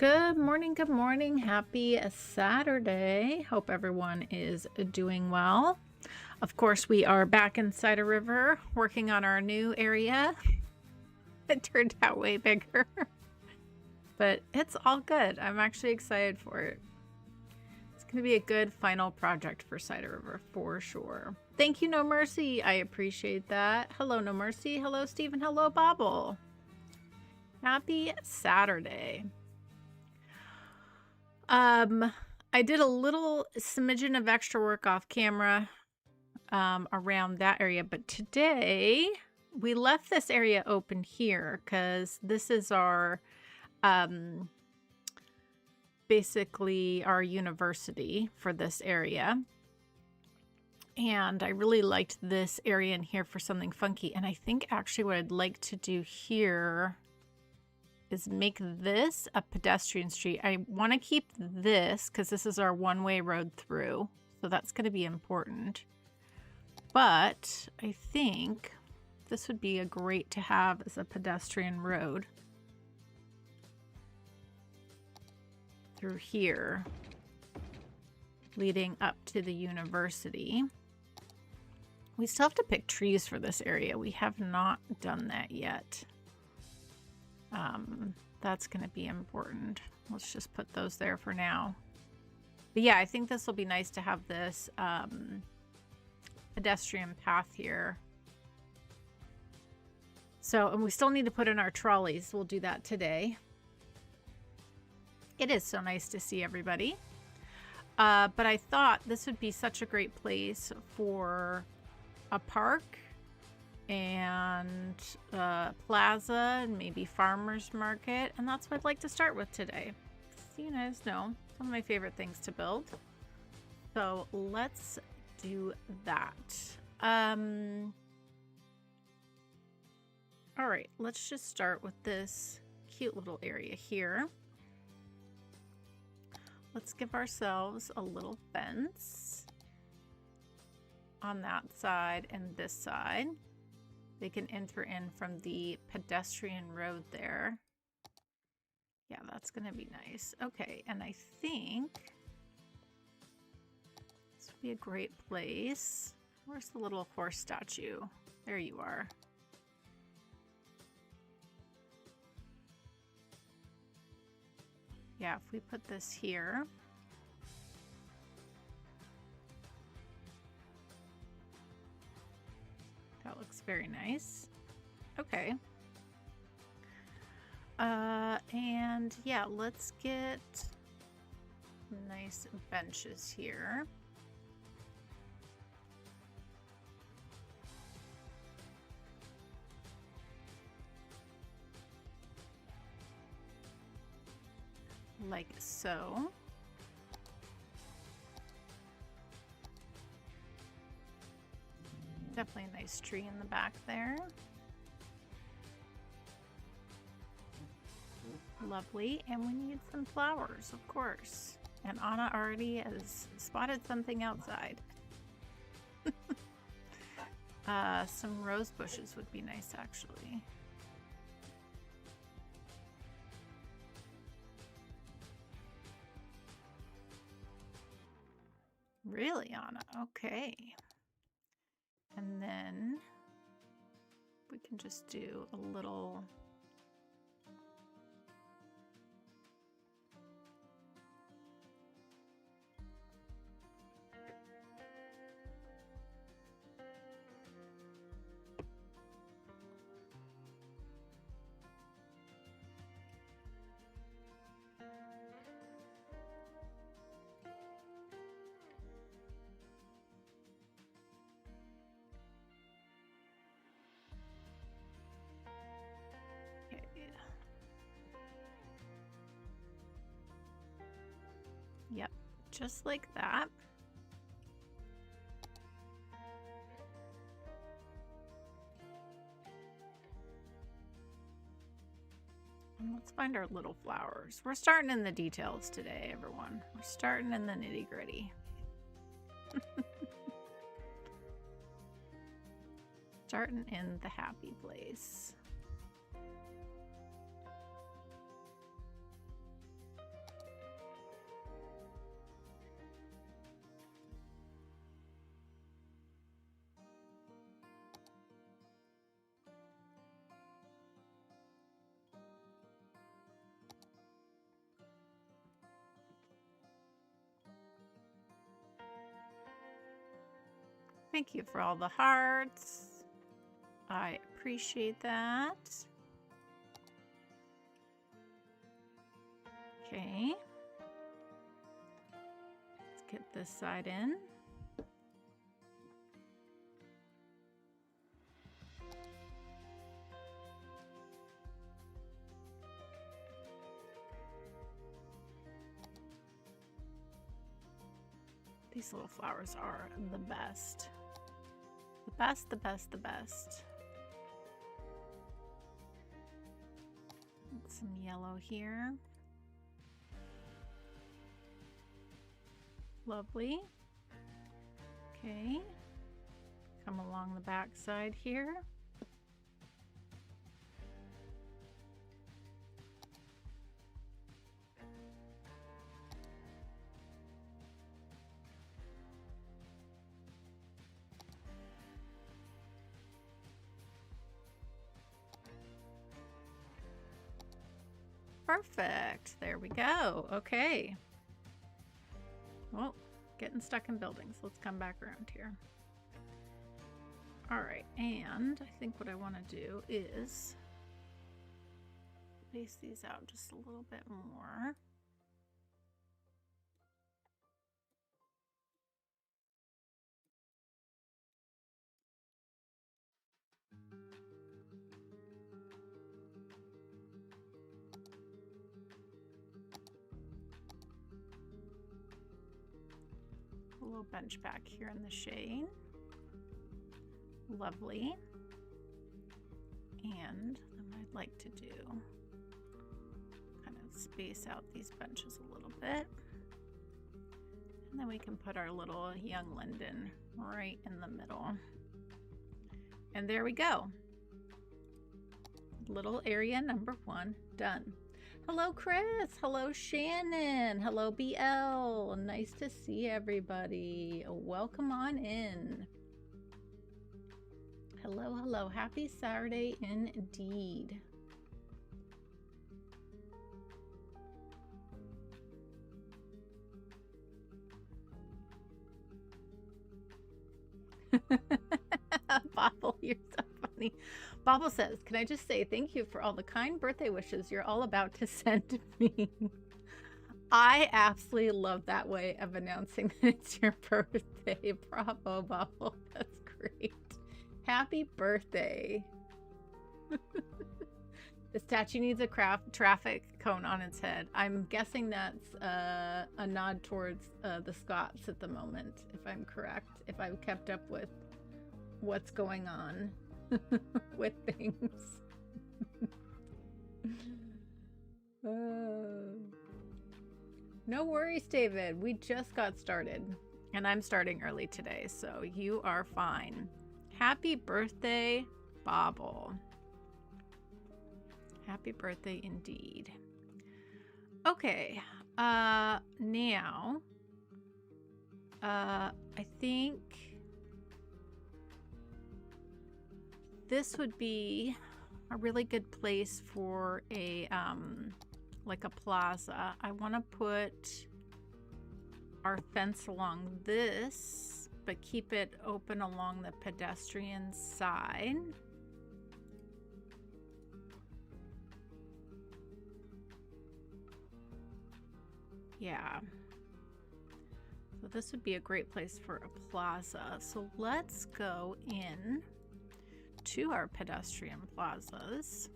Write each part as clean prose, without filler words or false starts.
Good morning, good morning. Happy Saturday. Hope everyone is doing well. Of course, we are back in Cider River working on our new area. It turned out way bigger, but it's all good. I'm actually excited for it. It's going to be a good final project for Cider River for sure. Thank you, No Mercy. I appreciate that. Hello, No Mercy. Hello, Stephen. Hello, Bobble. Happy Saturday. I did a little smidgen of extra work off camera around that area, but today we left this area open here because this is our basically our university for this area. And I really liked this area in here for something funky. And I think actually what I'd like to do here is make this a pedestrian street. I want to keep this because this is our one-way road through. So that's going to be important. But I think this would be a great to have as a pedestrian road through here, leading up to the university. We still have to pick trees for this area. We have not done that yet. That's going to be important. Let's just put those there for now. But yeah, I think this will be nice to have this pedestrian path here. So, and we still need to put in our trolleys. We'll do that today. It is so nice to see everybody. But I thought this would be such a great place for a park and plaza and maybe farmers market, and that's what I'd like to start with today. So you guys know some of my favorite things to build, so let's do that. All right, let's just start with this cute little area here. Let's give ourselves a little fence on that side and this side. They can enter in from the pedestrian road there. Yeah, that's going to be nice. Okay, and I think this would be a great place. Where's the little horse statue? There you are. Yeah, if we put this here. That looks very nice. Okay. And yeah, let's get nice benches here. Like so. Definitely a nice tree in the back there. Lovely. And we need some flowers, of course. And Anna already has spotted something outside. Some rose bushes would be nice, actually. Really, Anna? Okay. And then we can just do a little Yep, just like that. And let's find our little flowers. We're starting in the details today, everyone. We're starting in the nitty-gritty. Starting in the happy place. Thank you for all the hearts. I appreciate that. Okay. Let's get this side in. These little flowers are the best. The best, the best, the best. Some yellow here. Lovely. Okay. Come along the back side here. Perfect. There we go. Okay. Well, getting stuck in buildings. Let's come back around here. All right. And I think what I want to do is space these out just a little bit more. A little bench back here in the shade. Lovely. And then I'd like to do, kind of space out these benches a little bit. And then we can put our little young linden right in the middle. And there we go. Little area number 1 done. Hello, Chris. Hello, Shannon. Hello, BL. Nice to see everybody. Welcome on in. Hello, hello. Happy Saturday indeed. Bobble, you're so funny. Bobble says, can I just say thank you for all the kind birthday wishes you're all about to send to me. I absolutely love that way of announcing that it's your birthday. Bravo, Bobble. That's great. Happy birthday. The statue needs a traffic cone on its head. I'm guessing that's a nod towards the Scots at the moment, if I'm correct, if I've kept up with what's going on with things. No worries, David. We just got started, and I'm starting early today, so you are fine. Happy birthday, Bobble. Happy birthday indeed. Okay, now, I think this would be a really good place for a, like a plaza. I want to put our fence along this, but keep it open along the pedestrian side. Yeah. So this would be a great place for a plaza. So let's go in to our pedestrian plazas.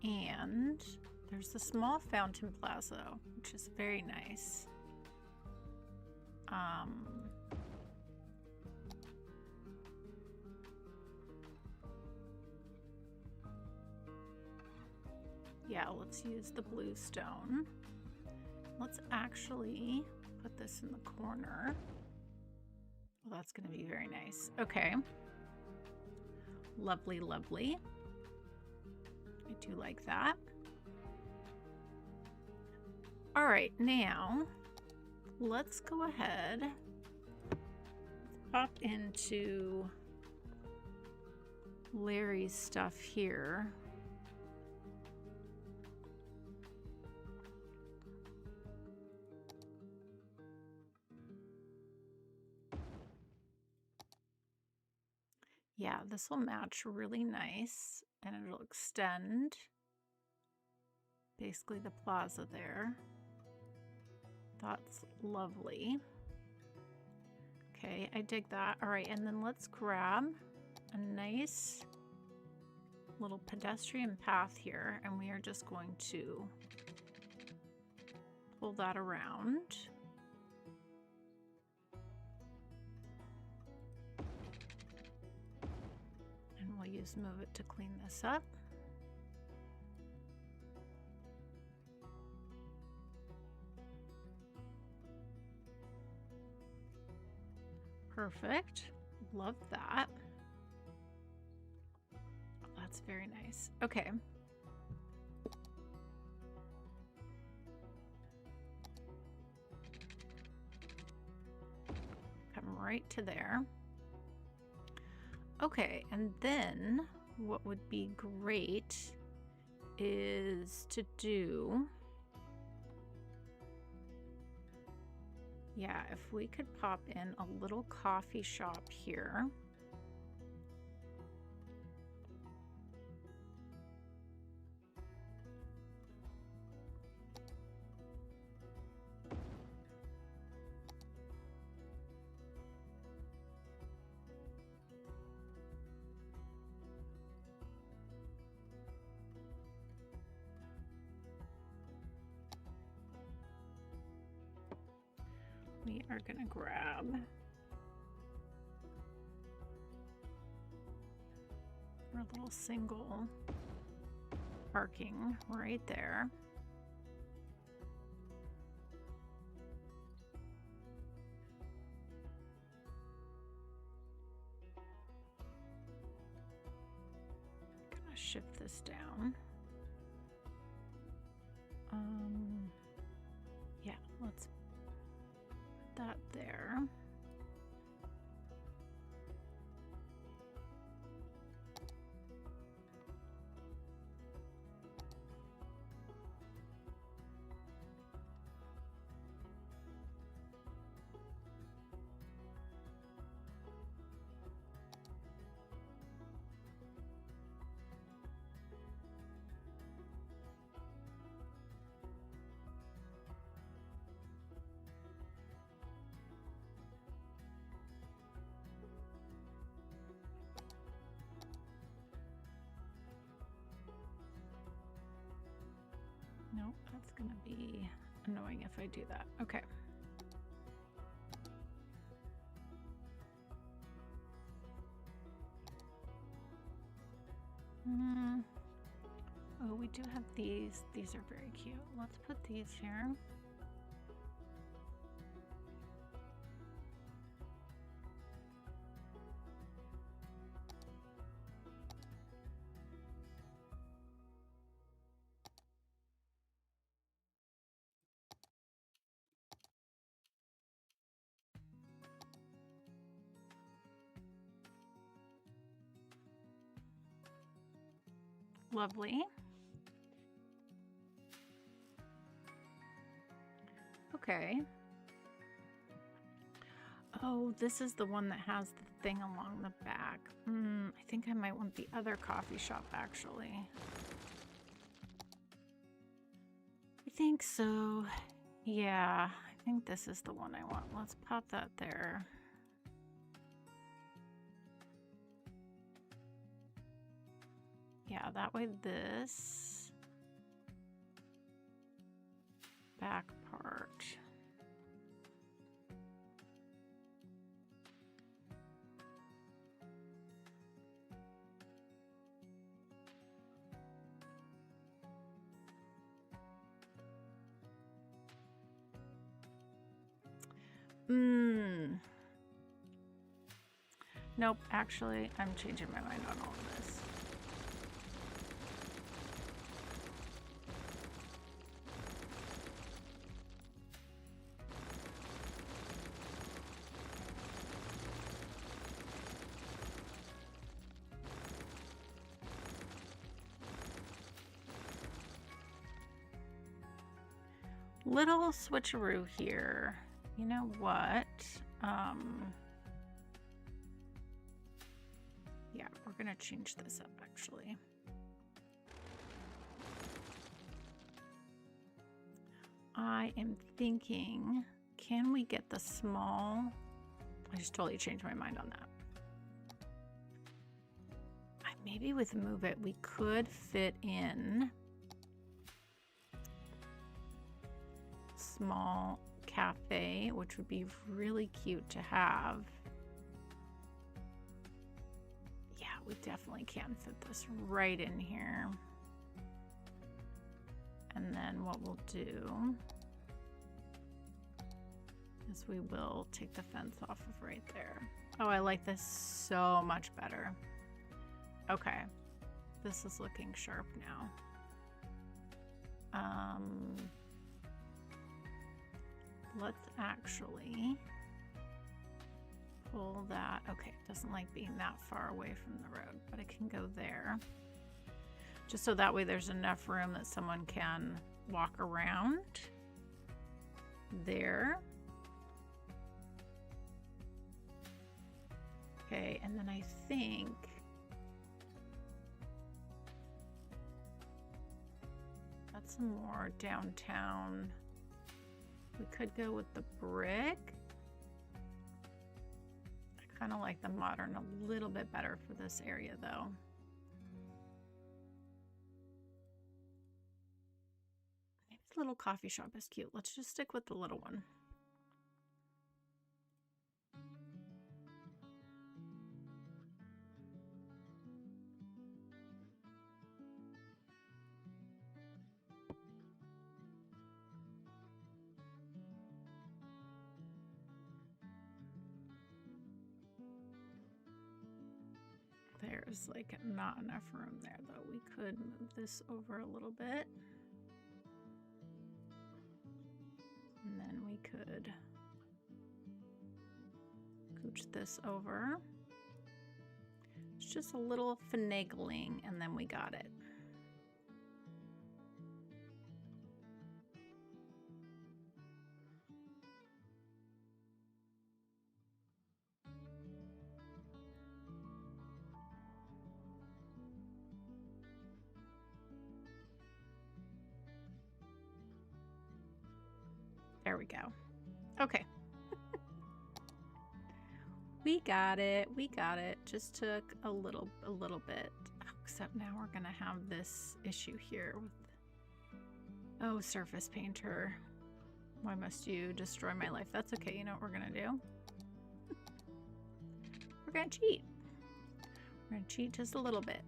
And there's a small fountain plaza, which is very nice. Yeah, let's use the blue stone. Let's actually put this in the corner. Well, that's going to be very nice. Okay. Lovely, lovely. I do like that. All right, now let's go ahead, pop into Larry's stuff here. Yeah, this will match really nice, and it'll extend basically the plaza there. That's lovely. Okay, I dig that. All right, and then let's grab a nice little pedestrian path here, and we are just going to pull that around. And we'll use Move It to clean this up. Perfect. Love that. That's very nice. Okay. Come right to there. Okay, and then what would be great is to do, yeah, if we could pop in a little coffee shop here. We are going to grab our little single parking right there. Gonna shift this down. Yeah, let's put that there. Nope, that's gonna be annoying if I do that. Okay. Oh, we do have these. These are very cute. Let's put these here. Lovely. Okay. Oh, this is the one that has the thing along the back. I think I might want the other coffee shop, actually. I think so. Yeah, I think this is the one I want. Let's pop that there. Yeah, that way this back part. Nope, actually, I'm changing my mind on all of this. Little switcheroo here. You know what? we're going to change this up actually. I am thinking, can we get the small? I just totally changed my mind on that. Maybe with Move It, we could fit in small cafe, which would be really cute to have. Yeah, we definitely can fit this right in here. And then what we'll do is we will take the fence off of right there. Oh, I like this so much better. Okay, this is looking sharp now. Let's actually pull that. Okay, it doesn't like being that far away from the road, but it can go there. Just so that way there's enough room that someone can walk around there. Okay, and then I think that's some more downtown. We could go with the brick. I kind of like the modern a little bit better for this area though. Maybe the little coffee shop is cute. Let's just stick with the little one. There's like not enough room there though. We could move this over a little bit. And then we could scooch this over. It's just a little finagling and then we got it. There we go. Okay. We got it. We got it. Just took a little bit. Except now we're gonna have this issue here with, oh, Surface Painter. Why must you destroy my life? That's okay. You know what we're gonna do? We're gonna cheat. We're gonna cheat just a little bit.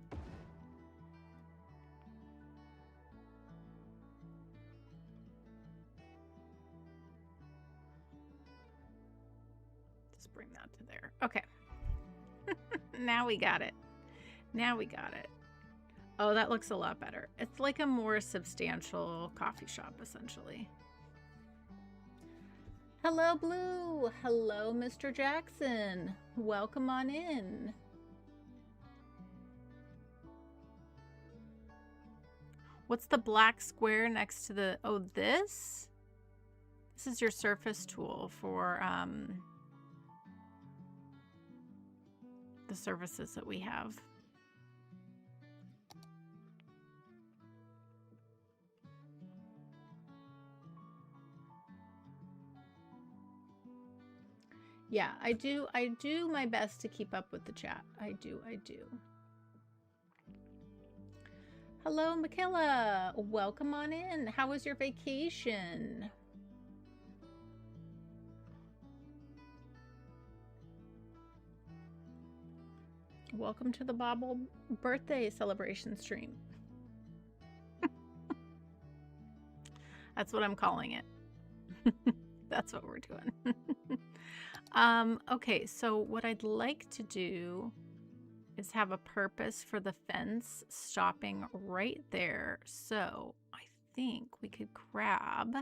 Bring that to there. Okay. Now we got it. Now we got it. Oh, that looks a lot better. It's like a more substantial coffee shop, essentially. Hello, Blue. Hello, Mr. Jackson. Welcome on in. What's the black square next to the, oh, this? This is your surface tool for, the services that we have. Yeah, I do my best to keep up with the chat. I do. Hello, Michaela. Welcome on in. How was your vacation? Welcome to the Bobble birthday celebration stream. That's what I'm calling it. That's what we're doing. Okay, so what I'd like to do is have a purpose for the fence stopping right there. So I think we could grab,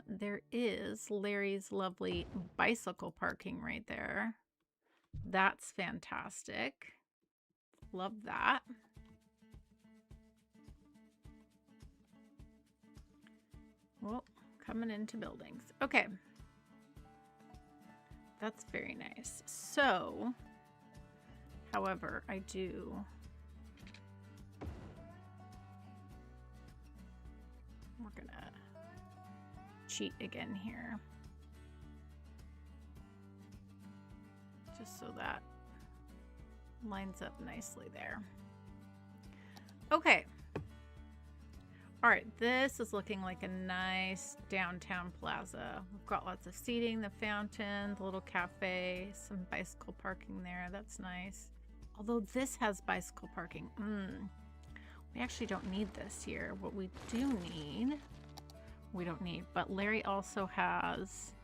there is Larry's lovely bicycle parking right there. That's fantastic. Love that. Well, coming into buildings. Okay. That's very nice. So However, I do. We're gonna cheat again here. Just so that lines up nicely there. Okay. All right, this is looking like a nice downtown plaza. We've got lots of seating, the fountain, the little cafe, some bicycle parking there. That's nice. Although this has bicycle parking. We actually don't need this here. What we do need, we don't need. But Larry also has,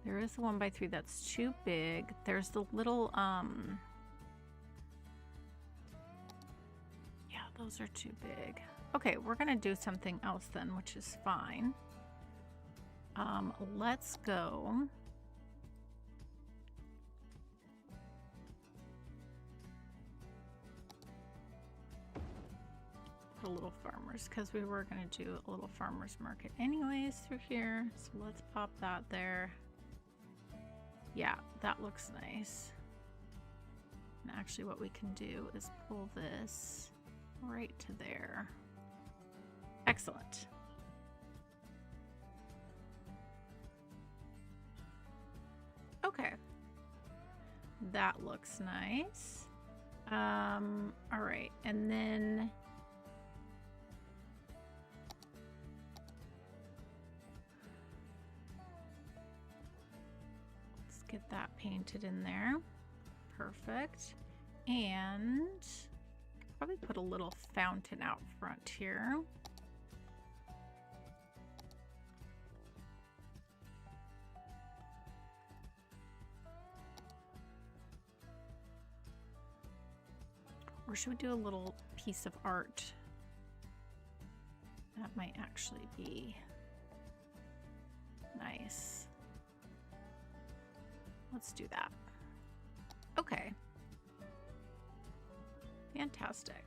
there is a 1x3 that's too big. There's the little, yeah, those are too big. Okay, we're gonna do something else then, which is fine. Let's go. Put a little farmers, because we were gonna do a little farmers market anyways through here. So let's pop that there. Yeah, that looks nice. And actually what we can do is pull this right to there. Excellent. Okay. That looks nice. All right, and then let's get that painted in there. Perfect. And probably put a little fountain out front here. Or should we do a little piece of art? That might actually be nice. Let's do that. Okay. Fantastic.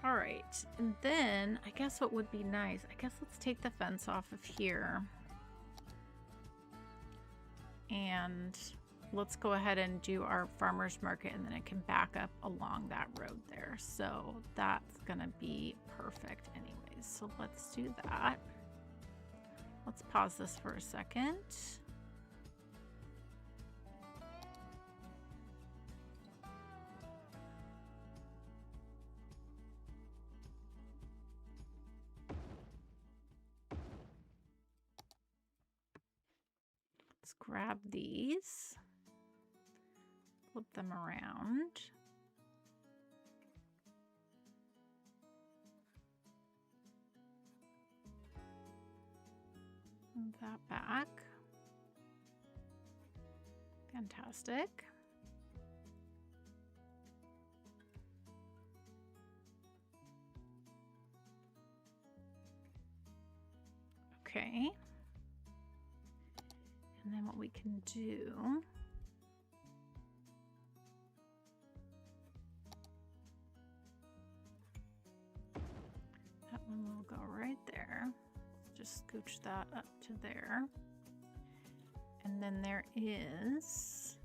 All right, and then I guess what would be nice, I guess let's take the fence off of here. And let's go ahead and do our farmer's market, and then it can back up along that road there. So that's gonna be perfect anyways. So let's do that. Let's pause this for a second. Let's grab these. Flip them around. Move that back. Fantastic. Okay. And then what we can do, that one will go right there. Just scooch that up to there. And then there is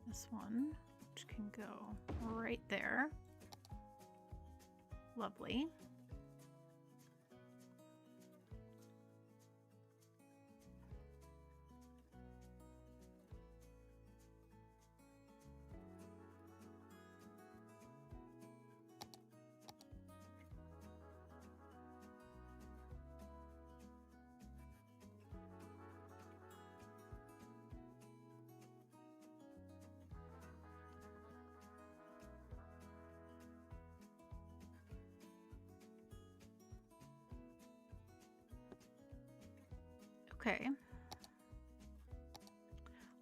this one, which can go right there. Lovely. Okay,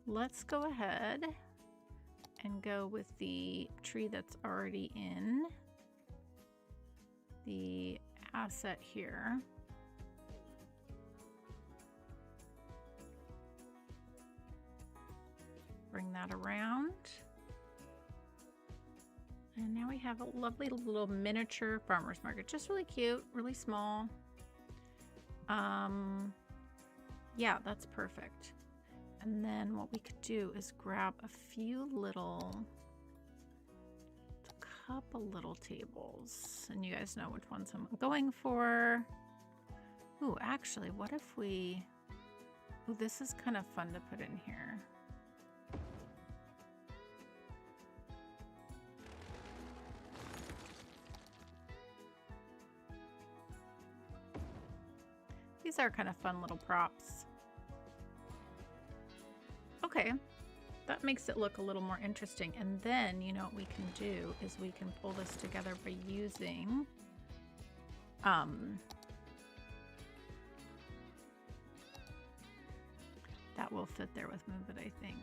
let's go ahead and go with the tree that's already in the asset here. Bring that around. And now we have a lovely little miniature farmer's market. Just really cute, really small. Yeah, that's perfect. And then what we could do is grab a couple little tables. And you guys know which ones I'm going for. Ooh, actually, what if we... Ooh, this is kind of fun to put in here. These are kind of fun little props. Okay, that makes it look a little more interesting. And then, you know what we can do is we can pull this together by using that will fit there with Move It, I think.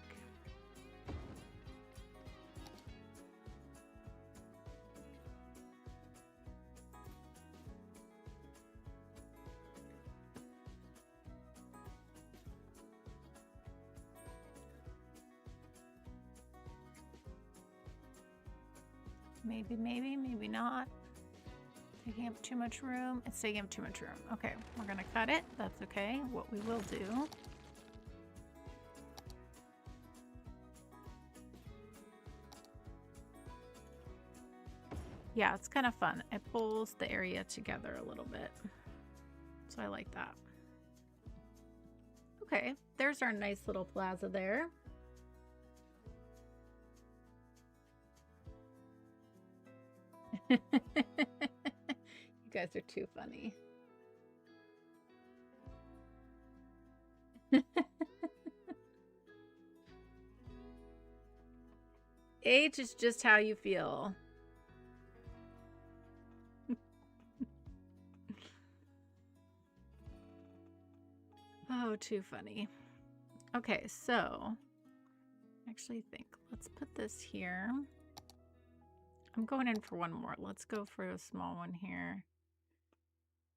Maybe, maybe not. Taking up too much room. It's taking up too much room. Okay, we're gonna cut it. That's okay. What we will do yeah, it's kind of fun. It pulls the area together a little bit. So I like that. Okay, there's our nice little plaza there. You guys are too funny. Age is just how you feel. Oh, too funny. Okay, so I actually think let's put this here. I'm going in for one more. Let's go for a small one here.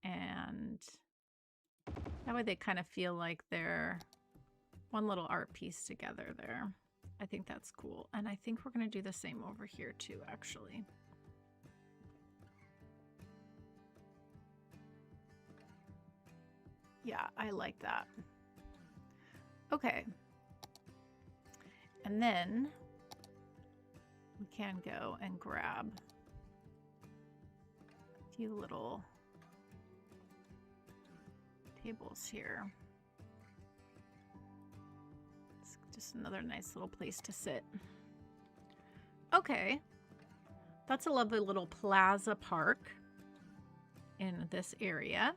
And that way they kind of feel like they're one little art piece together there. I think that's cool. And I think we're going to do the same over here too, actually. Yeah, I like that. Okay. And then we can go and grab a few little tables here. It's just another nice little place to sit. Okay. That's a lovely little plaza park in this area.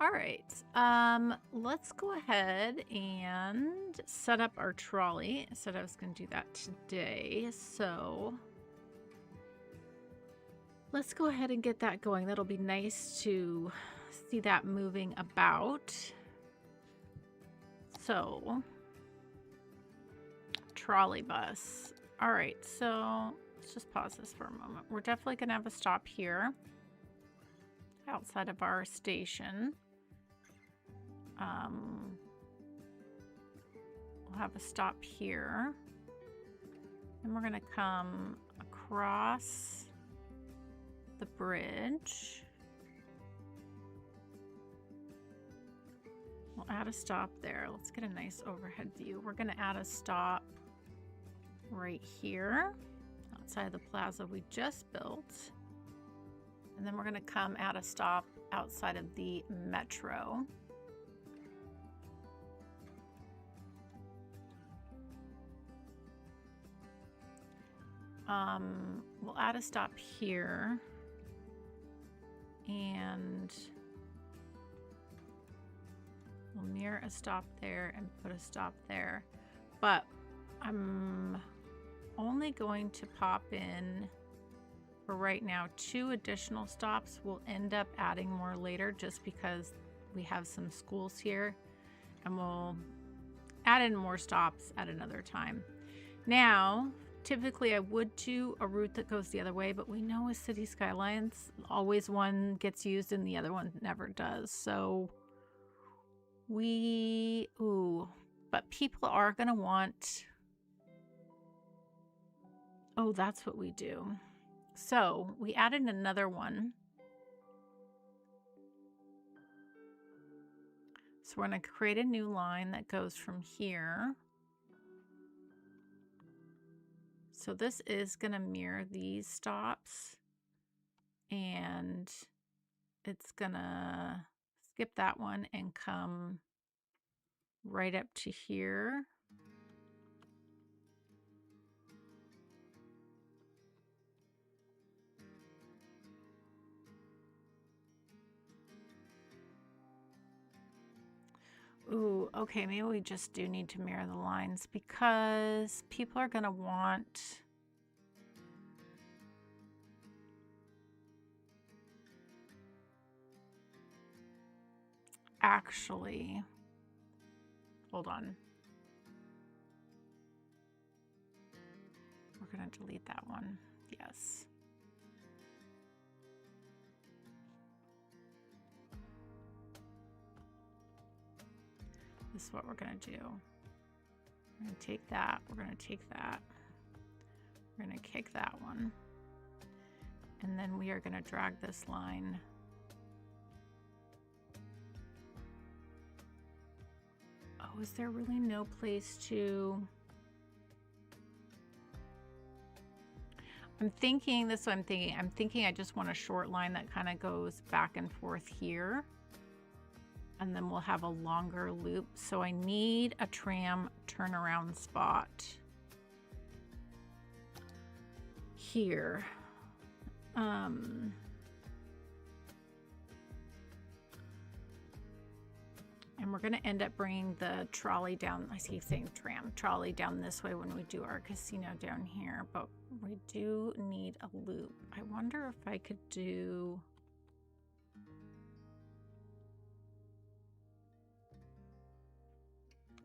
All right, let's go ahead and set up our trolley. I said I was going to do that today, so let's go ahead and get that going. That'll be nice to see that moving about. So, trolley bus. All right, so let's just pause this for a moment. We're definitely going to have a stop here outside of our station. We'll have a stop here, and we're going to come across the bridge. We'll add a stop there. Let's get a nice overhead view. We're going to add a stop right here outside the plaza we just built, and then we're going to come add a stop outside of the metro. We'll add a stop here, and we'll mirror a stop there and put a stop there. But I'm only going to pop in for right now 2 additional stops. We'll end up adding more later just because we have some schools here, and we'll add in more stops at another time. Now, typically I would do a route that goes the other way, but we know with City Skylines, always one gets used and the other one never does. So but people are going to want, that's what we do. So we added another one So we're going to create a new line that goes from here. So this is going to mirror these stops, and it's going to skip that one and come right up to here. Ooh, okay, maybe we just do need to mirror the lines because people are going to want... Actually, hold on. We're going to delete that one. Yes. This is what we're going to do. We're going to take that. We're going to take that. We're going to kick that one. And then we are going to drag this line Oh, is there really no place to... I'm thinking I just want a short line that kind of goes back and forth here. And then we'll have a longer loop. So I need a tram turnaround spot here. And we're going to end up bringing the trolley down. I keep saying tram, trolley down this way when we do our casino down here. But we do need a loop. I wonder if I could do...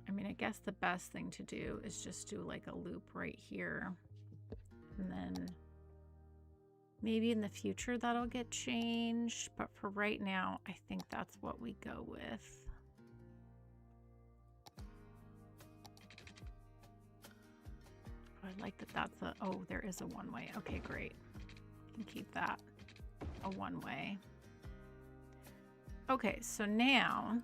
I mean, I guess the best thing to do is just do like a loop right here. And then maybe in the future that'll get changed. But for right now, I think that's what we go with. I like that that's a, oh, there is a one-way. Okay, great. You can keep that a one-way. Okay, so now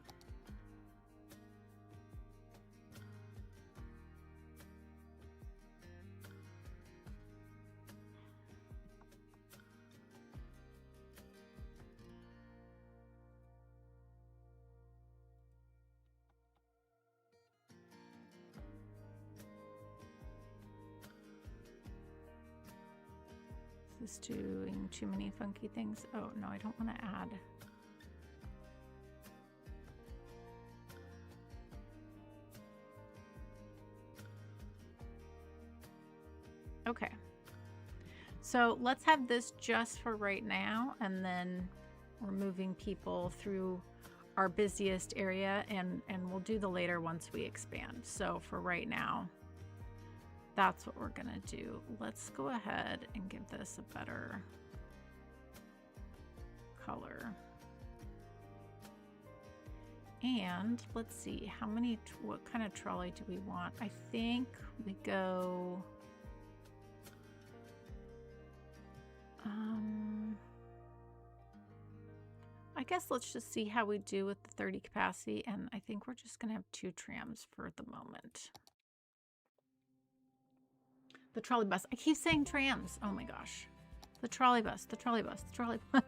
is doing too many funky things. Oh no, I don't want to add. Okay, so let's have this just for right now, and then we're moving people through our busiest area, and we'll do the later once we expand. So for right now, that's what we're gonna do. Let's go ahead and give this a better color. And let's see, how many, what kind of trolley do we want? I think we go, I guess let's just see how we do with the 30 capacity. And I think we're just gonna have 2 trams for the moment. The trolley bus. I keep saying trams. Oh my gosh. The trolley bus, the trolley bus, the trolley bus.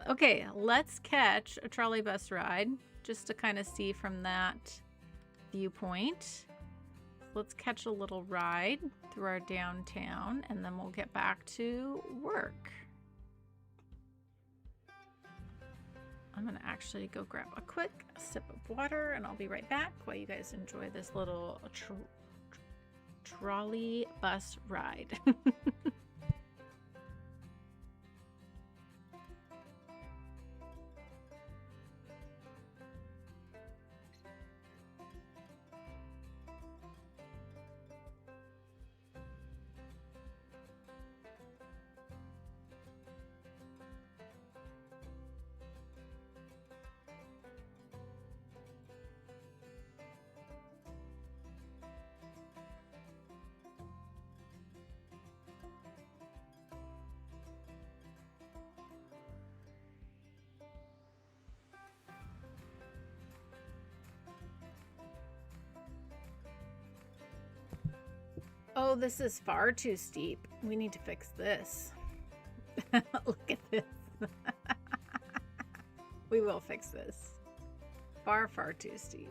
Okay, let's catch a trolley bus ride just to kind of see from that viewpoint. Let's catch a little ride through our downtown, and then we'll get back to work. I'm gonna actually go grab a quick sip of water, and I'll be right back while you guys enjoy this little trolley bus ride. Oh, this is far too steep. We need to fix this. Look at this. We will fix this. Far, far too steep.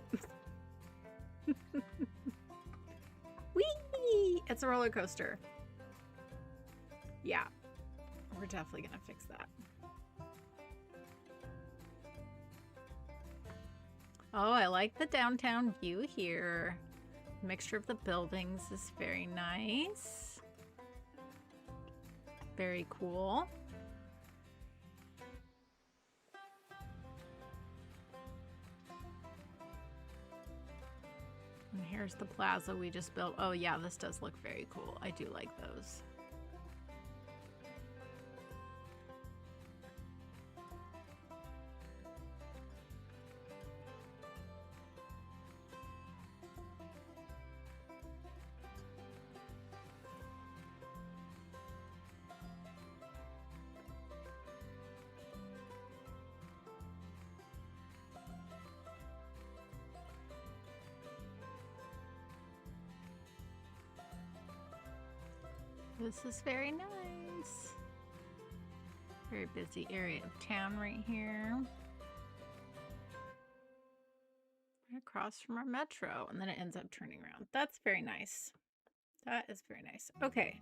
Whee! It's a roller coaster. Yeah, we're definitely gonna fix that. Oh, I like the downtown view here. Mixture of the buildings is very nice. Very cool. And here's the plaza we just built. Oh yeah, this does look very cool. I do like those. This is very nice. Very busy area of town right here. Right across from our metro, and then it ends up turning around. That's very nice. That is very nice. Okay,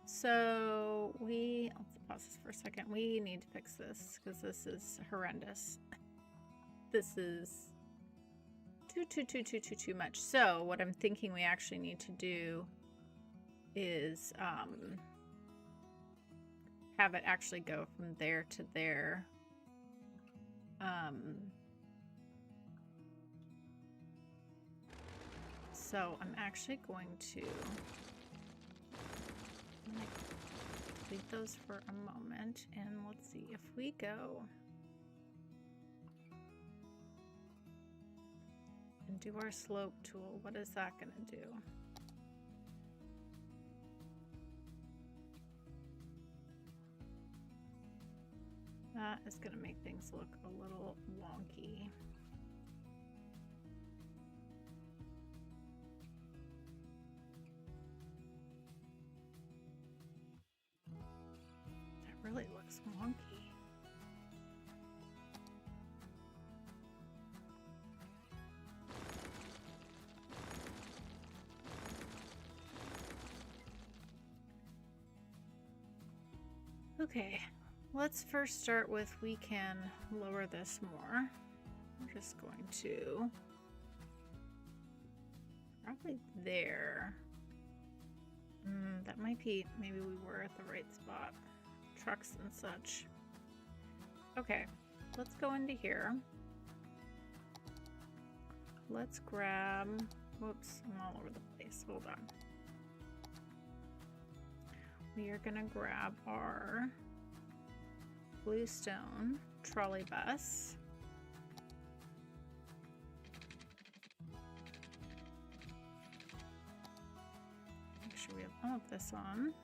so let's pause this for a second. We need to fix this because this is horrendous. This is too much. So what I'm thinking we actually need to do is have it actually go from there to there. So I'm actually going to delete those for a moment, and let's see if we go and do our slope tool. What is that going to do? That is going to make things look a little wonky. That really looks wonky. Okay. Let's first start with, we can lower this more. I'm just going to probably there. That might be, maybe we were at the right spot. Trucks and such. Okay, let's go into here. Let's grab, whoops, I'm all over the place. Hold on. We are gonna grab our bluestone trolley bus. Make sure we have all of this on.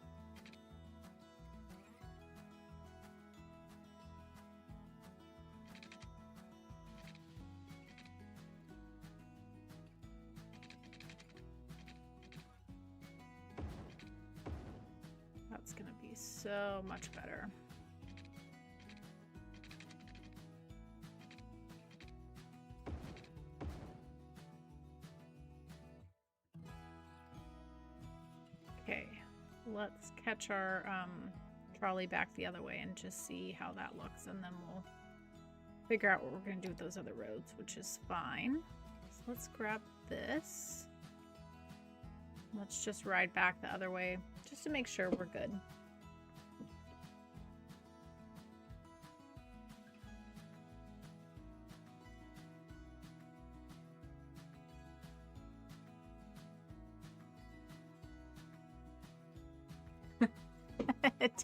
That's gonna be so much better. Okay, let's catch our trolley back the other way and just see how that looks, and then we'll figure out what we're going to do with those other roads, which is fine. So let's grab this. Let's just ride back the other way just to make sure we're good.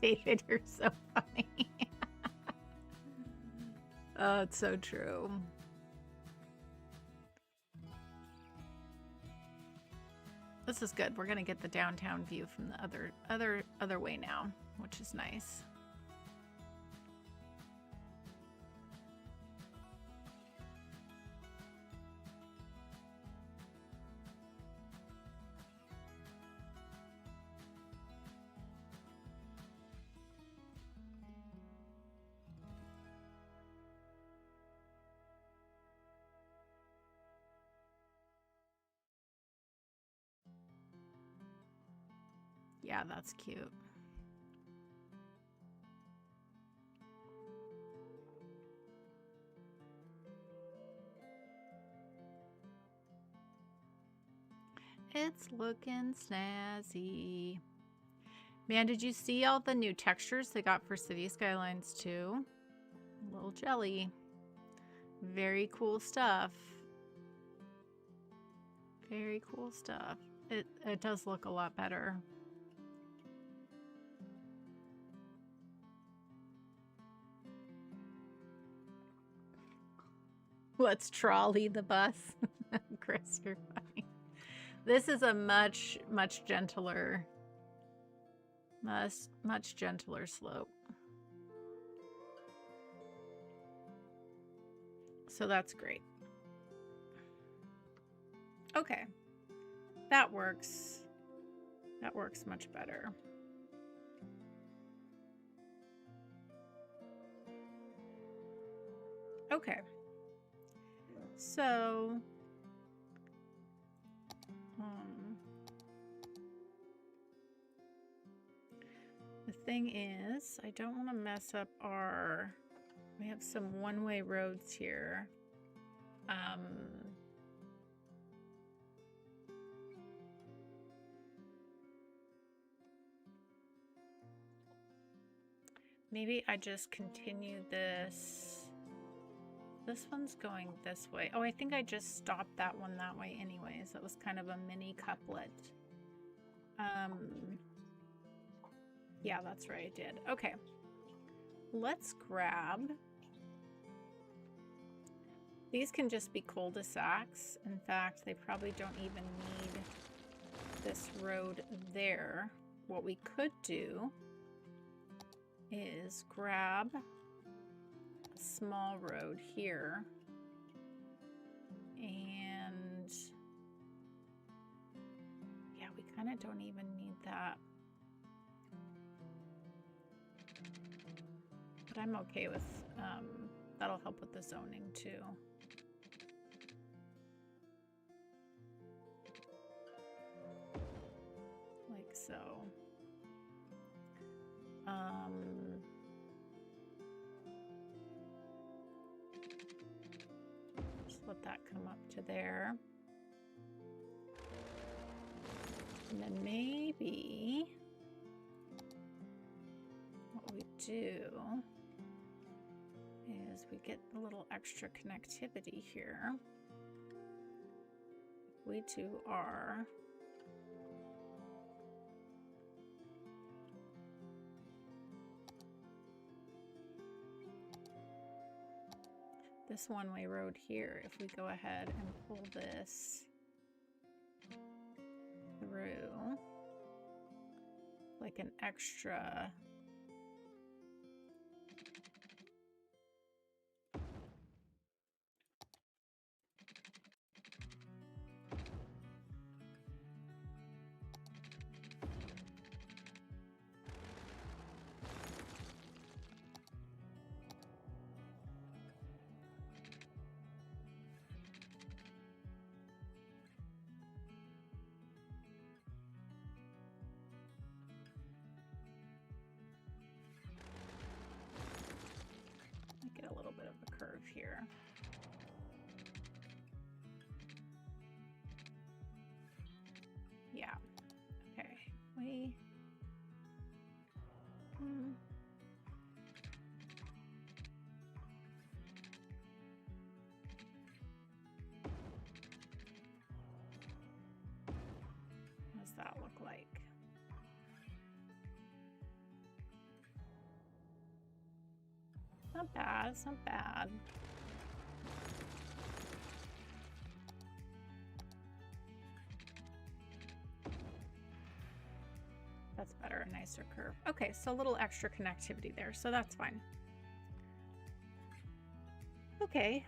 David, you're so funny. Oh, it's so true. This is good. We're gonna get the downtown view from the other way now, which is nice. Yeah, that's cute. It's looking snazzy. Man, did you see all the new textures they got for City Skylines 2? A little jelly. Very cool stuff. Very cool stuff. It does look a lot better. Let's trolley the bus. Chris, you're funny. This is a much gentler, much gentler slope. So that's great. Okay. That works. That works much better. Okay. So the thing is, I don't want to mess up our, we have some one-way roads here. Maybe I just continue this. This one's going this way. Oh, I think I just stopped that one that way anyways. That was kind of a mini couplet. Yeah, that's right, I did. Okay. Let's grab. These can just be cul-de-sacs. In fact, they probably don't even need this road there. What we could do is grab a small road here and yeah, we kind of don't even need that, but I'm okay with that'll help with the zoning too. Like so. Just let that come up to there. And then maybe what we do is we get a little extra connectivity here. We do our this one-way road here, if we go ahead and pull this through like an extra get a little bit of a curve here. Yeah. Okay. What does that look like? Not bad, it's not bad. That's better, a nicer curve. Okay, so a little extra connectivity there, so that's fine. Okay,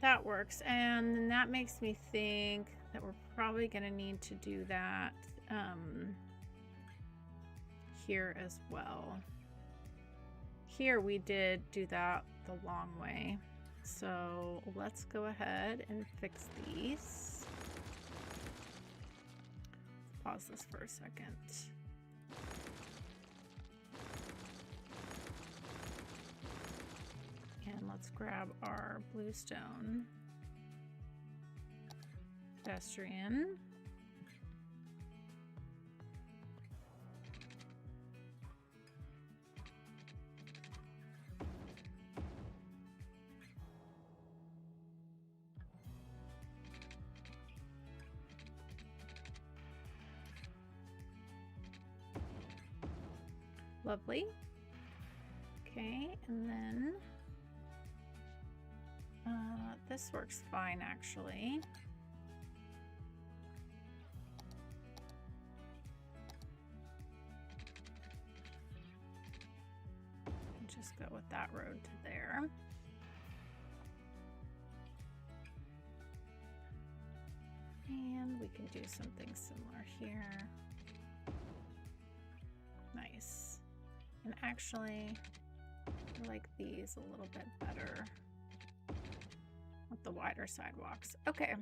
that works, and then that makes me think that we're probably gonna need to do that here as well. Here we did do that the long way. So let's go ahead and fix these. Pause this for a second. And let's grab our bluestone pedestrian. Lovely. Okay, and then this works fine actually. Just go with that road to there. And we can do something similar here. Nice. And actually, I like these a little bit better with the wider sidewalks. Okay.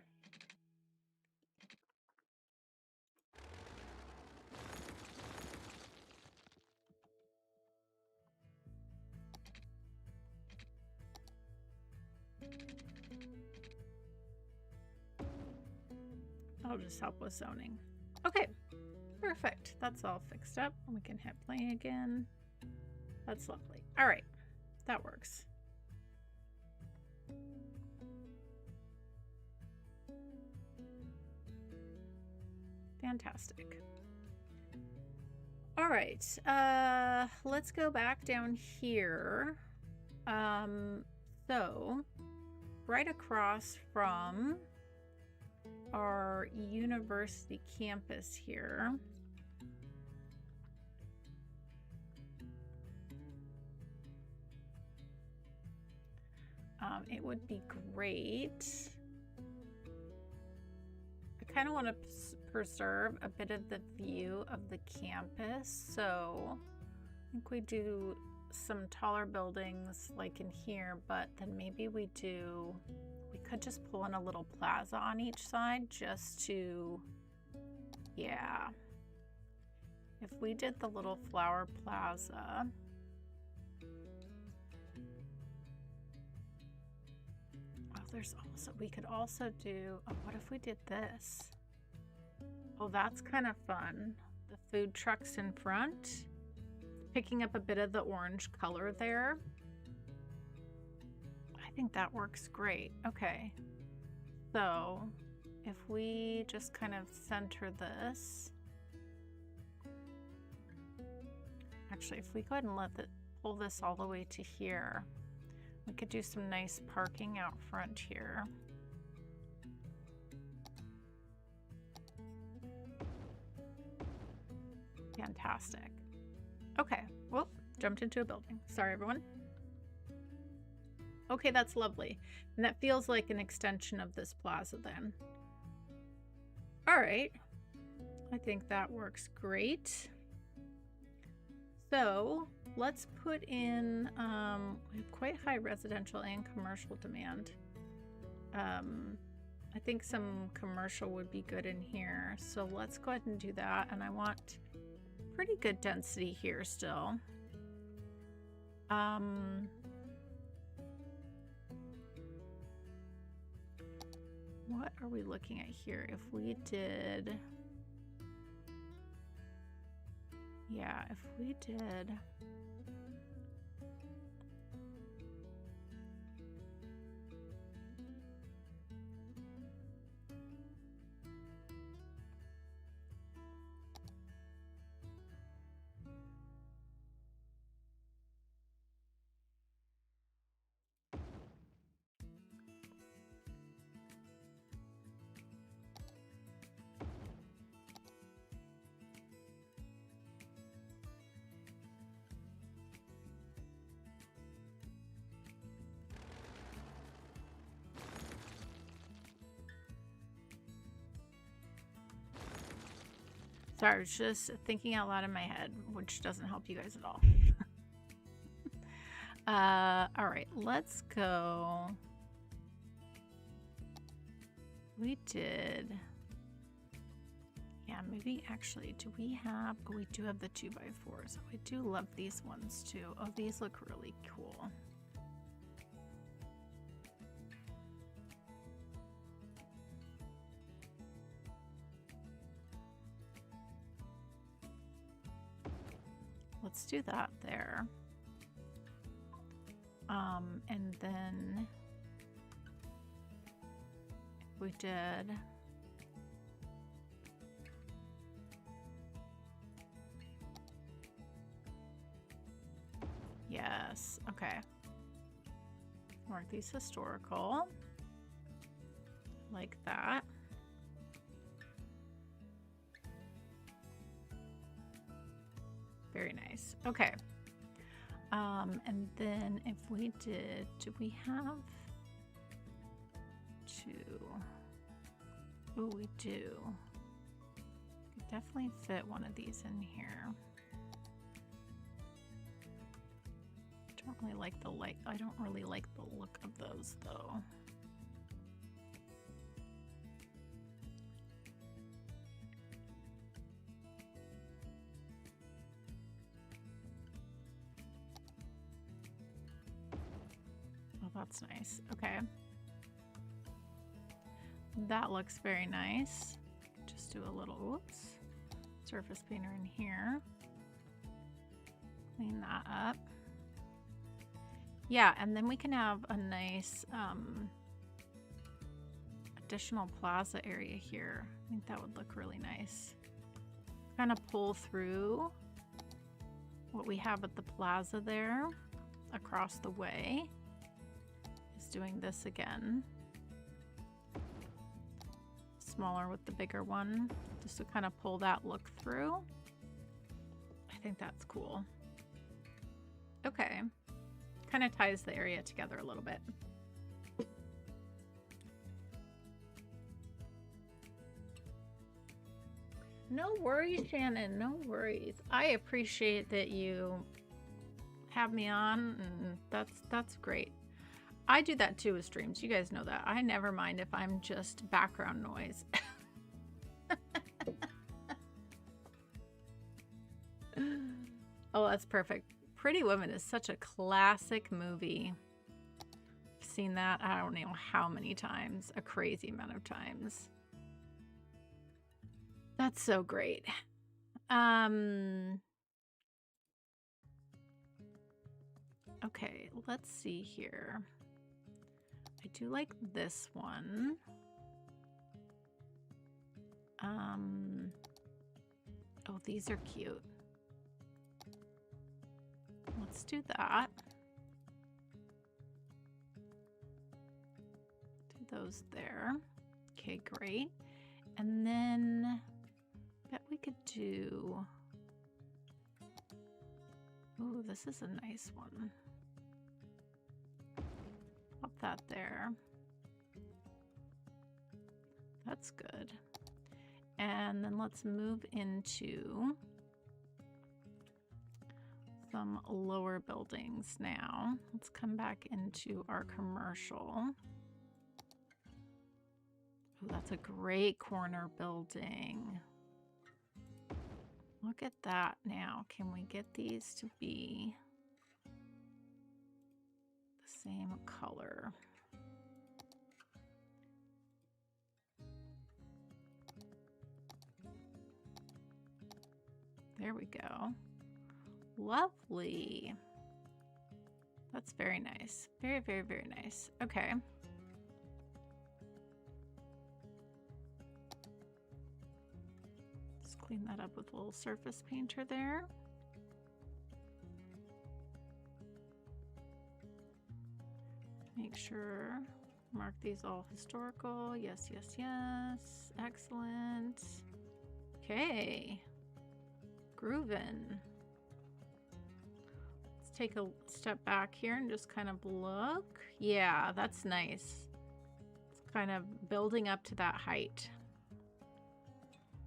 I'll just help with zoning. Okay, perfect. That's all fixed up. We can hit play again. That's lovely. All right, that works. Fantastic. All right, let's go back down here. So right across from our university campus here, it would be great. I kind of want to preserve a bit of the view of the campus, so I think we do some taller buildings like in here, but then maybe we could just pull in a little plaza on each side just to, yeah. If we did the little flower plaza, there's also, we could also do, oh, what if we did this? Oh, that's kind of fun. The food trucks in front, picking up a bit of the orange color there. I think that works great. Okay, so if we just kind of center this, actually, if we go ahead and pull this all the way to here, we could do some nice parking out front here. Fantastic. Okay, well, jumped into a building. Sorry, everyone. Okay, that's lovely. And that feels like an extension of this plaza then. All right. I think that works great. So let's put in, we have quite high residential and commercial demand. I think some commercial would be good in here. So let's go ahead and do that. And I want pretty good density here still. What are we looking at here? If we did, yeah, if we did, sorry, I was just thinking out loud in my head, which doesn't help you guys at all. All right, let's go. We did, yeah, Yeah, maybe actually, do we have, oh, we do have the 2x4s. I do love these ones too. Oh, these look really cool. Let's do that there. And then we did yes, okay. Mark these historical. Like that. Very nice. Okay. And then if we did, do we have two? Oh, we do. Could definitely fit one of these in here. Don't really like the light. I don't really like the look of those though. That's nice. Okay. That looks very nice. Just do a little, whoops, surface painter in here. Clean that up. Yeah, and then we can have a nice additional plaza area here. I think that would look really nice. Kind of pull through what we have at the plaza there across the way. Doing this again, smaller with the bigger one, just to kind of pull that look through. I think that's cool. Okay, kind of ties the area together a little bit. No worries, Shannon, no worries. I appreciate that you have me on, and that's great. I do that too with streams. You guys know that. I never mind if I'm just background noise. Oh, that's perfect. Pretty Woman is such a classic movie. I've seen that I don't know how many times. A crazy amount of times. That's so great. Okay, let's see here. I do like this one. Oh, these are cute. Let's do that. Do those there. Okay, great. And then I bet we could do, oh, this is a nice one. Pop that there. That's good. And then let's move into some lower buildings now. Let's come back into our commercial. Oh, that's a great corner building. Look at that now. Can we get these to be the same color? There we go. Lovely. That's very nice. Very, very, very nice. Okay. Just clean that up with a little surface painter there. Make sure, mark these all historical. Yes, yes, yes. Excellent. Okay. Groovin'. Let's take a step back here and just kind of look. Yeah, that's nice. It's kind of building up to that height.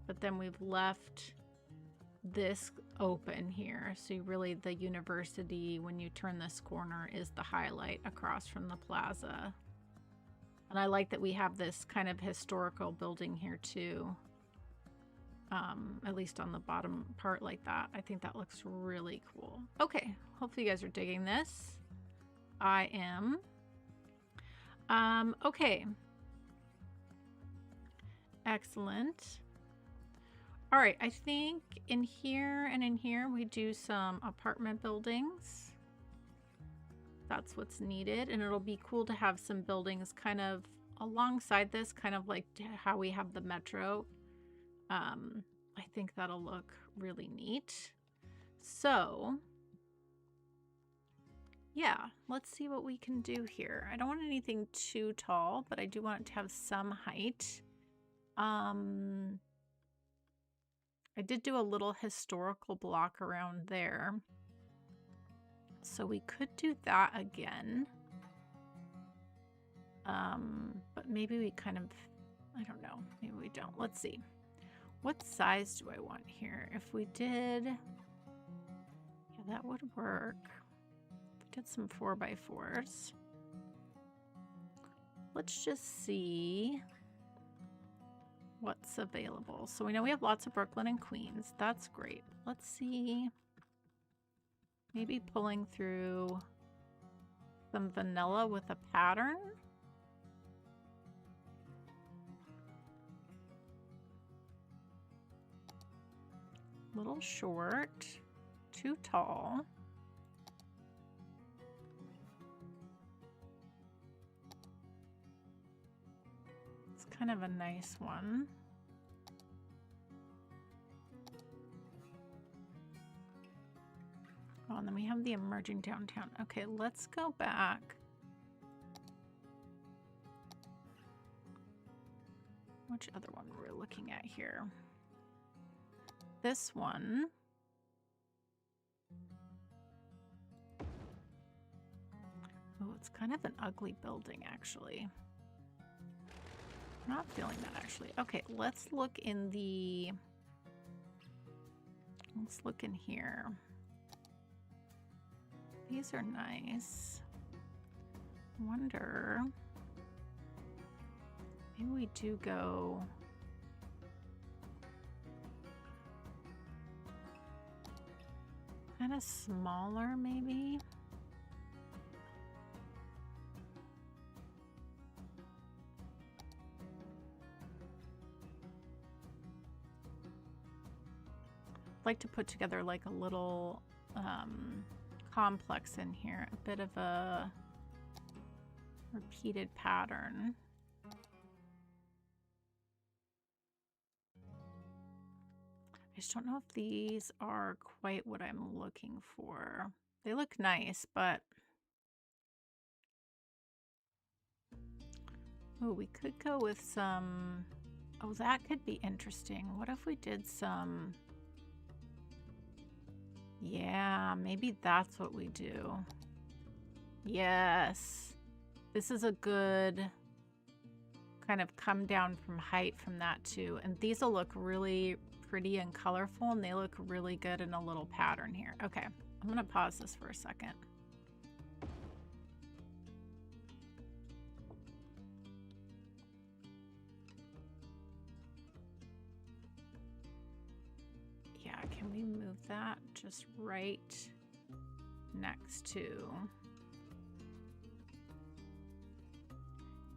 But then we've left this open here. So really the university, when you turn this corner, is the highlight across from the plaza. And I like that we have this kind of historical building here too. at least on the bottom part like that. I think that looks really cool. Okay, hopefully you guys are digging this. I am. Okay. Excellent. All right, I think in here and in here we do some apartment buildings. That's what's needed, and it'll be cool to have some buildings kind of alongside this, kind of like how we have the metro. I think that'll look really neat. So yeah, let's see what we can do here. I don't want anything too tall, but I do want it to have some height. I did do a little historical block around there, so we could do that again. But maybe we kind of, I don't know, maybe we don't. Let's see. What size do I want here? If we did, yeah, that would work. If we did some 4x4s. Let's just see what's available. So we know we have lots of Brooklyn and Queens. That's great. Let's see. Maybe pulling through some vanilla with a pattern. Little short, too tall. It's kind of a nice one. Oh, and then we have the emerging downtown. Okay, let's go back. Which other one we're looking at here? This one. Oh, it's kind of an ugly building, actually. I'm not feeling that, actually. Okay, let's look in the... Let's look in here. These are nice. I wonder... Maybe we do go... kind of smaller, maybe. I'd like to put together like a little complex in here, a bit of a repeated pattern. I just don't know if these are quite what I'm looking for. They look nice, but... Oh, we could go with some... Oh, that could be interesting. What if we did some... Yeah, maybe that's what we do. Yes. This is a good kind of come down from height from that too. And these will look really pretty and colorful, and they look really good in a little pattern here. Okay, I'm gonna pause this for a second. Yeah, can we move that just right next to...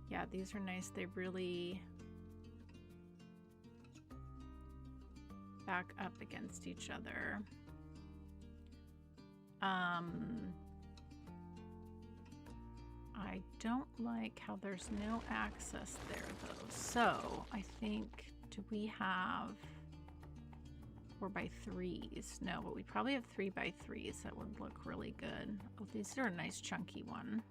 Yeah, these are nice. They really back up against each other. I don't like how there's no access there though. So I think, do we have 4x3s? No, but we probably have 3x3s that would look really good. Oh, these are a nice chunky one.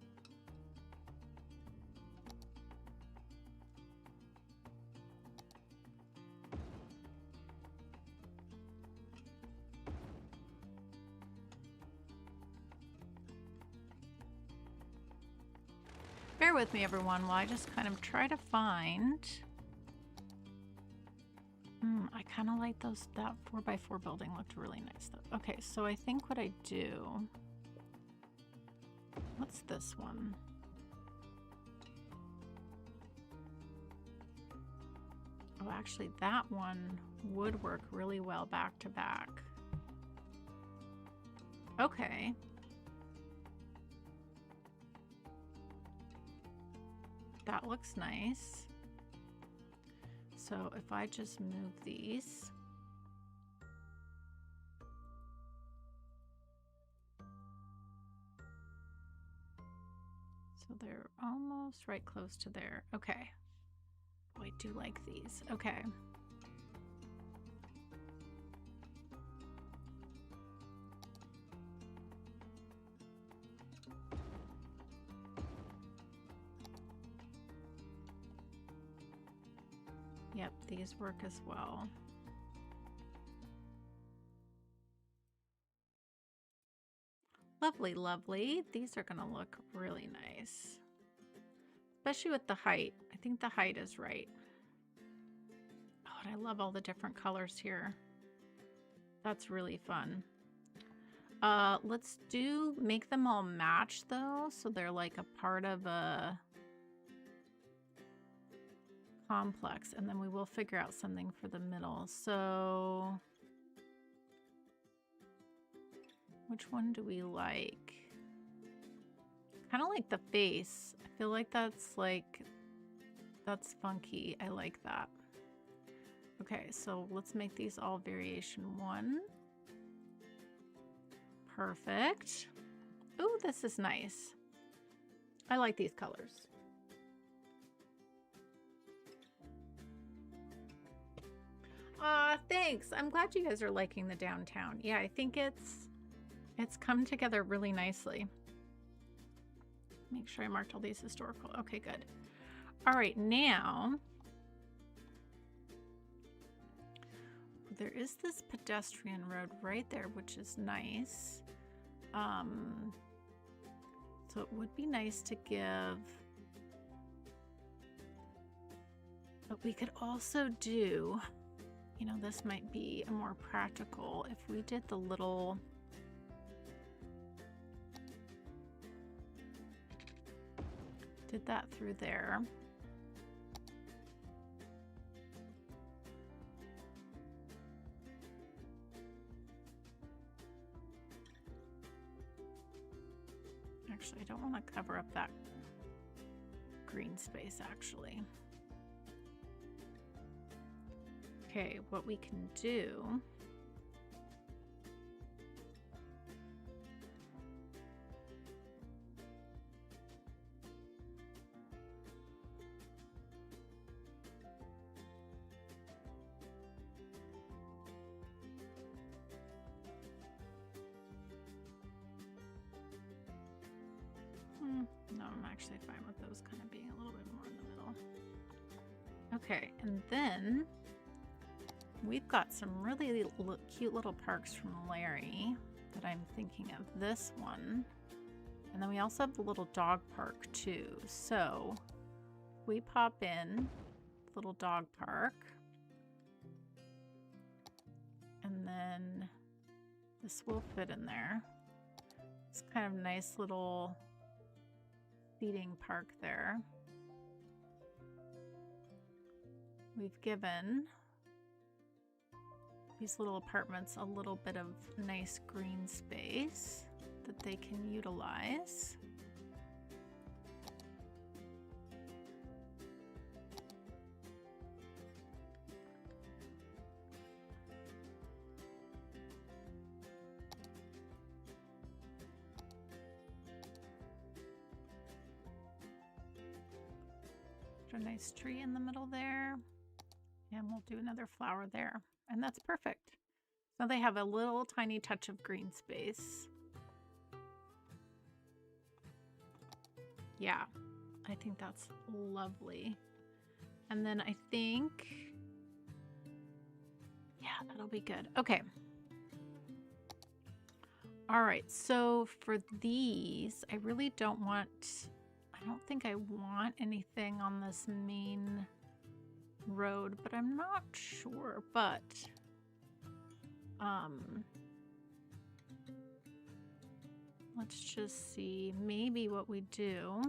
Bear with me, everyone, while I just kind of try to find... I kind of like those. That 4x4 building looked really nice, though. Okay, so I think what I do... What's this one? Oh, actually, that one would work really well back to back. Okay. That looks nice. So if I just move these. So they're almost right close to there. Okay. Oh, I do like these. Okay. Yep, these work as well. Lovely, lovely. These are going to look really nice. Especially with the height. I think the height is right. Oh, and I love all the different colors here. That's really fun. Let's make them all match though, so they're like a part of a complex, and then we will figure out something for the middle. So which one do we like? Kind of like the face. I feel like that's funky. I like that. Okay, so let's make these all variation 1. Perfect. Ooh, this is nice. I like these colors. Thanks. I'm glad you guys are liking the downtown. Yeah, I think it's come together really nicely. Make sure I marked all these historical. Okay, good. All right, now there is this pedestrian road right there, which is nice. So it would be nice to give, but we could also do, you know, this might be a more practical if we did the little, did that through there. Actually, I don't want to cover up that green space, actually. Okay, what we can do no, I'm actually fine with those kind of being a little bit more in the middle. Okay, and then we've got some really cute little parks from Larry that I'm thinking of. This one. And then we also have the little dog park too. So we pop in little dog park. And then this will fit in there. It's kind of nice little seating park there. We've given these little apartments a little bit of nice green space that they can utilize. Put a nice tree in the middle there, and we'll do another flower there. And that's perfect. So they have a little tiny touch of green space. Yeah, I think that's lovely. And then I think, yeah, that'll be good. Okay. All right, so for these, I really don't think I want anything on this main road, but I'm not sure. But let's just see. Maybe what we do,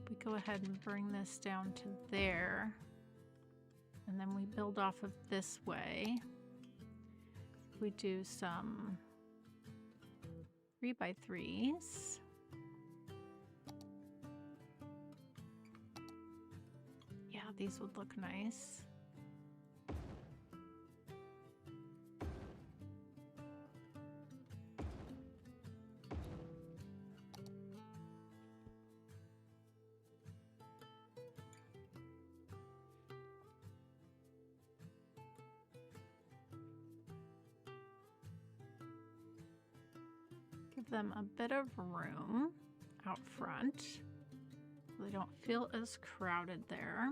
we go ahead and bring this down to there, And then we build off of this way. We do some 3x3s. Yeah, these would look nice. Give them a bit of room out front so they don't feel as crowded there.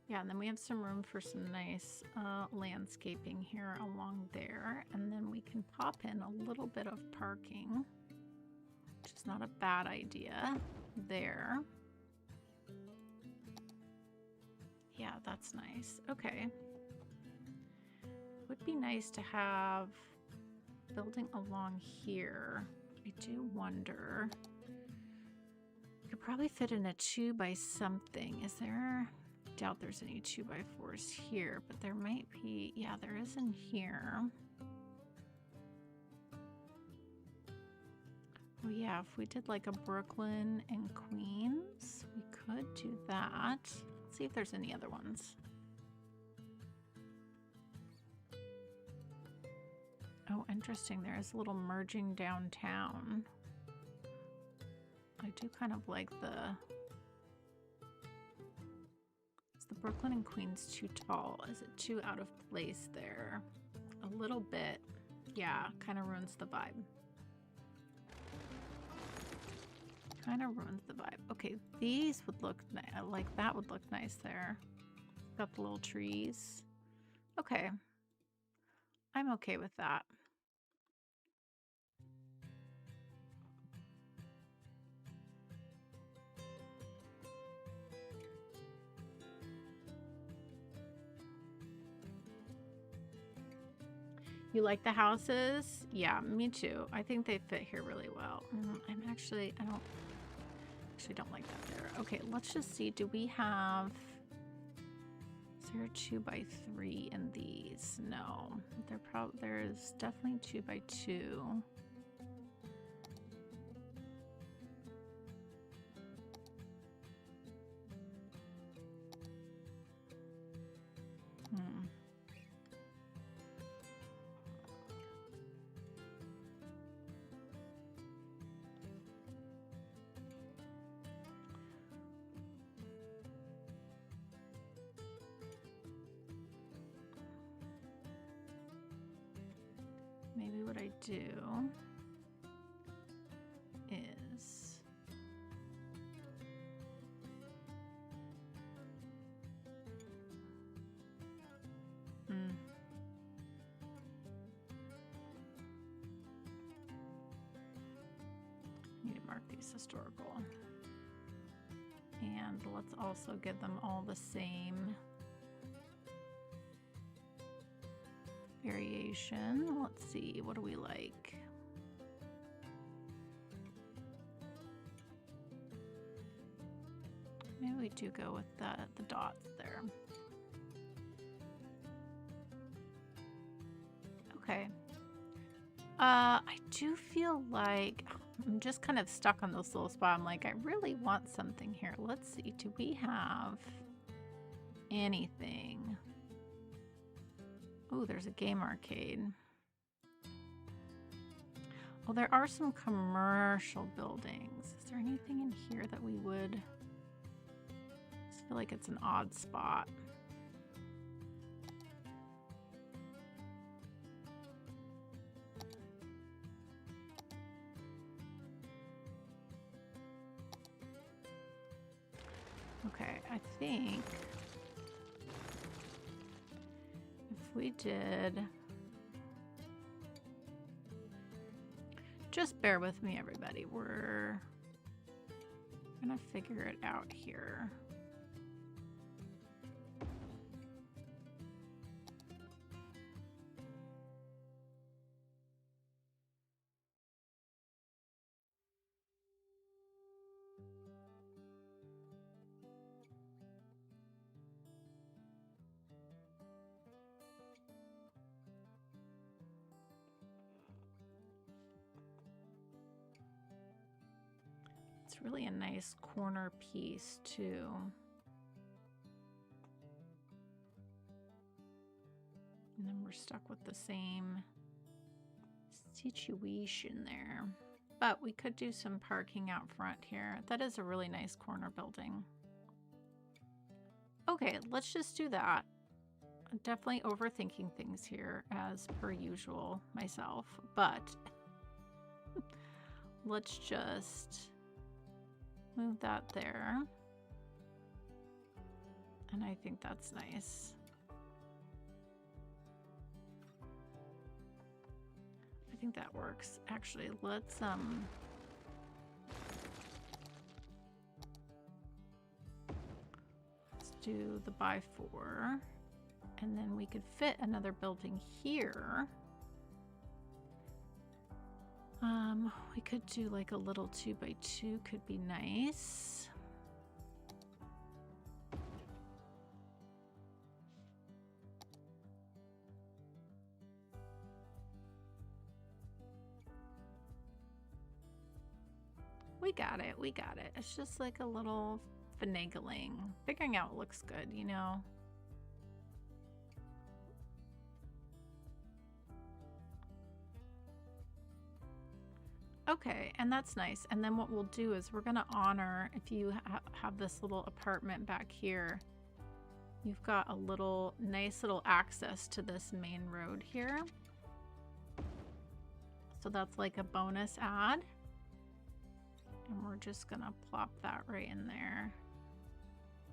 Yeah, and then we have some room for some nice landscaping here along there. And then we can pop in a little bit of parking, which is not a bad idea there. Yeah, that's nice. Okay. Would be nice to have building along here. I do wonder. Could probably fit in a 2 by something. Is there? Doubt there's any 2x4s here, but there might be. Yeah, there is in here. Oh yeah, if we did like a Brooklyn and Queens, we could do that. Let's see if there's any other ones. Oh, interesting. There is a little merging downtown. I do kind of like the... Is the Brooklyn and Queens too tall? Is it too out of place there? A little bit. Yeah, kind of ruins the vibe. Kind of ruins the vibe. Okay, these would look like that would look nice there. Got the little trees. Okay. I'm okay with that. You like the houses? Yeah, me too. I think they fit here really well. I don't like that there. Okay, let's just see. Do we have... Is there a 2x3 in these? No. There's definitely 2x2. Maybe what I do is need to mark these historical. And let's also give them all the same variation. Let's see, what do we like? Maybe we do go with the dots there. Okay. I do feel like I'm just kind of stuck on this little spot. I'm like, I really want something here. Let's see, do we have anything? Oh, there's a game arcade. Oh, there are some commercial buildings. Is there anything in here that we would... I just feel like it's an odd spot. Okay, I think if we did... Just bear with me, everybody. We're gonna figure it out here. It's really a nice corner piece too. And then we're stuck with the same situation there. But we could do some parking out front here. That is a really nice corner building. Okay, let's just do that. I'm definitely overthinking things here as per usual myself, but let's just move that there. And I think that's nice. I think that works. Actually, let's do the by 4, and then we could fit another building here. We could do like a little 2x2 could be nice. We got it, we got it. It's just like a little finagling, figuring out what looks good, you know. Okay, and that's nice. And then what we'll do is we're gonna honor, if you have this little apartment back here, you've got a little nice little access to this main road here. So that's like a bonus add. And we're just gonna plop that right in there.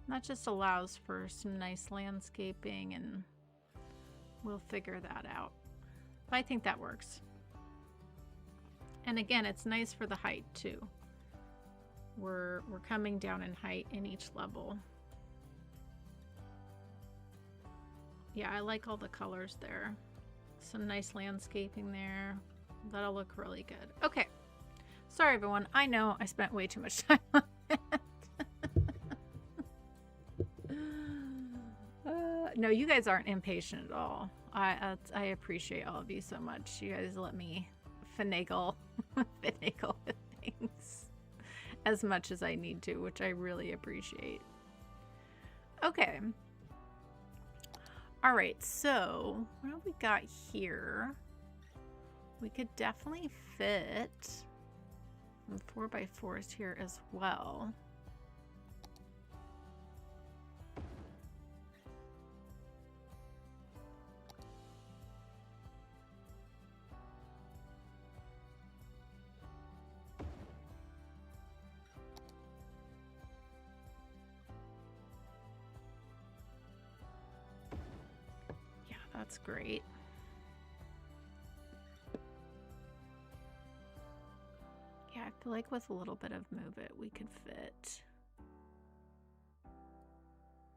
And that just allows for some nice landscaping, and we'll figure that out. But I think that works. And again, it's nice for the height too. We're coming down in height in each level. Yeah, I like all the colors there. Some nice landscaping there. That'll look really good. Okay. Sorry, everyone. I know I spent way too much time on it. No, you guys aren't impatient at all. I appreciate all of you so much. You guys let me finagle with things as much as I need to, which I really appreciate. Okay. All right, so what have we got here? We could definitely fit some 4x4s here as well. Yeah, that's great. Yeah, I feel like with a little bit of move it, we could fit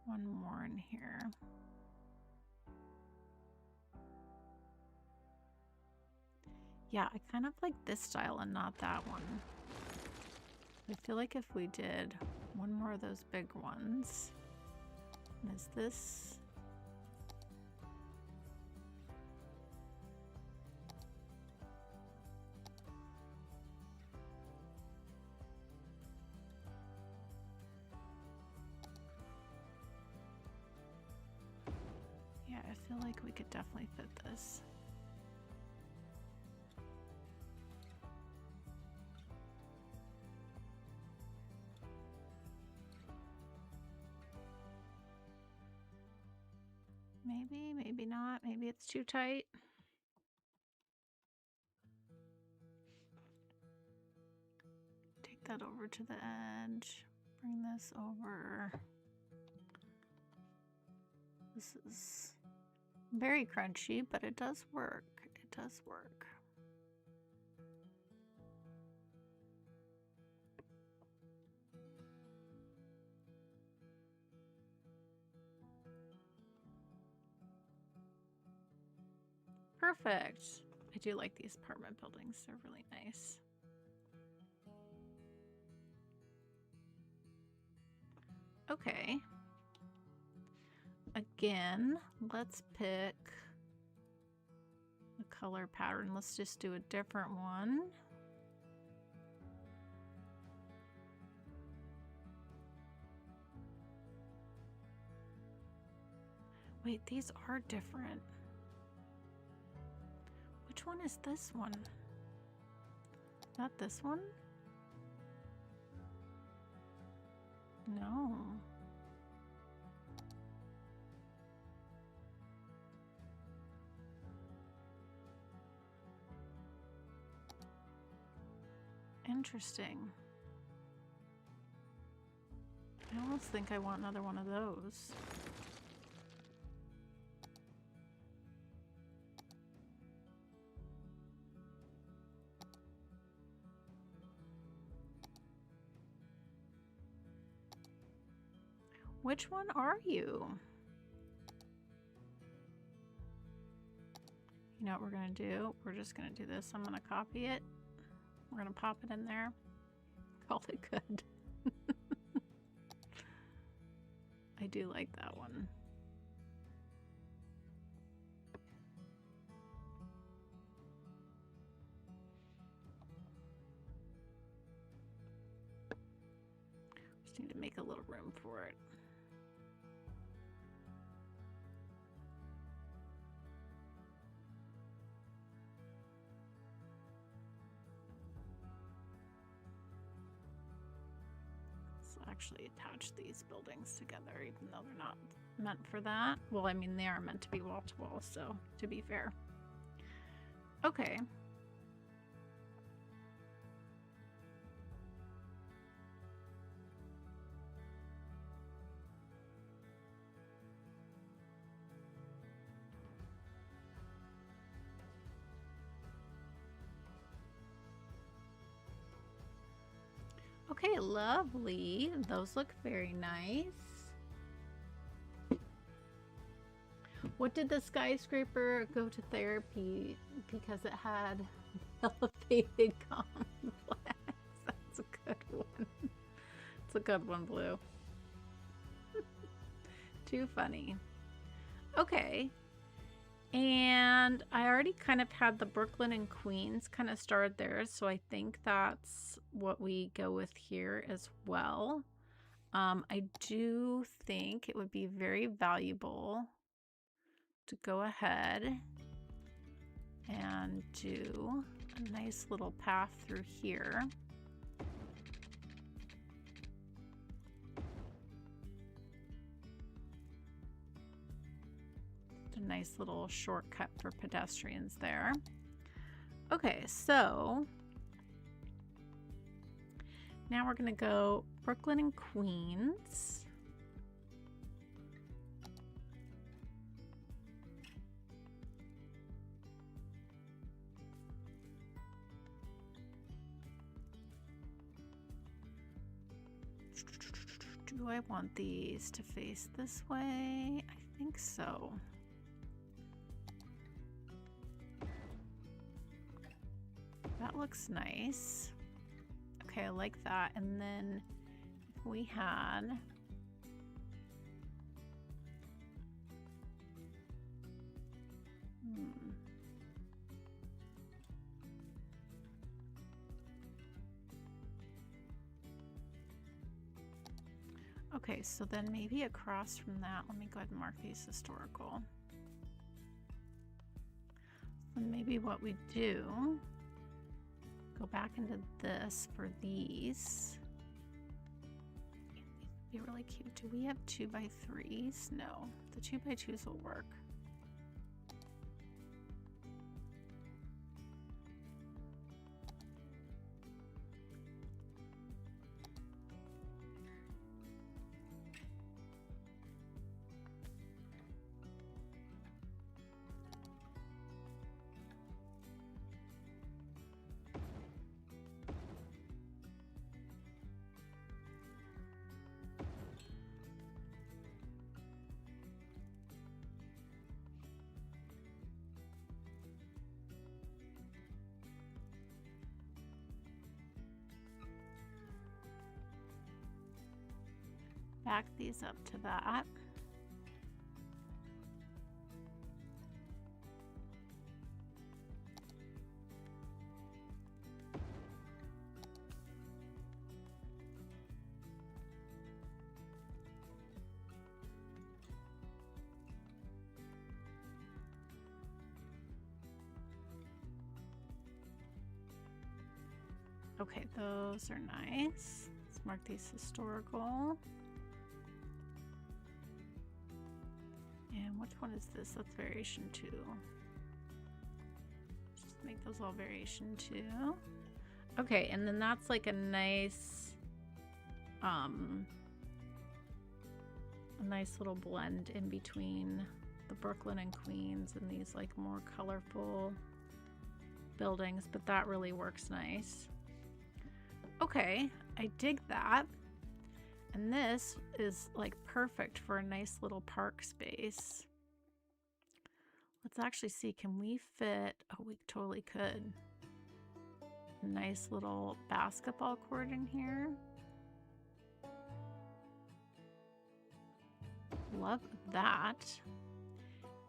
one more in here. Yeah, I kind of like this style and not that one. I feel like if we did one more of those big ones, is this? Yeah, I feel like we could definitely fit this. Maybe, maybe not. Maybe it's too tight. Take that over to the edge. Bring this over. This is very crunchy, but it does work. It does work. Perfect. I do like these apartment buildings. They're really nice. Okay. Again, let's pick a color pattern. Let's just do a different one. Wait, these are different. Which one is this one? Not this one? No. Interesting. I almost think I want another one of those. Which one are you? You know what we're gonna do? We're just gonna do this. I'm gonna copy it. We're gonna pop it in there. Call it good. I do like that one. Just need to make a little room for it. Actually attach these buildings together, even though they're not meant for that. Well, I mean, they are meant to be wall to wall, so to be fair. Okay. Okay, lovely. Those look very nice. What did the skyscraper go to therapy because it had elevated complex? That's a good one. It's a good one, Blue. Too funny. Okay. And I already kind of had the Brooklyn and Queens kind of started there, so I think that's what we go with here as well. I do think it would be very valuable to go ahead and do a nice little path through here. A nice little shortcut for pedestrians there. Okay, so now we're gonna go Brooklyn and Queens. Do I want these to face this way? I think so. That looks nice. Okay, I like that. And then if we had okay, so then maybe across from that, let me go ahead and mark these historical. So maybe what we do, go back into this for these. These would be really cute. Do we have 2x3s? No, the 2x2s will work. Back these up to that. Okay, those are nice. Let's mark these historical. And which one is this? That's variation 2. Let's just make those all variation 2. Okay, and then that's like a nice little blend in between the Brooklyn and Queens and these like more colorful buildings, but that really works nice. Okay, I dig that. And this is like perfect for a nice little park space. Let's actually see, can we fit, oh, we totally could. A nice little basketball court in here. Love that.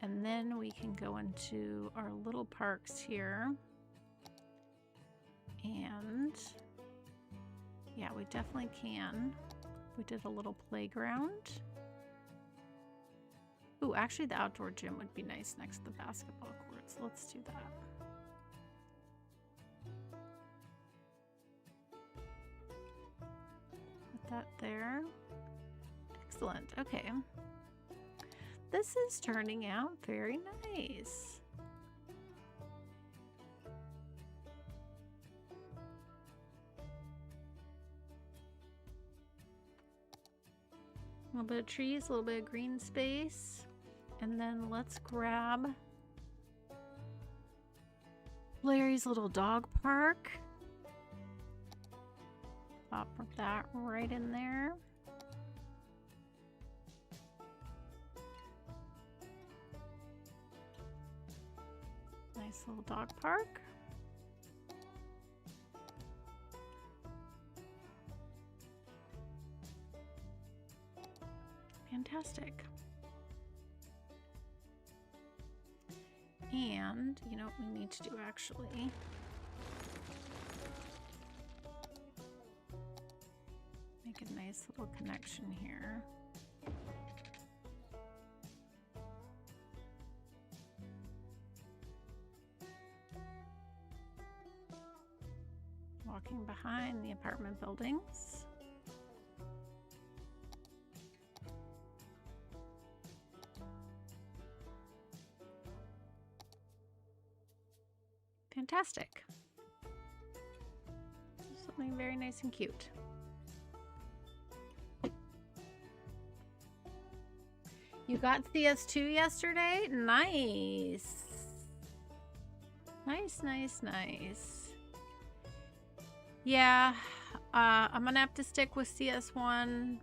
And then we can go into our little parks here. And yeah, we definitely can. We did a little playground. Ooh, actually the outdoor gym would be nice next to the basketball courts. Let's do that. Put that there. Excellent. Okay. This is turning out very nice. A little bit of trees, a little bit of green space. And then let's grab Larry's little dog park. Pop that right in there. Nice little dog park. Fantastic. And you know what we need to do actually? Make a nice little connection here. Walking behind the apartment buildings. Fantastic. Something very nice and cute. You got CS2 yesterday? Nice. Nice, nice, nice. Yeah, I'm gonna have to stick with CS1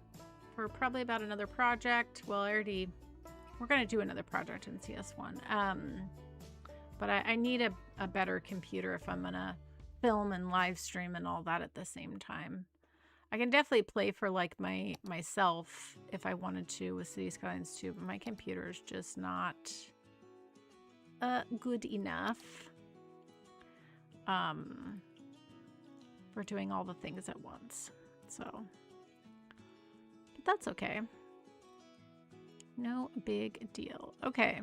for probably about another project. Well, we're gonna do another project in CS1. But I need a better computer if I'm gonna film and live stream and all that at the same time. I can definitely play for like myself if I wanted to with City Skylines 2, but my computer is just not good enough for doing all the things at once. So, but that's okay. No big deal. Okay.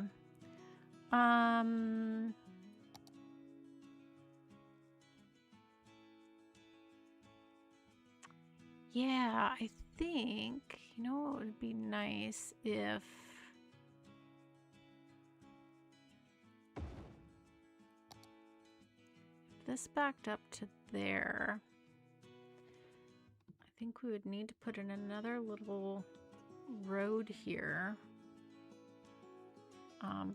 Yeah, I think, you know what would be nice if this backed up to there. I think we would need to put in another little road here.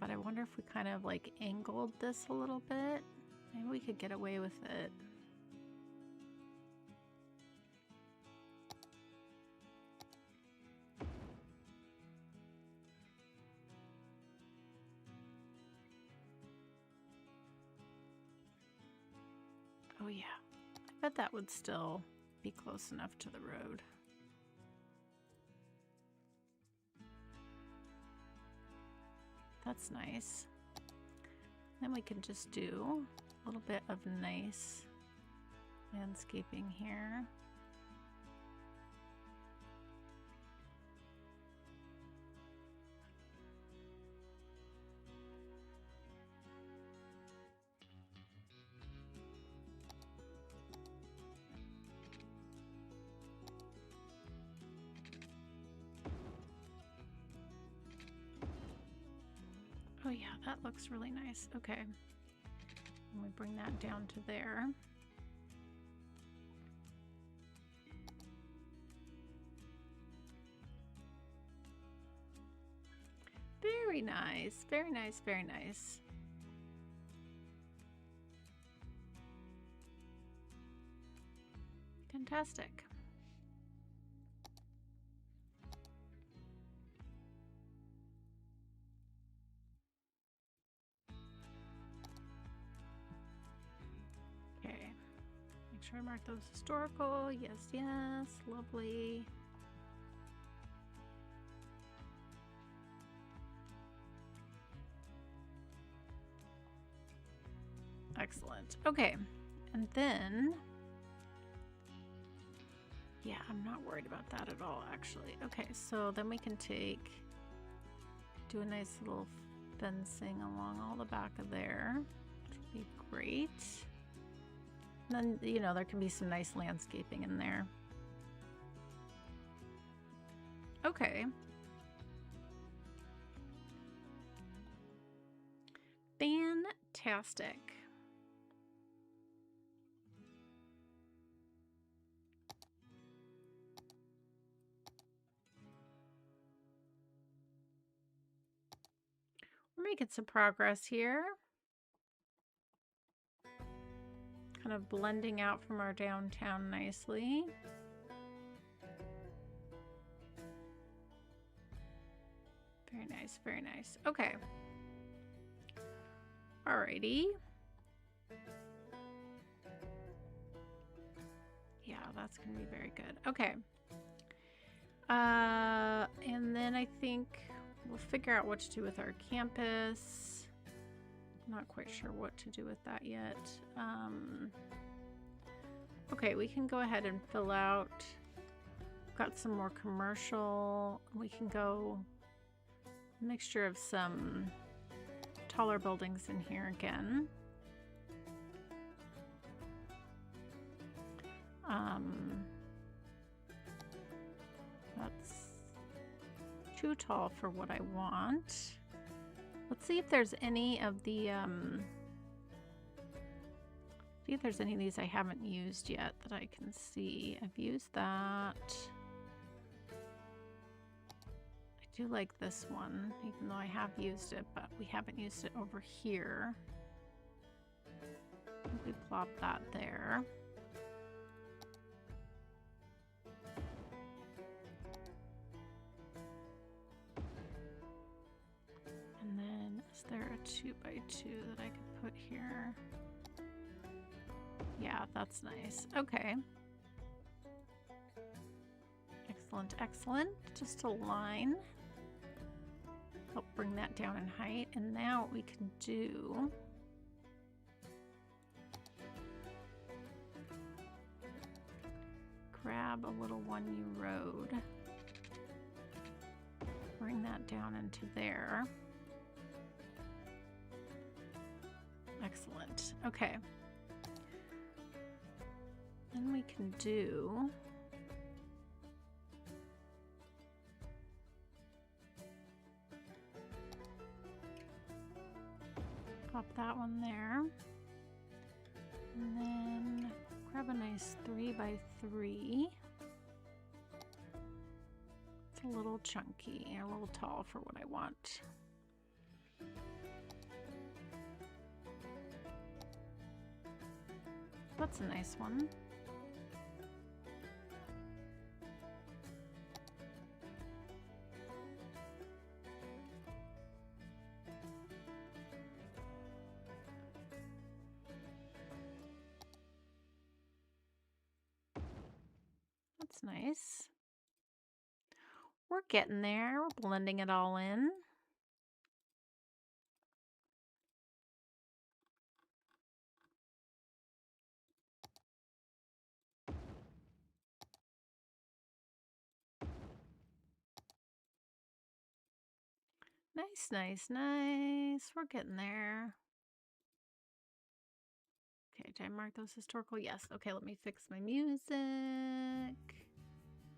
But I wonder if we kind of like angled this a little bit. Maybe we could get away with it. Oh yeah, I bet that would still be close enough to the road. That's nice. Then we can just do a little bit of nice landscaping here. Oh yeah, that looks really nice. Okay. And we bring that down to there. Very nice, very nice, very nice. Fantastic. Okay, make sure I mark those historical. Yes, yes, lovely. Excellent. Okay, and then, yeah, I'm not worried about that at all, actually. Okay, so then we can do a nice little fencing along all the back of there, which would be great. And then, you know, there can be some nice landscaping in there. Okay. Fantastic. We're making some progress here. Kind of blending out from our downtown nicely. Very nice, very nice. Okay. Alrighty. Yeah, that's gonna be very good. Okay. And then I think we'll figure out what to do with our campus. I'm not quite sure what to do with that yet. Okay, we can go ahead and fill out. Got some more commercial. We can go mixture of some taller buildings in here again. That's too tall for what I want. Let's see if there's any of the see if there's any of these I haven't used yet that I can see. I've used that. I do like this one, even though I have used it, but we haven't used it over here. I think we plop that there. And then is there a 2x2 that I could put here? Yeah, that's nice. Okay. Excellent, excellent. Just a line. Help bring that down in height. And now what we can do, grab a little 1U road. Bring that down into there. Excellent. Okay. Then we can do pop that one there. And then grab a nice 3x3. It's a little chunky, a little tall for what I want. That's a nice one. That's nice. We're getting there. We're blending it all in. Nice, nice, nice. We're getting there. Okay, did I mark those historical? Yes. Okay, let me fix my music.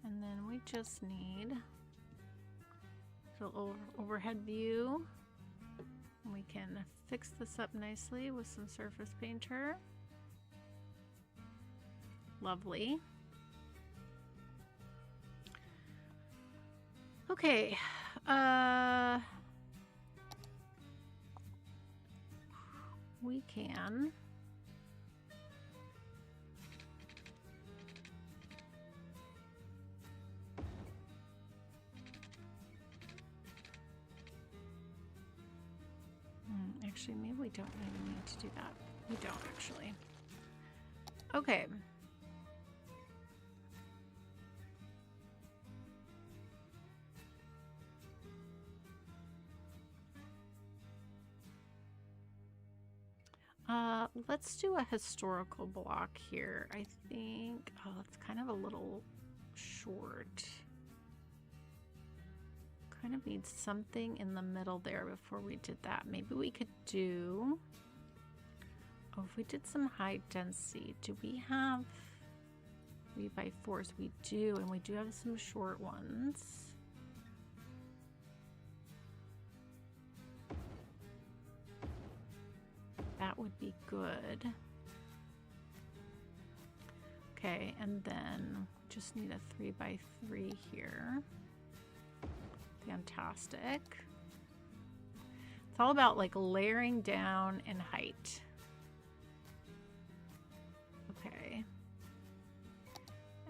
And then we just need a little overhead view. We can fix this up nicely with some surface painter. Lovely. Okay. We can actually, maybe we don't even need to do that. We don't actually. Okay. Let's do a historical block here. I think, oh, it's kind of a little short. Kind of needs something in the middle there before we did that. Maybe we could do, oh, if we did some high density, do we have 3x4s? We do, and we do have some short ones. That would be good. Okay, and then just need a 3x3 here. Fantastic. It's all about like layering down in height. Okay.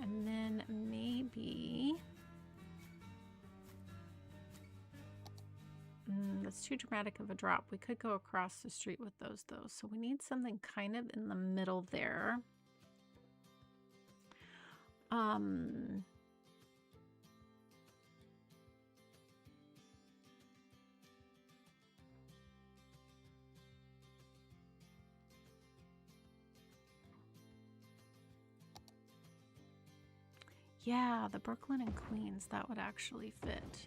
And then maybe that's too dramatic of a drop. We could go across the street with those though. So we need something kind of in the middle there. Yeah, the Brooklyn and Queens, that would actually fit.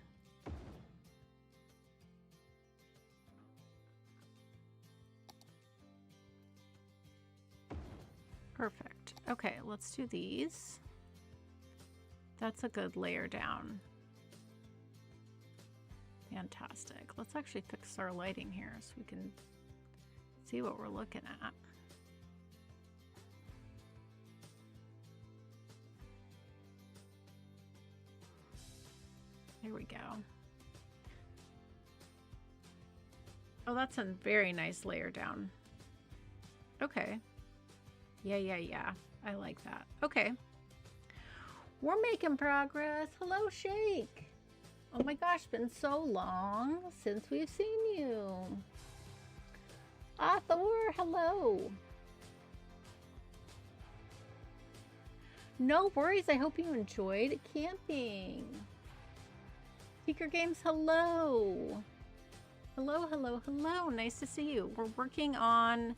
Perfect. Okay, let's do these. That's a good layer down. Fantastic. Let's actually fix our lighting here so we can see what we're looking at. There we go. Oh, that's a very nice layer down. Okay. Yeah. I like that. Okay. We're making progress. Hello, Shake. Oh my gosh, been so long since we've seen you. Thor, hello. No worries. I hope you enjoyed camping. Seeker Games, hello. Hello. Nice to see you. We're working on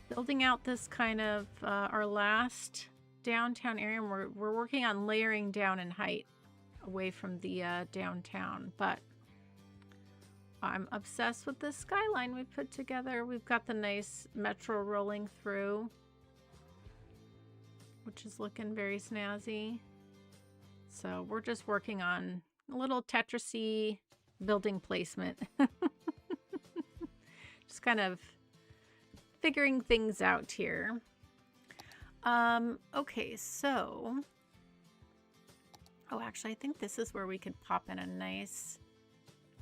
building out this kind of our last downtown area. And we're working on layering down in height away from the downtown. But I'm obsessed with this skyline we put together. We've got the nice metro rolling through, which is looking very snazzy. So we're just working on a little Tetris-y building placement. Just kind of figuring things out here. Okay, so... oh, actually, I think this is where we could pop in a nice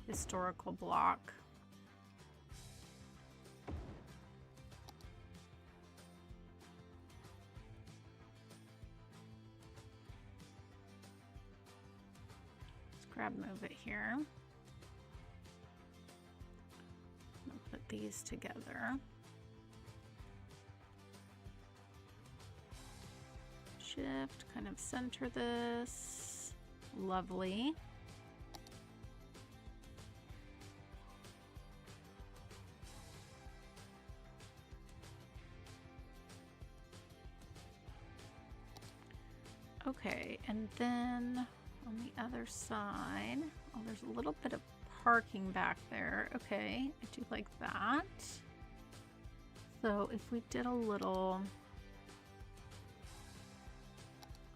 historical block. Move it here. I'll put these together. Shift, kind of center this. Lovely. Okay, and then on the other side, oh, there's a little bit of parking back there. Okay, I do like that. So if we did a little,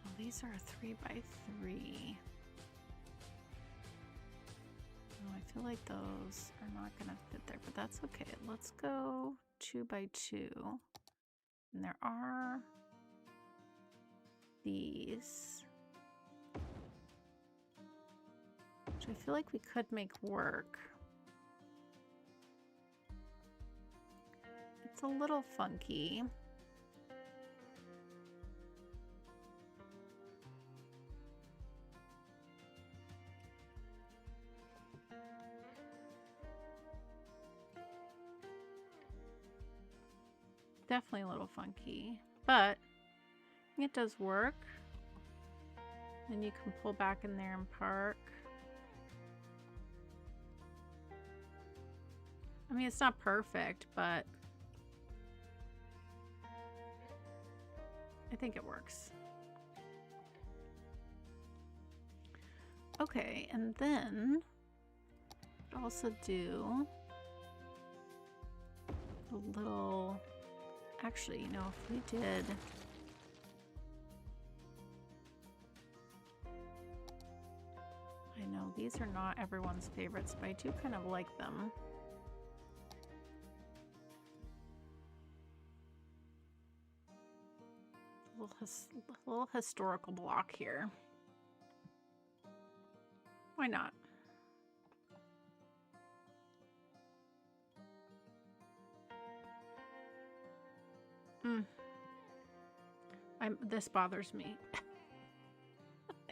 oh, these are 3x3. Oh, I feel like those are not gonna fit there, but that's okay. Let's go 2 by 2. And there are these, which I feel like we could make work. It's a little funky. Definitely a little funky, but it does work. Then you can pull back in there and park. I mean, it's not perfect, but I think it works. Okay, and then I'd also do a little, actually, you know, if we did I know these are not everyone's favorites, but I do kind of like them. A little historical block here. Why not? This bothers me.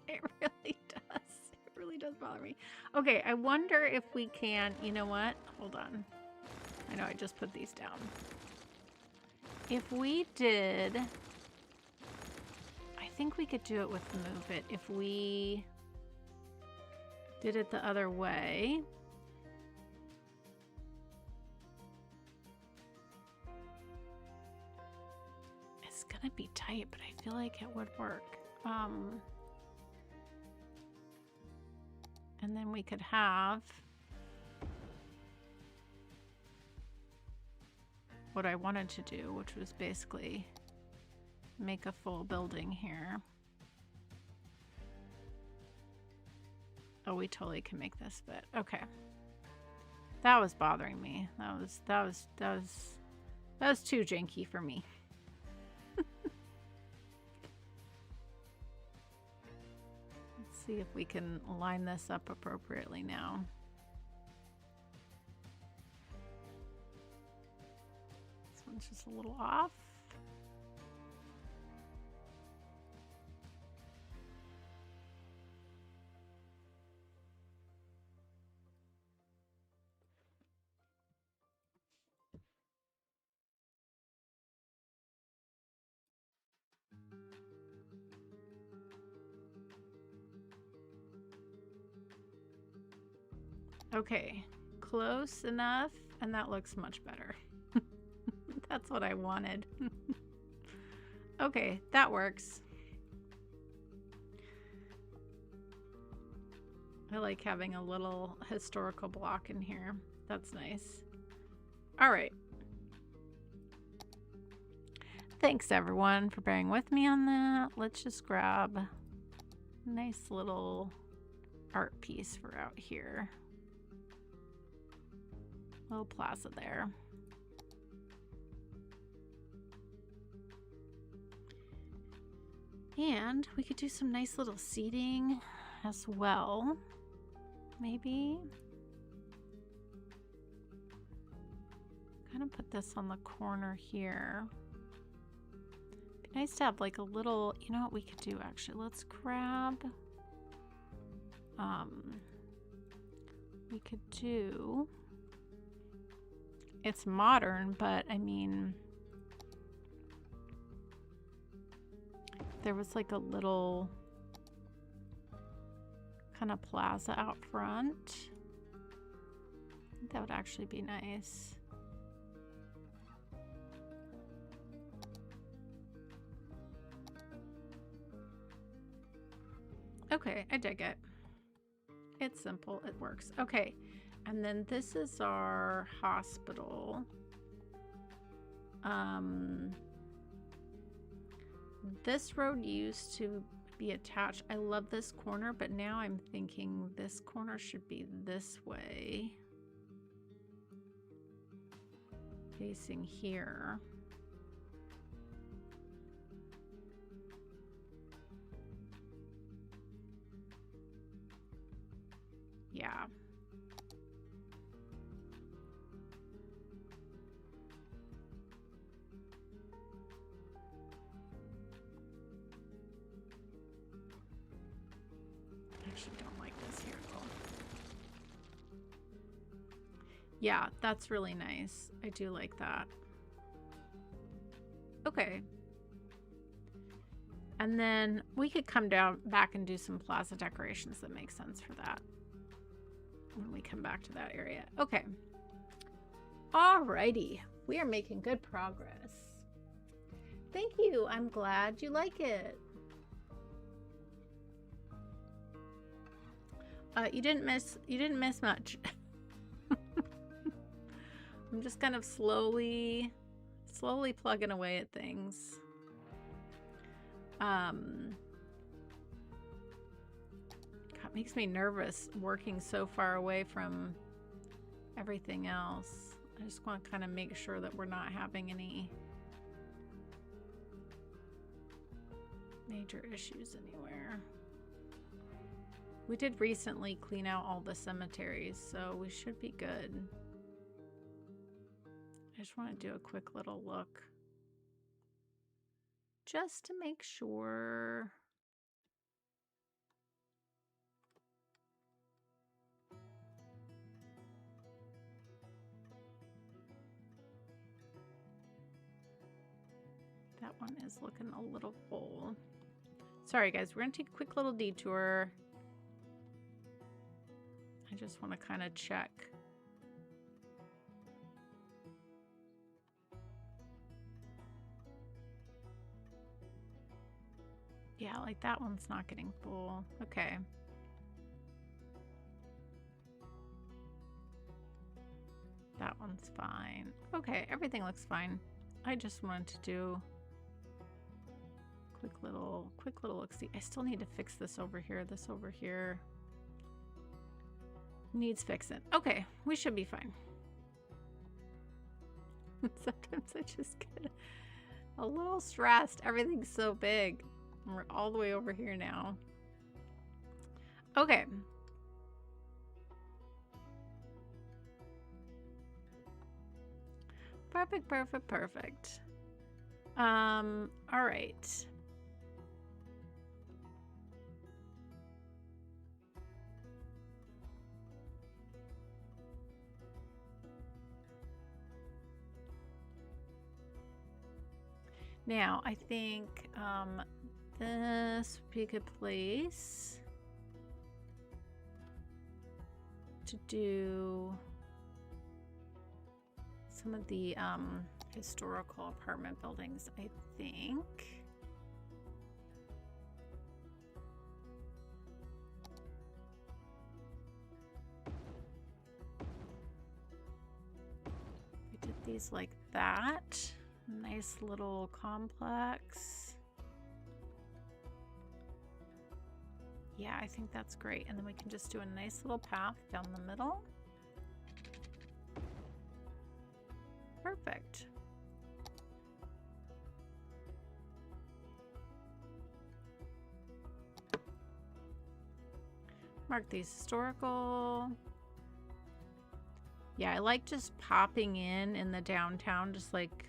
It really does. It really does bother me. Okay, I wonder if we can, you know what? Hold on. I know I just put these down. If we did, I think we could do it with move it. If we did it the other way. It's gonna be tight, but I feel like it would work. And then we could have what I wanted to do, which was basically make a full building here. Oh, we totally can make this fit. Okay. That was bothering me. That was too janky for me. Let's see if we can line this up appropriately now. This one's just a little off. Okay, close enough, and that looks much better. That's what I wanted. Okay, that works. I like having a little historical block in here. That's nice. All right. Thanks everyone for bearing with me on that. Let's just grab a nice little art piece for out here. Little plaza there. And we could do some nice little seating as well. Maybe. Kind of put this on the corner here. Be nice to have like a little, you know what we could do actually? Let's grab, we could do, it's modern, but I mean, there was like a little kind of plaza out front. I think that would actually be nice. Okay, I dig it. It's simple, it works. Okay, and then this is our hospital. This road used to be attached. I love this corner, but now I'm thinking this corner should be this way, facing here. Yeah. I actually don't like this here at all. Yeah, that's really nice. I do like that. Okay. And then we could come down back and do some plaza decorations that make sense for that when we come back to that area. Okay. Alrighty. We are making good progress. Thank you. I'm glad you like it. You didn't miss much. I'm just kind of slowly plugging away at things. God, it makes me nervous working so far away from everything else. I just want to kind of make sure that we're not having any major issues anywhere. We did recently clean out all the cemeteries, so we should be good. I just want to do a quick little look just to make sure. That one is looking a little full. Sorry guys, we're gonna take a quick little detour. I just want to kind of check. Yeah, like that one's not getting full. Okay. That one's fine. Okay, everything looks fine. I just wanted to do quick little look-see. I still need to fix this over here. This over here needs fixing. Okay, we should be fine. Sometimes I just get a little stressed. Everything's so big. We're all the way over here now. Okay. Perfect, perfect, perfect. All right. Now, I think this would be a good place to do some of the historical apartment buildings, I think. We did these like that. Nice little complex. Yeah, I think that's great. And then we can just do a nice little path down the middle. Perfect. Mark these historical. Yeah, I like just popping in the downtown, just like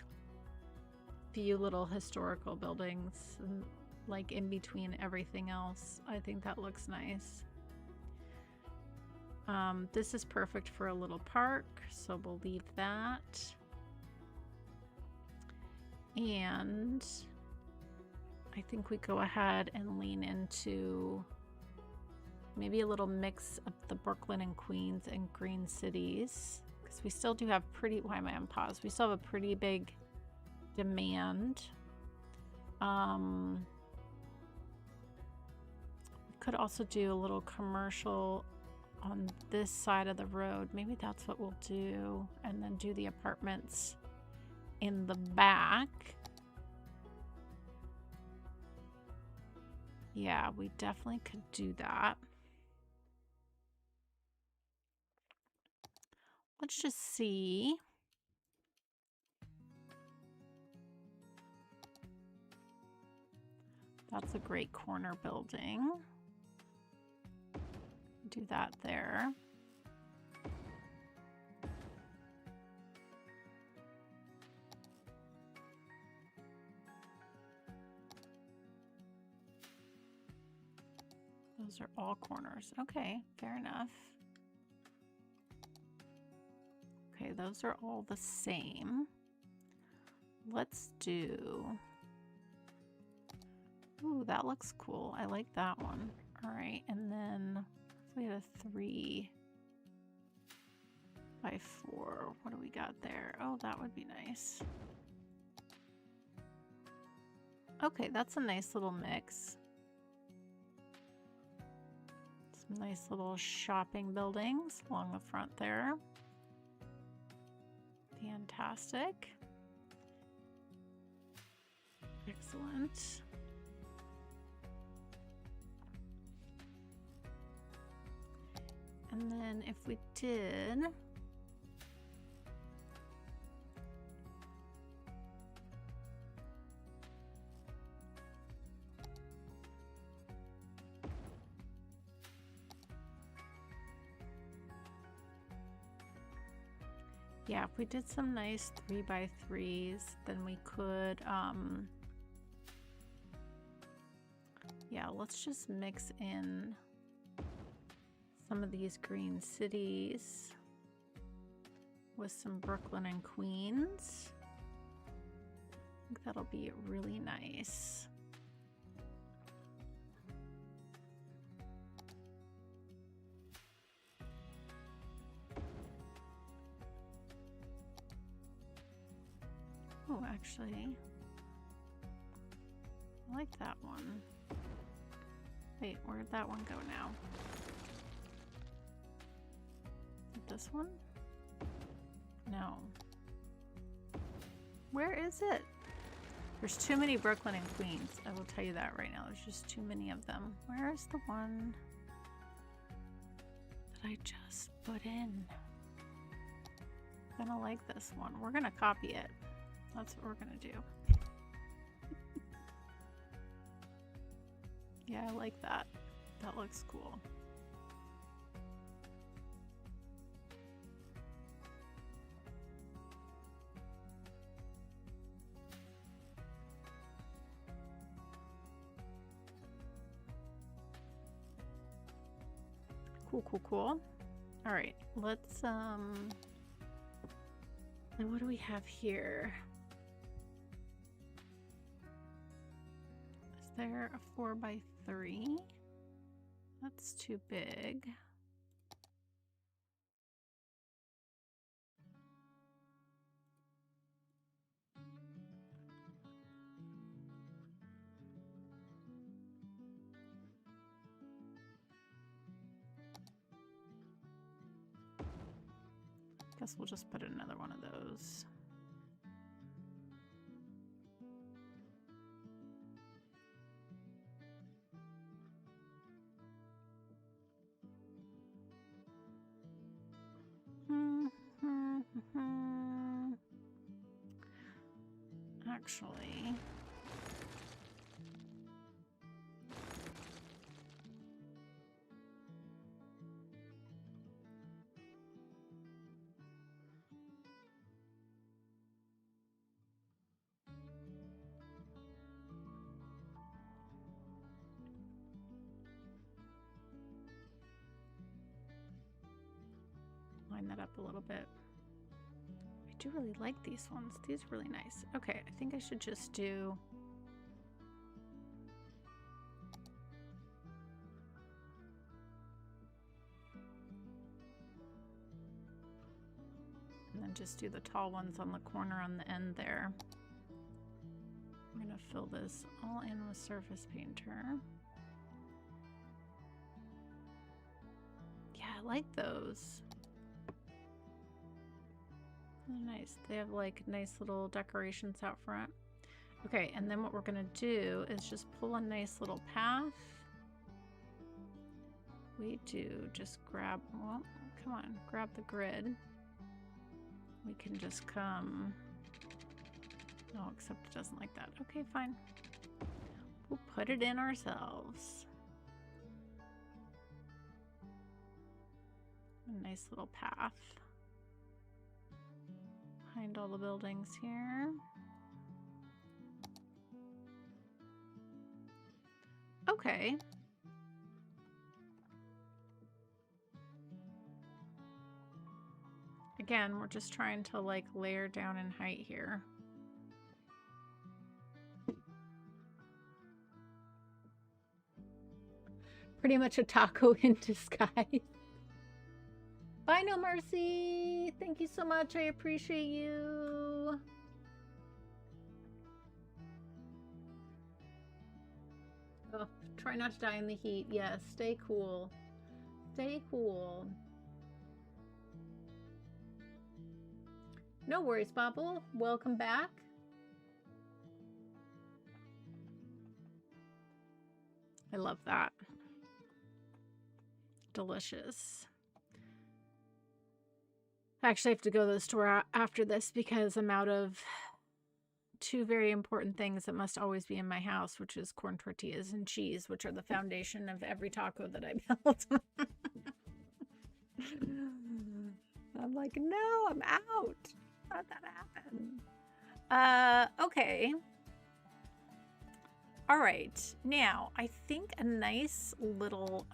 few little historical buildings and like in between everything else. I think that looks nice. This is perfect for a little park, so we'll leave that. And I think we go ahead and lean into maybe a little mix of the Brooklyn and Queens and Green Cities, because we still do have pretty, why am I on pause? We still have a pretty big demand. We could also do a little commercial on this side of the road. Maybe that's what we'll do, and then do the apartments in the back. Yeah, we definitely could do that. Let's just see. That's a great corner building. Do that there. Those are all corners. Okay, fair enough. Okay, those are all the same. Let's do... Ooh, that looks cool. I like that one. All right, and then if we had a 3 by 4, what do we got there? Oh, that would be nice. Okay, that's a nice little mix. Some nice little shopping buildings along the front there. Fantastic. Excellent. And then if we did... Yeah, if we did some nice 3 by 3s, then we could, yeah, let's just mix in some of these green cities with some Brooklyn and Queens. I think that'll be really nice. Oh, actually, I like that one. Wait, where'd that one go now? This one? No. Where is it? There's too many Brooklyn and Queens. I will tell you that right now. There's just too many of them. Where is the one that I just put in? I'm gonna like this one. We're gonna copy it. That's what we're gonna do. Yeah, I like that. That looks cool. Cool, cool, cool. All right, let's, and what do we have here? Is there a 4 by 3? That's too big. Guess we'll just put another one of those. Actually, line that up a little bit. I do really like these ones. These are really nice. Okay, I think I should just do... and then just do the tall ones on the corner on the end there. I'm gonna fill this all in with surface painter. Yeah, I like those. They're nice. They have like nice little decorations out front. Okay, and then what we're gonna do is just pull a nice little path. We do just grab, well, come on, grab the grid. We can just come, oh, except it doesn't like that. Okay, fine. We'll put it in ourselves. A nice little path behind all the buildings here. Okay. Again, we're just trying to like layer down in height here. Pretty much a taco in disguise. Bye, No Mercy. Thank you so much. I appreciate you. Oh, try not to die in the heat. Yes, stay cool. Stay cool. No worries, Bobble. Welcome back. I love that. Delicious. I actually have to go to the store after this because I'm out of two very important things that must always be in my house, which is corn tortillas and cheese, which are the foundation of every taco that I build. I'm like, no, I'm out. How'd that happen? Okay. All right. Now, I think a nice little,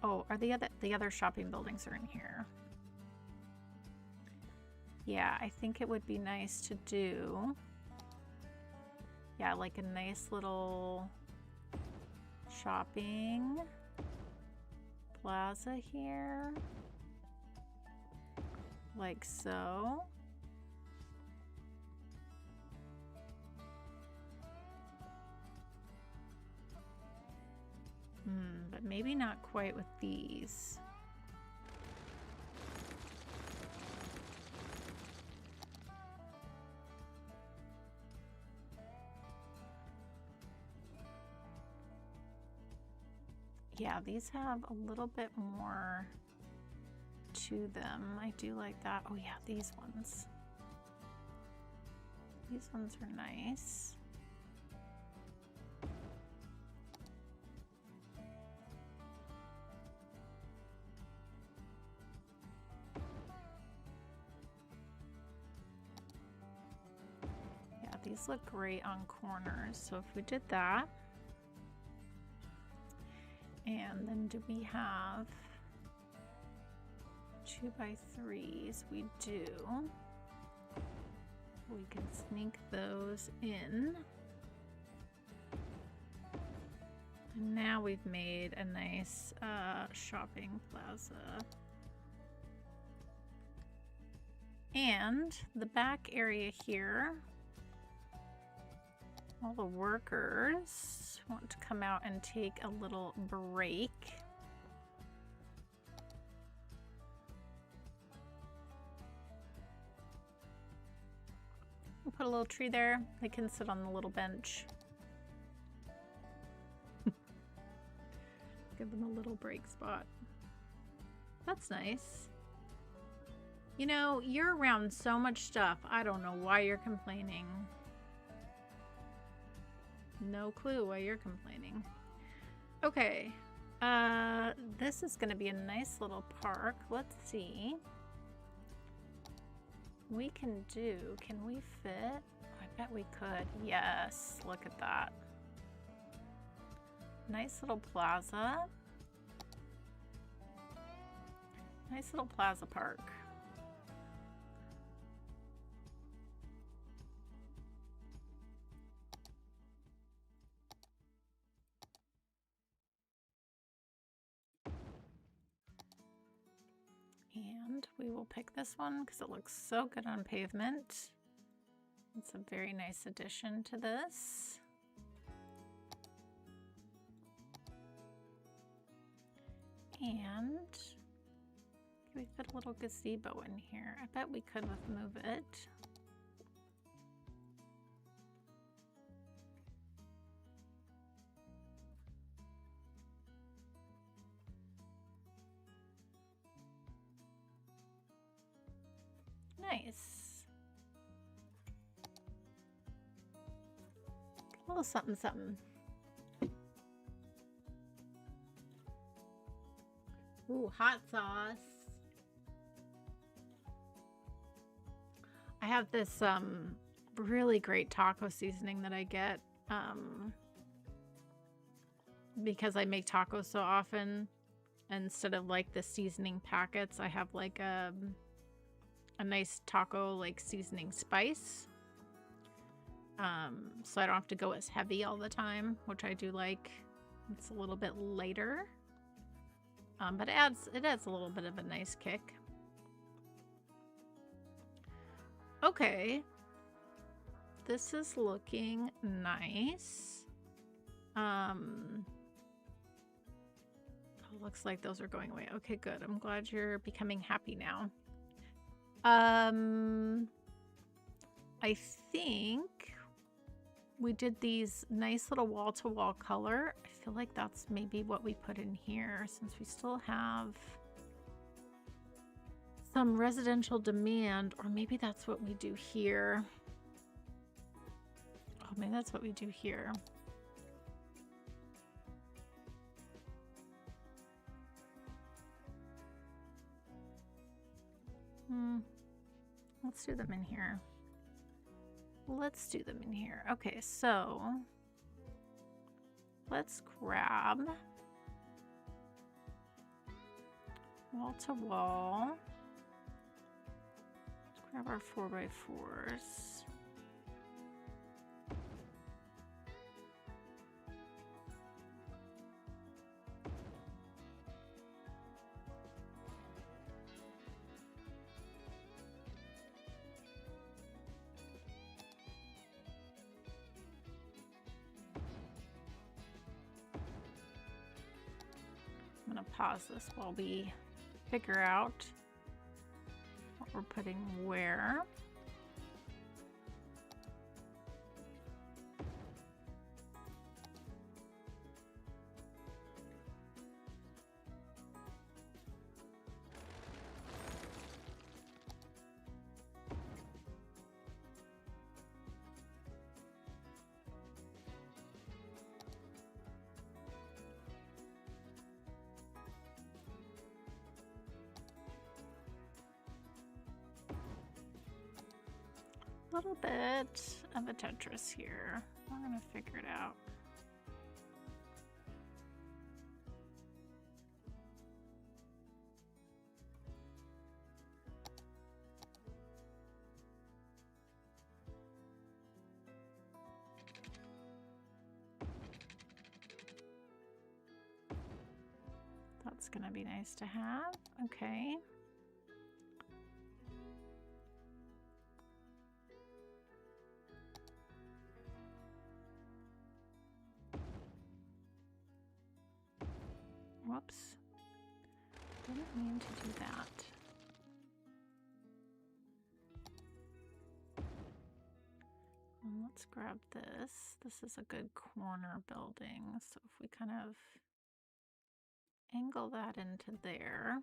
oh, are the other shopping buildings are in here? Yeah, I think it would be nice to do, yeah, like a nice little shopping plaza here, like so. But maybe not quite with these. Yeah, these have a little bit more to them. I do like that. Oh yeah, these ones. These ones are nice. Yeah, these look great on corners. So if we did that, and then do we have 2x3s? We do. We can sneak those in. And now we've made a nice shopping plaza. And the back area here, all the workers want to come out and take a little break. We'll put a little tree there. They can sit on the little bench. Give them a little break spot. That's nice. You know, you're around so much stuff. I don't know why you're complaining. No clue why you're complaining. Okay. This is going to be a nice little park. Let's see. We can we fit? I bet we could. Yes, look at that. Nice little plaza. Nice little plaza park. And we will pick this one because it looks so good on pavement. It's a very nice addition to this. And can we fit a little gazebo in here? I bet we could move it. Nice. A little something, something. Ooh, hot sauce. I have this really great taco seasoning that I get because I make tacos so often. Instead of like the seasoning packets, I have like a nice taco like seasoning spice. So I don't have to go as heavy all the time, which I do like. It's a little bit lighter. But it adds a little bit of a nice kick. Okay. This is looking nice. Oh, looks like those are going away. Okay, good. I'm glad you're becoming happy now. I think we did these nice little wall-to-wall color. I feel like that's maybe what we put in here, since we still have some residential demand, or maybe that's what we do here. Oh, maybe that's what we do here. Let's do them in here. Let's do them in here. Okay, so let's grab wall to wall. Let's grab our 4x4s. I'm gonna pause this while we figure out what we're putting where. A little bit of a Tetris here. We're gonna figure it out. That's gonna be nice to have. Okay. Whoops. Didn't mean to do that. Let's grab this. This is a good corner building. So if we kind of angle that into there.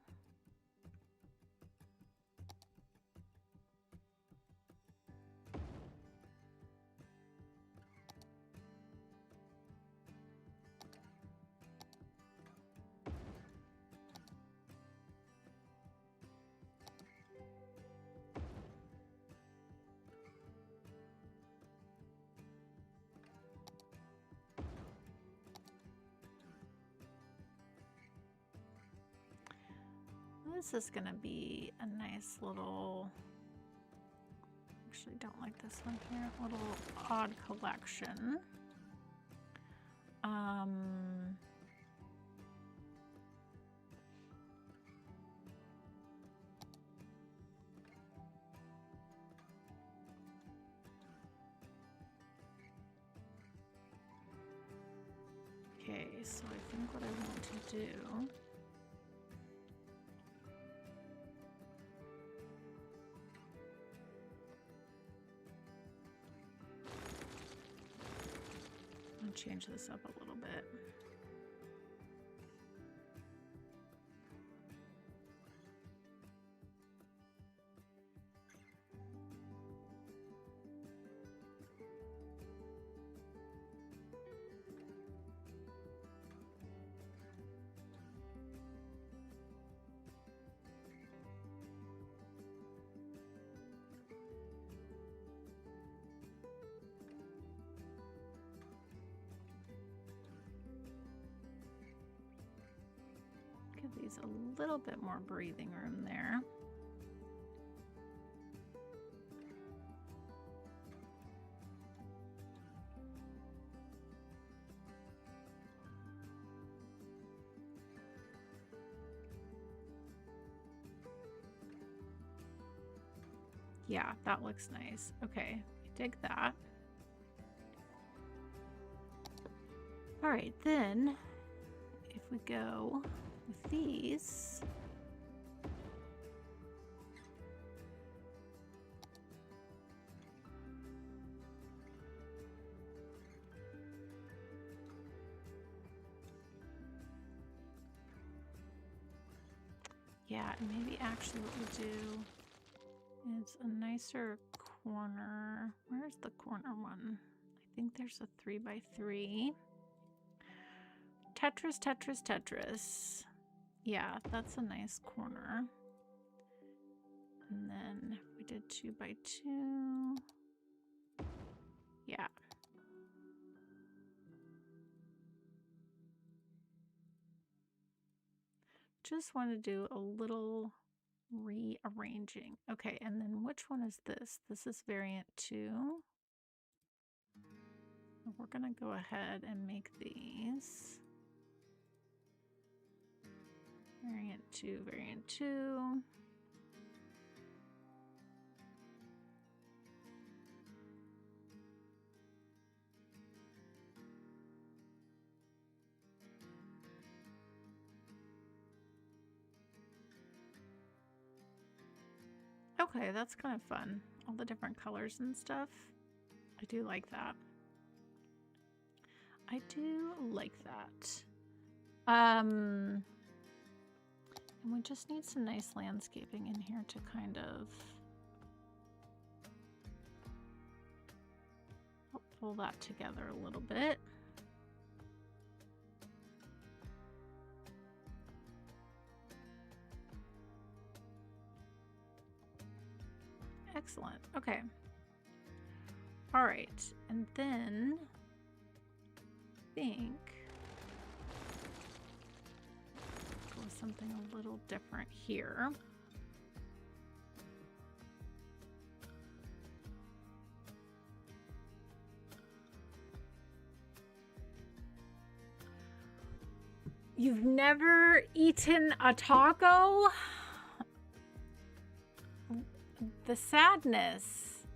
This is gonna be a nice little, actually don't like this one here, a little odd collection. Okay, so I think what I want to do change this up a little bit. Give these a little bit more breathing room there. Yeah, that looks nice. Okay, I dig that. All right, then if we go with these, yeah, and maybe actually what we do is a nicer corner. Where's the corner one? I think there's a 3x3. Tetris, Tetris, Tetris. Yeah, that's a nice corner. And then we did 2x2. Yeah. Just want to do a little rearranging. Okay, and then which one is this? This is variant 2. We're going to go ahead and make these. Variant 2, variant 2. Okay, that's kind of fun. All the different colors and stuff. I do like that. I do like that. And we just need some nice landscaping in here to kind of help pull that together a little bit. Excellent. Okay. All right. And then I think go with something a little different here. You've never eaten a taco? The sadness,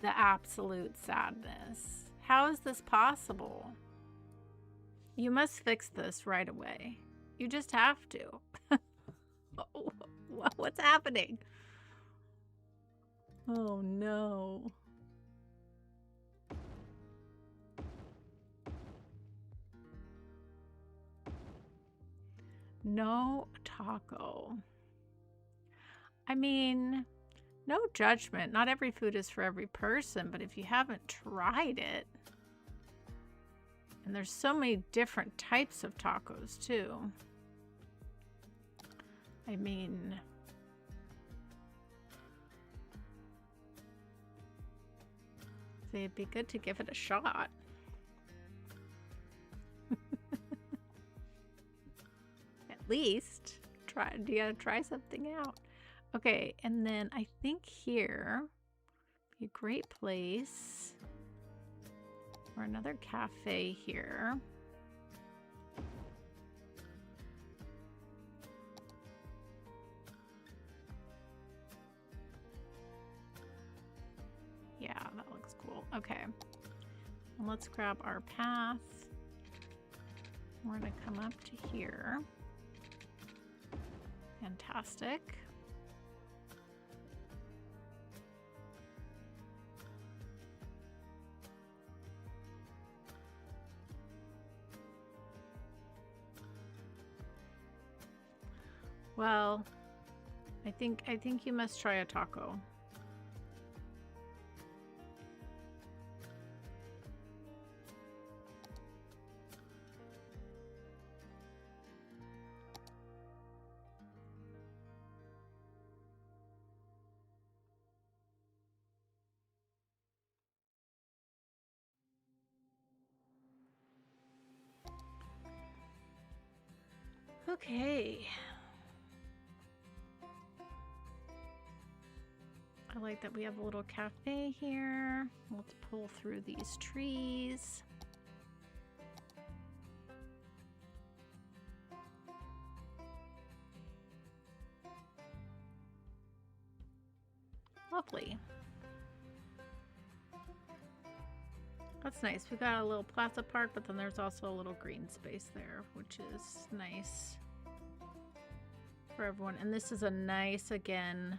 the absolute sadness. How is this possible? You must fix this right away. You just have to. What's happening? Oh no. No taco. I mean, no judgment. Not every food is for every person, but if you haven't tried it, and there's so many different types of tacos too. I mean, it'd be good to give it a shot. At least you gotta try something out. Okay, and then I think here would be a great place for another cafe here. Yeah, that looks cool. Okay, and let's grab our path. We're gonna come up to here. Fantastic. Well, I think you must try a taco. Okay. I like that we have a little cafe here. Let's pull through these trees. Lovely. That's nice. We got a little plaza park, but then there's also a little green space there, which is nice for everyone. And this is a nice, again,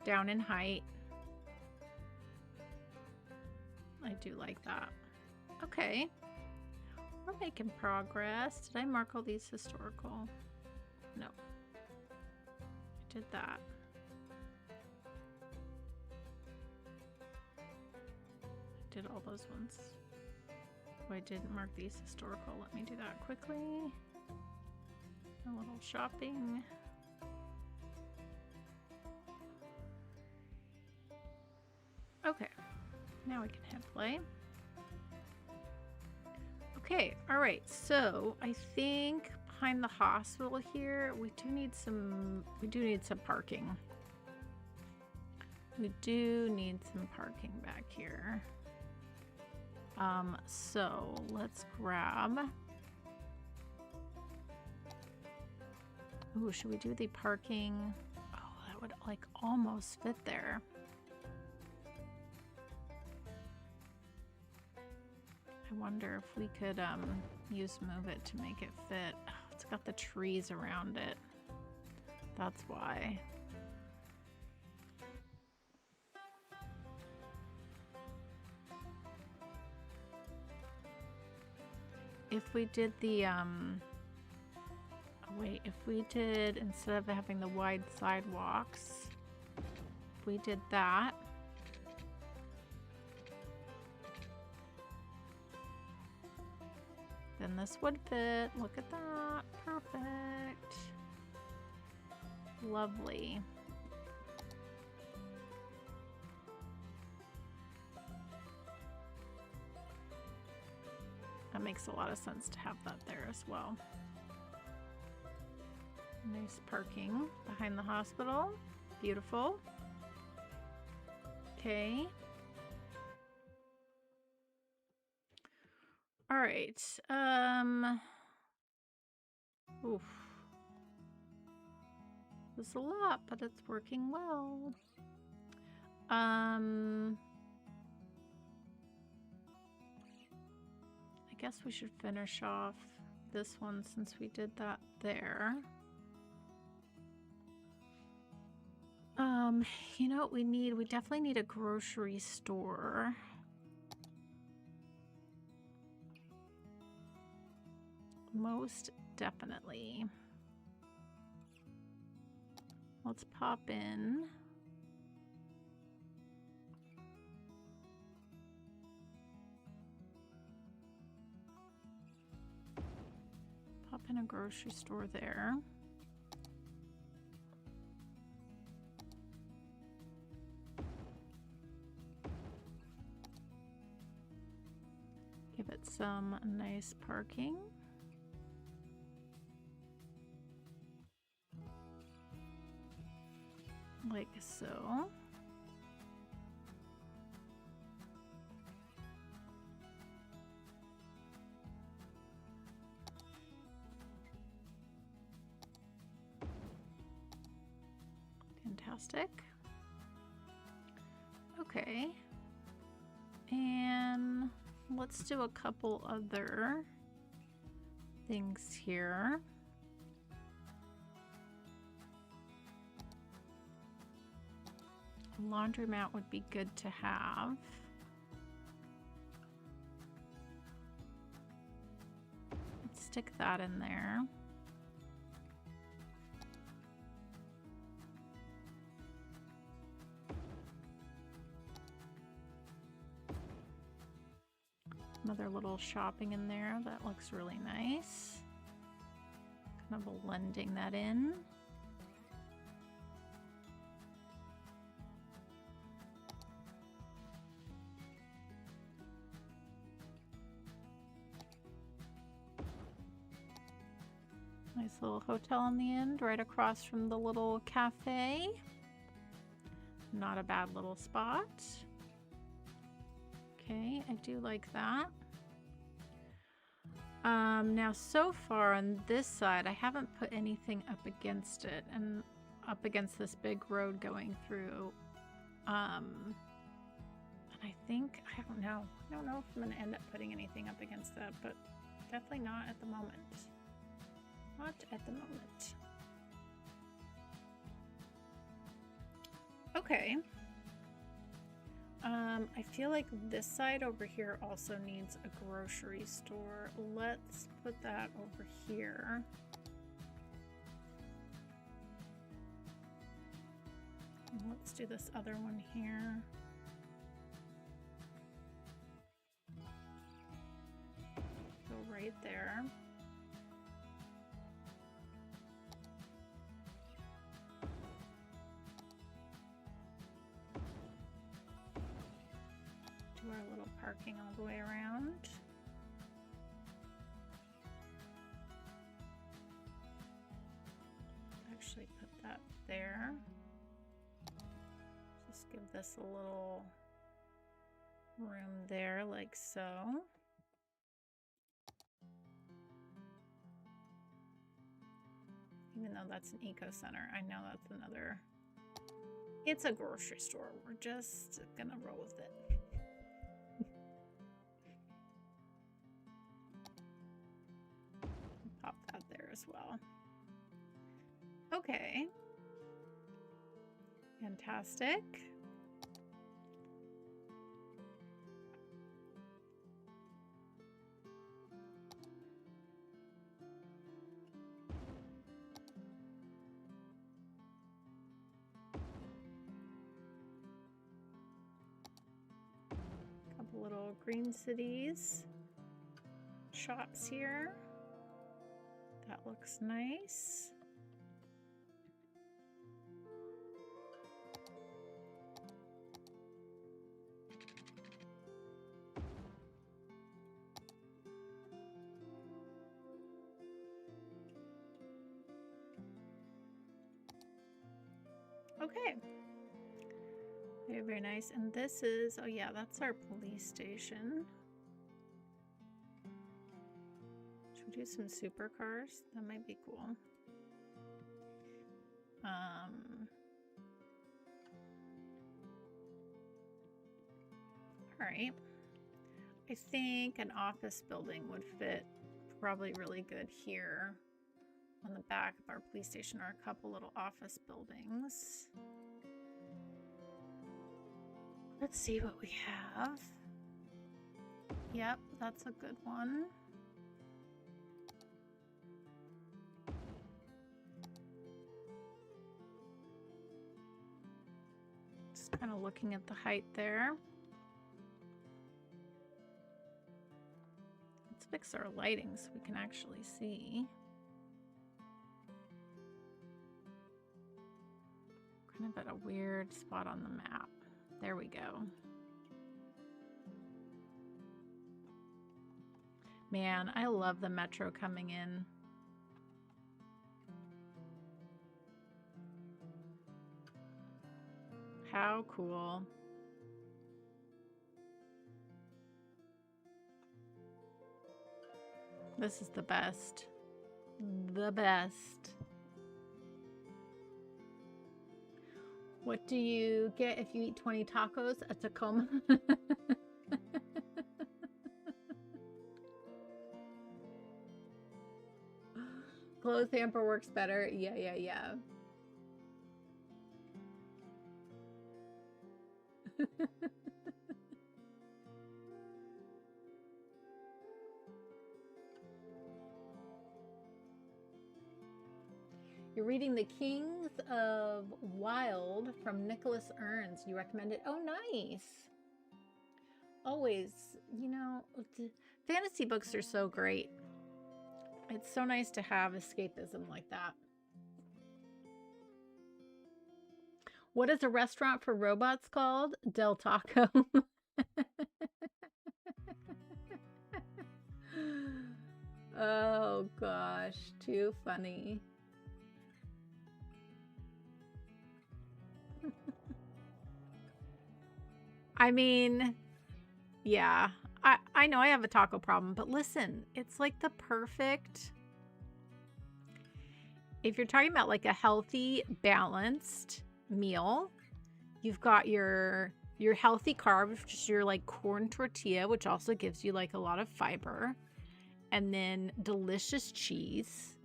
down in height. I do like that. Okay. We're making progress. Did I mark all these historical? No. I did that. I did all those ones. Oh, I didn't mark these historical. Let me do that quickly. A little shopping. Okay, now we can hit play. Okay, all right, so I think behind the hospital here, we do need some parking. We do need some parking back here. So let's grab. Ooh, should we do the parking? Oh, that would like almost fit there. I wonder if we could use Move It to make it fit. Oh, it's got the trees around it. That's why. If we did the wait, if we did, instead of having the wide sidewalks, if we did that. Then this would fit. Look at that. Perfect. Lovely. That makes a lot of sense to have that there as well. Nice parking behind the hospital. Beautiful. Okay. All right. Oof. This is a lot, but it's working well. I guess we should finish off this one since we did that there. You know what we need? We definitely need a grocery store. Most definitely. Let's pop in. Pop in a grocery store there. Give it some nice parking. Like so. Fantastic. Okay. And let's do a couple other things here. Laundromat would be good to have. Let's stick that in there. Another little shopping in there that looks really nice. Kind of blending that in. Nice little hotel on the end, right across from the little cafe. Not a bad little spot. Okay, I do like that. Now so far on this side, I haven't put anything up against it and up against this big road going through. And I think, I don't know if I'm going to end up putting anything up against that, but definitely not at the moment. Not at the moment. Okay. I feel like this side over here also needs a grocery store. Let's put that over here. And let's do this other one here. Go right there. Do our little parking all the way around. Actually put that there. Just give this a little room there like so. Even though that's an eco center, I know that's another. It's a grocery store. We're just gonna roll with it. Pop that there as well. Okay. Fantastic. Couple little green cities shops here. That looks nice. Okay. Very, very nice. And this is, oh yeah, that's our police station. Should we do some supercars? That might be cool. All right. I think an office building would fit probably really good here on the back of our police station, or a couple little office buildings. Let's see what we have. Yep, that's a good one. Just kind of looking at the height there. Let's fix our lighting so we can actually see. Kind of at a weird spot on the map. There we go. Man, I love the metro coming in. How cool. This is the best. The best. What do you get if you eat 20 tacos? A Tacoma? Clothes hamper works better. Yeah. You're reading The Kings of Wild from Nicholas Earns. You recommend it? Oh, nice. always, you know, fantasy books are so great. It's so nice to have escapism like that. What is a restaurant for robots called? Del Taco. Oh gosh, too funny. I mean, yeah, I know I have a taco problem, but listen, it's like the perfect, if you're talking about like a healthy, balanced meal, you've got your healthy carbs, which is your like corn tortilla, which also gives you like a lot of fiber, and then delicious cheese,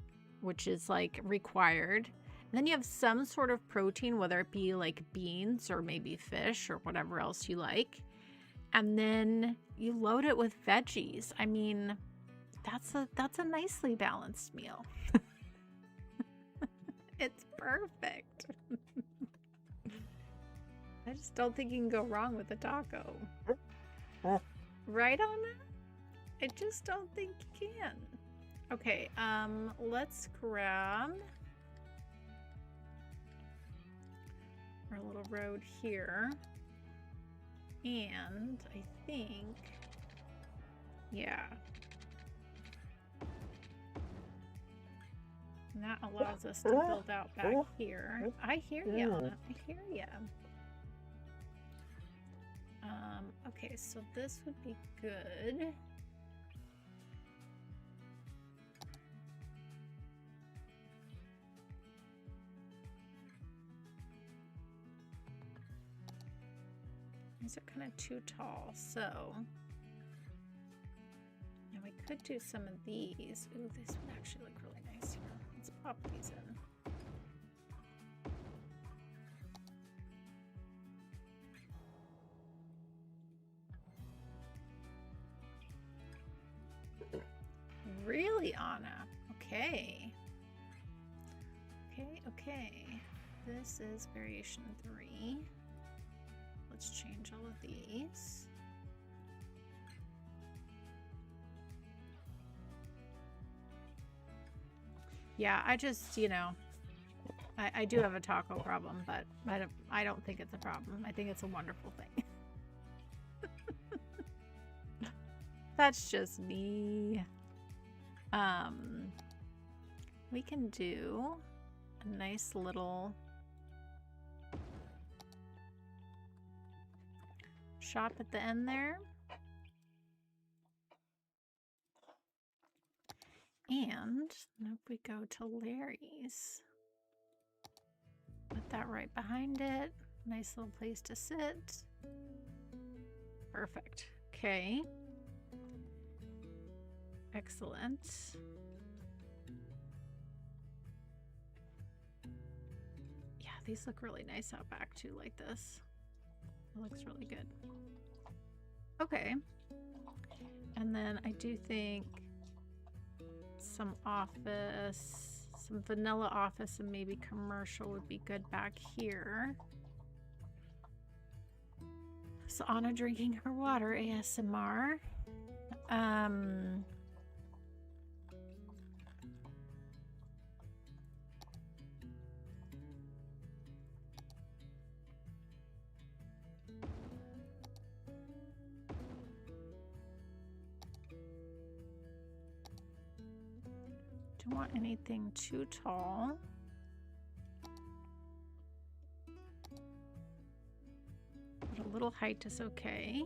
which is like required. And then you have some sort of protein, whether it be like beans or maybe fish or whatever else you like. And then you load it with veggies. I mean, that's a nicely balanced meal. It's perfect. I just don't think you can go wrong with a taco. Right on that? I just don't think you can. Okay, let's grab our little road here. And I think, yeah. And that allows us to build out back here. I hear ya. I hear ya. Okay, so this would be good. These are kind of too tall, so now we could do some of these. Ooh, this would actually look really nice here. Let's pop these in. Really, Anna? Okay. Okay. This is variation 3. Let's change all of these. Yeah, I just, you know, I do have a taco problem, but I don't think it's a problem. I think it's a wonderful thing. That's just me. We can do a nice little shop at the end there. And if we go to Larry's, put that right behind it. Nice little place to sit. Perfect. Okay. Excellent. Yeah, these look really nice out back too, like this. It looks really good. Okay. And then I do think some office, some vanilla office and maybe commercial would be good back here. So Anna drinking her water, ASMR. Don't want anything too tall. But a little height is okay.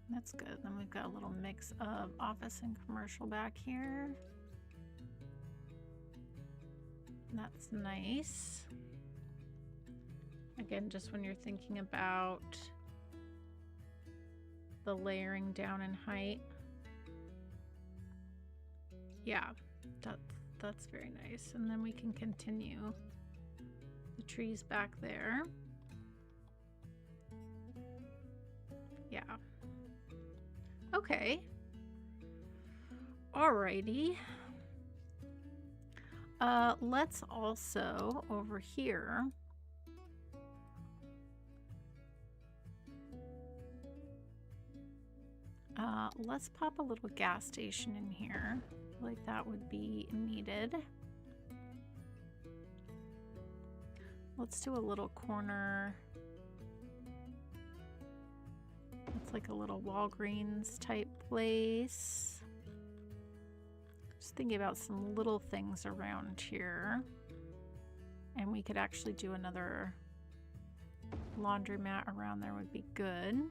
That's good. Then we've got a little mix of office and commercial back here. That's nice. Again, just when you're thinking about the layering down in height. Yeah, that's very nice. And then we can continue the trees back there. Yeah. Okay. Alrighty. Let's also over here let's pop a little gas station in here. I feel like that would be needed. Let's do a little corner. It's like a little Walgreens type place. Just thinking about some little things around here. And we could actually do another laundromat around there would be good.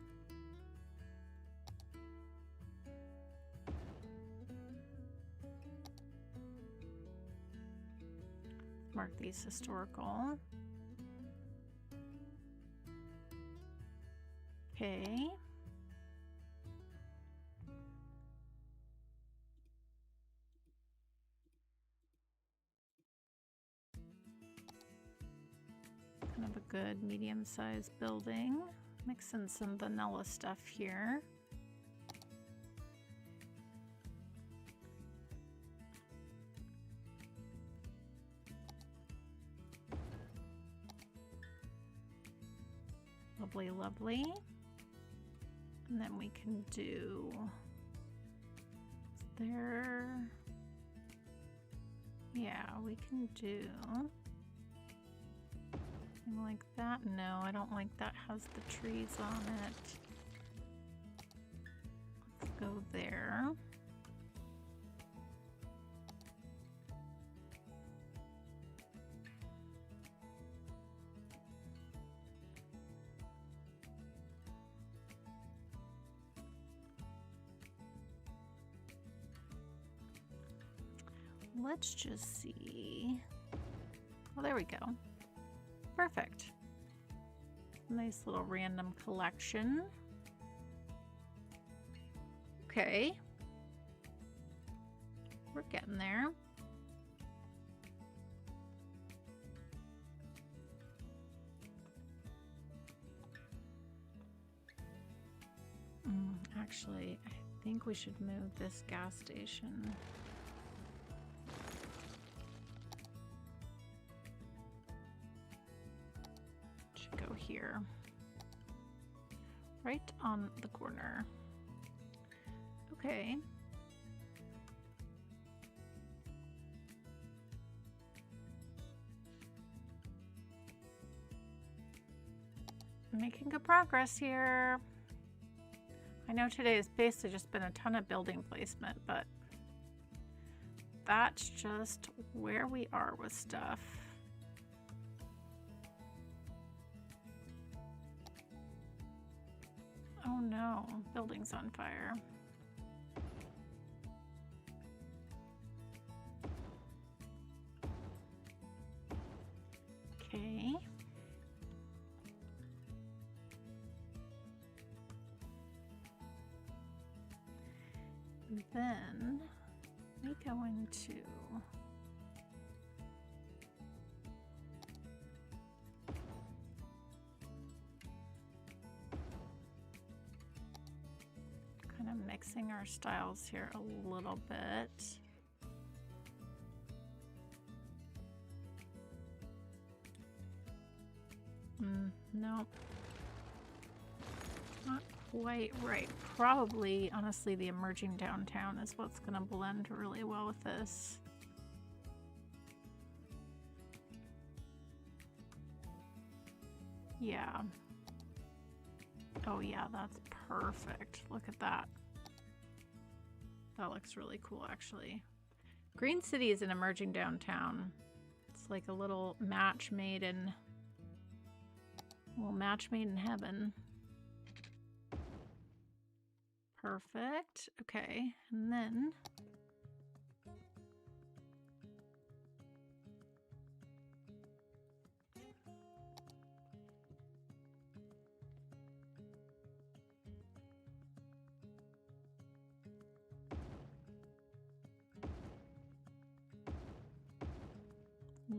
Mark these historical. Okay. Kind of a good medium-sized building. Mix in some vanilla stuff here. Lovely, lovely. And then we can do there. Yeah, we can do something like that. No, I don't like that has the trees on it. Let's go there. Let's just see. Oh, there we go. Perfect. Nice little random collection. Okay. We're getting there. Actually, I think we should move this gas station. Go here, right on the corner. Okay. Making good progress here. I know today has basically just been a ton of building placement, but that's just where we are with stuff. Oh no, building's on fire. Okay. And then we go into kind of mixing our styles here a little bit. No, not quite right. Probably, honestly, the emerging downtown is what's going to blend really well with this. Yeah. Oh yeah, that's perfect. Look at that. That looks really cool, actually. Green City is an emerging downtown. It's like a little match made in... Well, match made in heaven. Perfect. Okay, and then...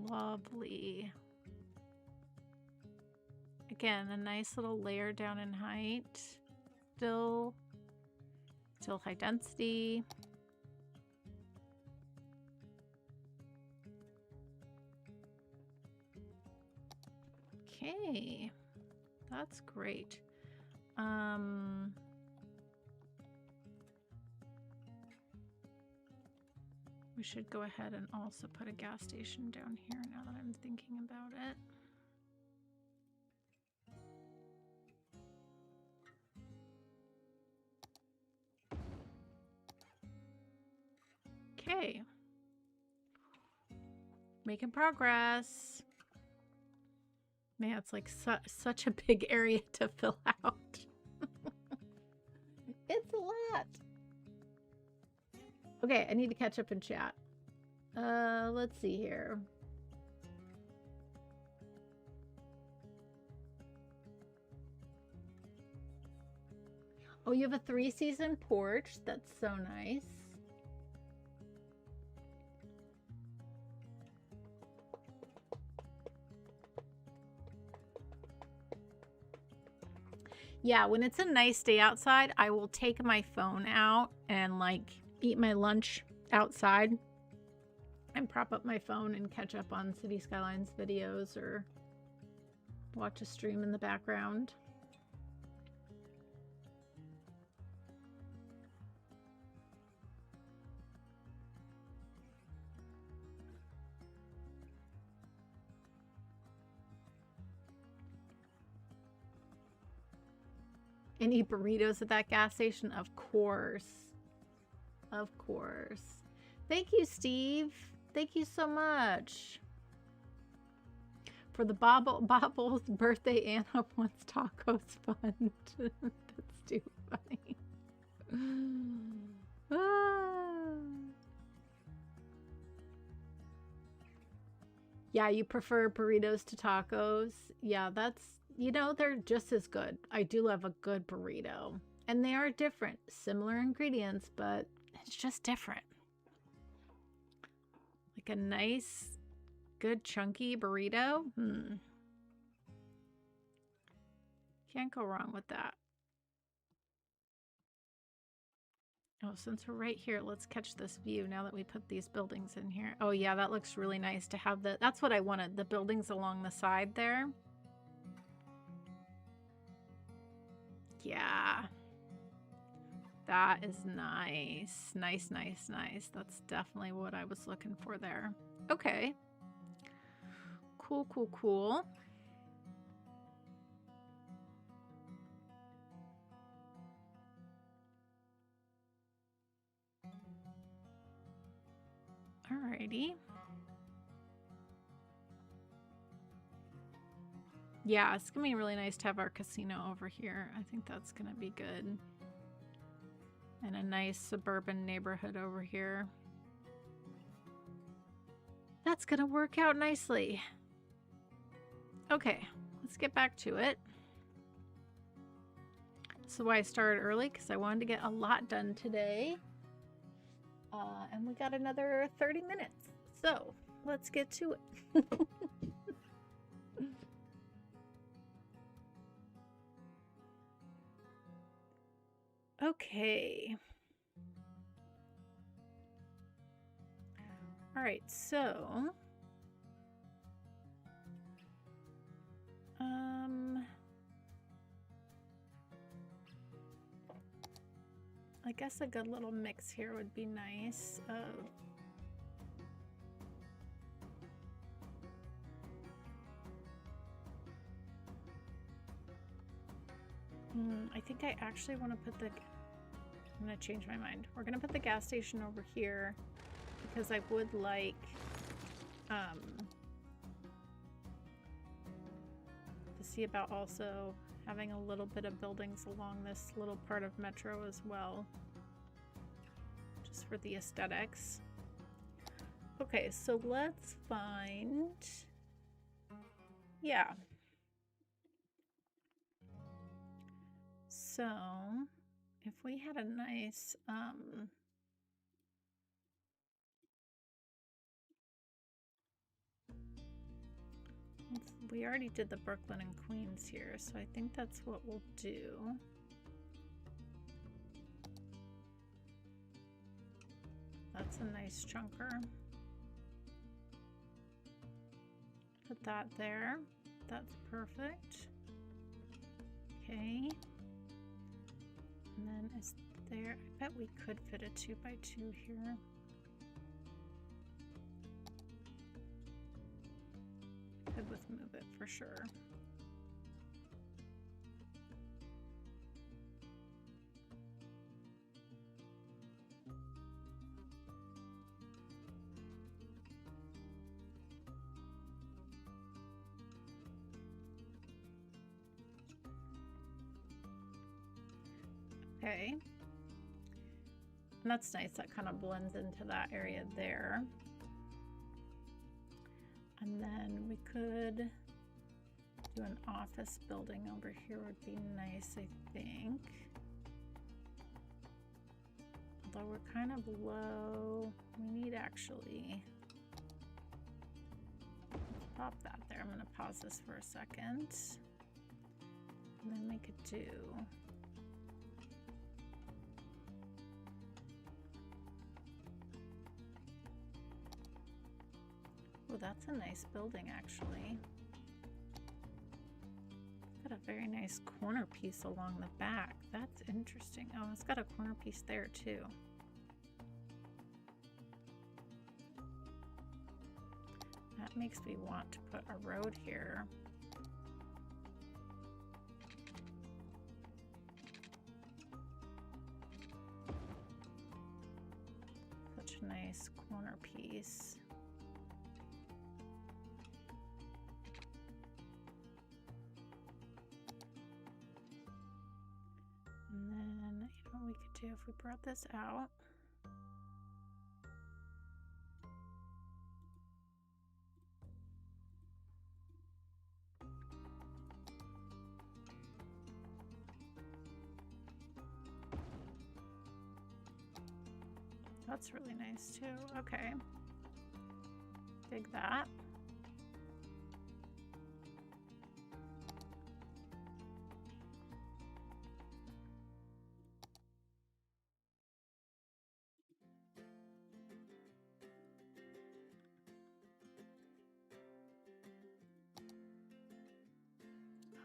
Lovely. again, a nice little layer down in height. Still high density. Okay, that's great. We should go ahead and also put a gas station down here now that I'm thinking about it. Okay. Making progress. Man, it's like such a big area to fill out. It's a lot. Okay, I need to catch up in chat. Let's see here. Oh, you have a 3-season porch. That's so nice. Yeah, when it's a nice day outside, I will take my phone out and like eat my lunch outside and prop up my phone and catch up on City Skylines videos or watch a stream in the background. And eat burritos at that gas station? Of course. Of course. Thank you, Steve. Thank you so much. For the Bobble's birthday, Anna wants tacos fund. That's too funny. Yeah, you prefer burritos to tacos? Yeah, that's, you know, they're just as good. I do love a good burrito. And they are different. Similar ingredients, but it's just different. Like a nice, good chunky burrito. Can't go wrong with that. Oh, since we're right here, let's catch this view now that we put these buildings in here. Oh yeah, that looks really nice to have the, that's what I wanted, the buildings along the side there. Yeah. That is nice. Nice, nice, nice. That's definitely what I was looking for there. Okay. Cool, cool, cool. Alrighty. Yeah, it's gonna be really nice to have our casino over here. I think that's gonna be good. And a nice suburban neighborhood over here. That's gonna work out nicely. Okay, let's get back to it. This is why I started early, because I wanted to get a lot done today. And we got another 30 minutes. So let's get to it. Okay. All right, so I guess a good little mix here would be nice of I think I actually want to put the, I'm going to change my mind. We're going to put the gas station over here because I would like to see about also having a little bit of buildings along this little part of Metro as well, just for the aesthetics. Okay, so let's find, yeah. So if we had a nice, let's we already did the Brooklyn and Queens here, so I think that's what we'll do. That's a nice chunker. Put that there. That's perfect. Okay. And then is there, I bet we could fit a 2x2 here. Could with move it for sure. Okay, and that's nice, that kind of blends into that area there. And then we could do an office building over here would be nice, I think. Although we're kind of low, we need actually, let's pop that there. I'm gonna pause this for a second and then make it do. Oh, that's a nice building, actually. It's got a very nice corner piece along the back. That's interesting. Oh, it's got a corner piece there, too. That makes me want to put a road here. Such a nice corner piece. And then, you know what we could do if we brought this out. That's really nice too. Okay. Dig that.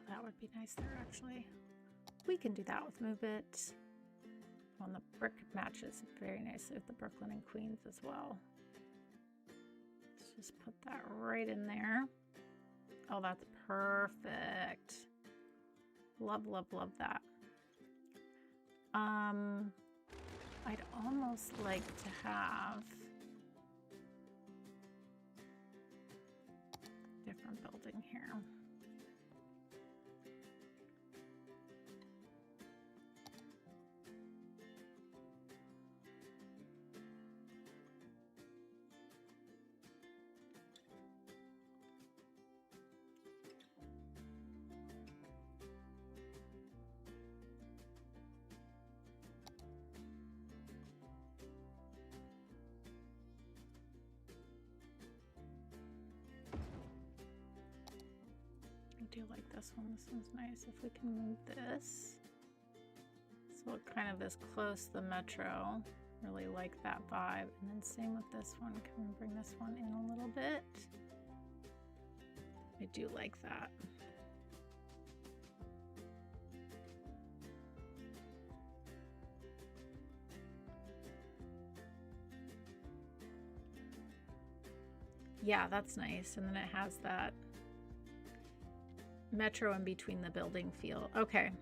That would be nice there, actually. We can do that with Move It. On the brick matches very nicely with the Brooklyn and Queens as well. Let's just put that right in there. Oh, that's perfect. Love, love, love that. I'd almost like to have a different building here. I do like this one. This one's nice. If we can move this so it kind of is close to the metro. Really like that vibe. And then same with this one. Can we bring this one in a little bit? I do like that. Yeah, that's nice. And then it has that metro in between the building feel. Okay.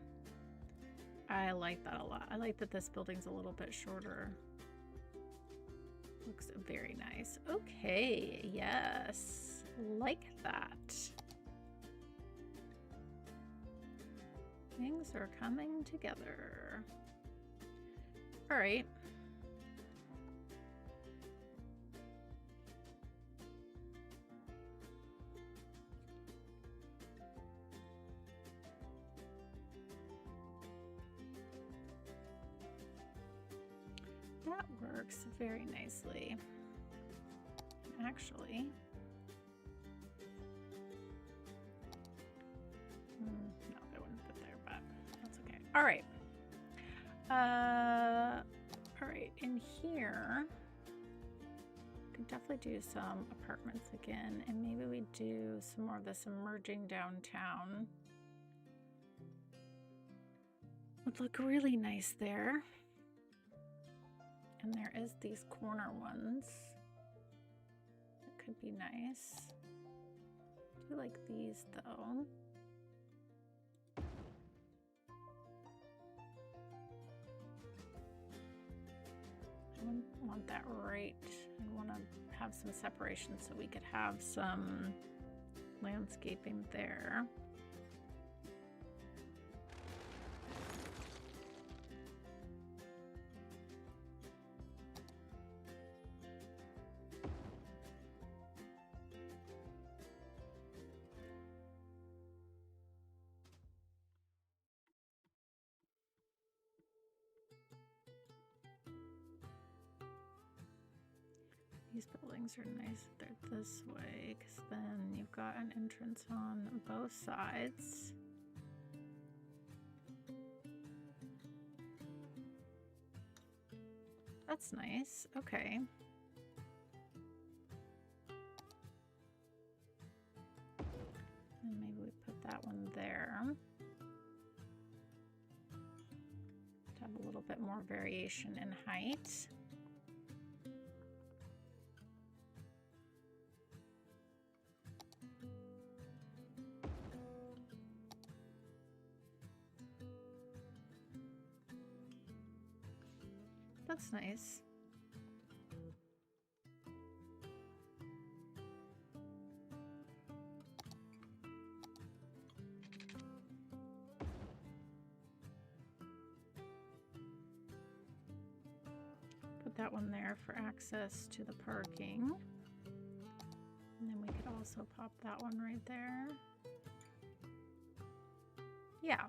I like that a lot. I like that this building's a little bit shorter. Looks very nice. Okay, yes. Like that. Things are coming together. All right. That works very nicely. Actually, All right. All right, in here, could definitely do some apartments again, and maybe we do some more of this emerging downtown. Would look really nice there. And there is these corner ones. That could be nice. I do like these though. I wouldn't want that right. I want to have some separation so we could have some landscaping there. These buildings are nice if they're this way, because then you've got an entrance on both sides. That's nice. Okay. And maybe we put that one there. To have a little bit more variation in height. That's nice. Put that one there for access to the parking. And then we could also pop that one right there. Yeah.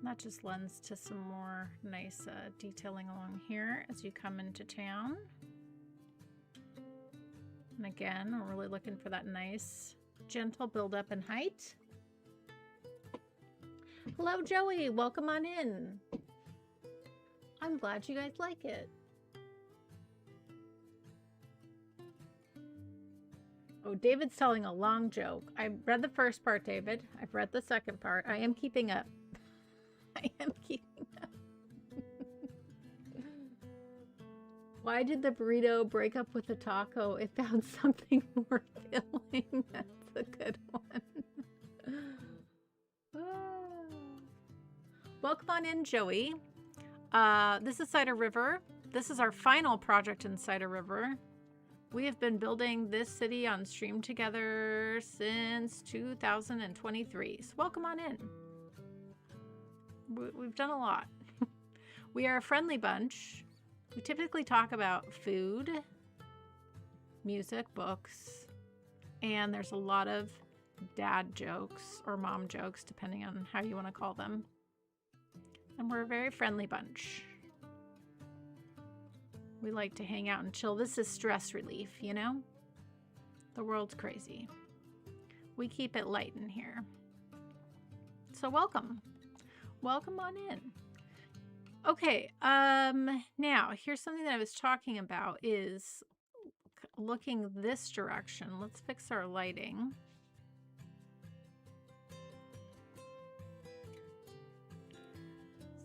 That just lends to some more nice detailing along here as you come into town. And again, we're really looking for that nice, gentle build-up in height. Hello, Joey. Welcome on in. I'm glad you guys like it. Oh, David's telling a long joke. I read the first part, David. I've read the second part. I am keeping up. I am keeping up. Why did the burrito break up with the taco? It found something more filling. That's a good one. Welcome on in, Joey. This is Cider River. This is our final project in Cider River. We have been building this city on stream together since 2023. So welcome on in. We've done a lot. We are a friendly bunch. We typically talk about food, music, books, and there's a lot of dad jokes or mom jokes, depending on how you want to call them. And we're a very friendly bunch. We like to hang out and chill. This is stress relief, you know? The world's crazy. We keep it light in here. So welcome. Welcome on in. Okay, now here's something that I was talking about is looking this direction. Let's fix our lighting.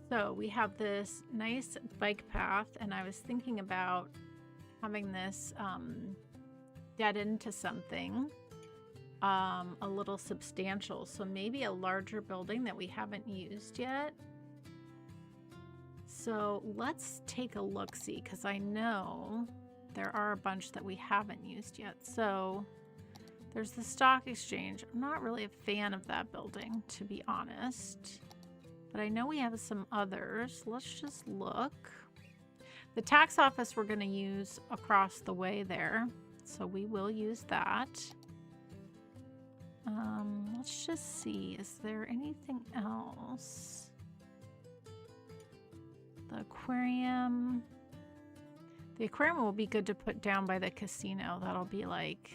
So we have this nice bike path, and I was thinking about having this dead into something a little substantial. So maybe a larger building that we haven't used yet. So let's take a look-see, because I know there are a bunch that we haven't used yet. So there's the stock exchange. I'm not really a fan of that building, to be honest. But I know we have some others. Let's just look. The tax office we're going to use across the way there. So we will use that. Let's just see. Is there anything else? The aquarium. The aquarium will be good to put down by the casino. That'll be like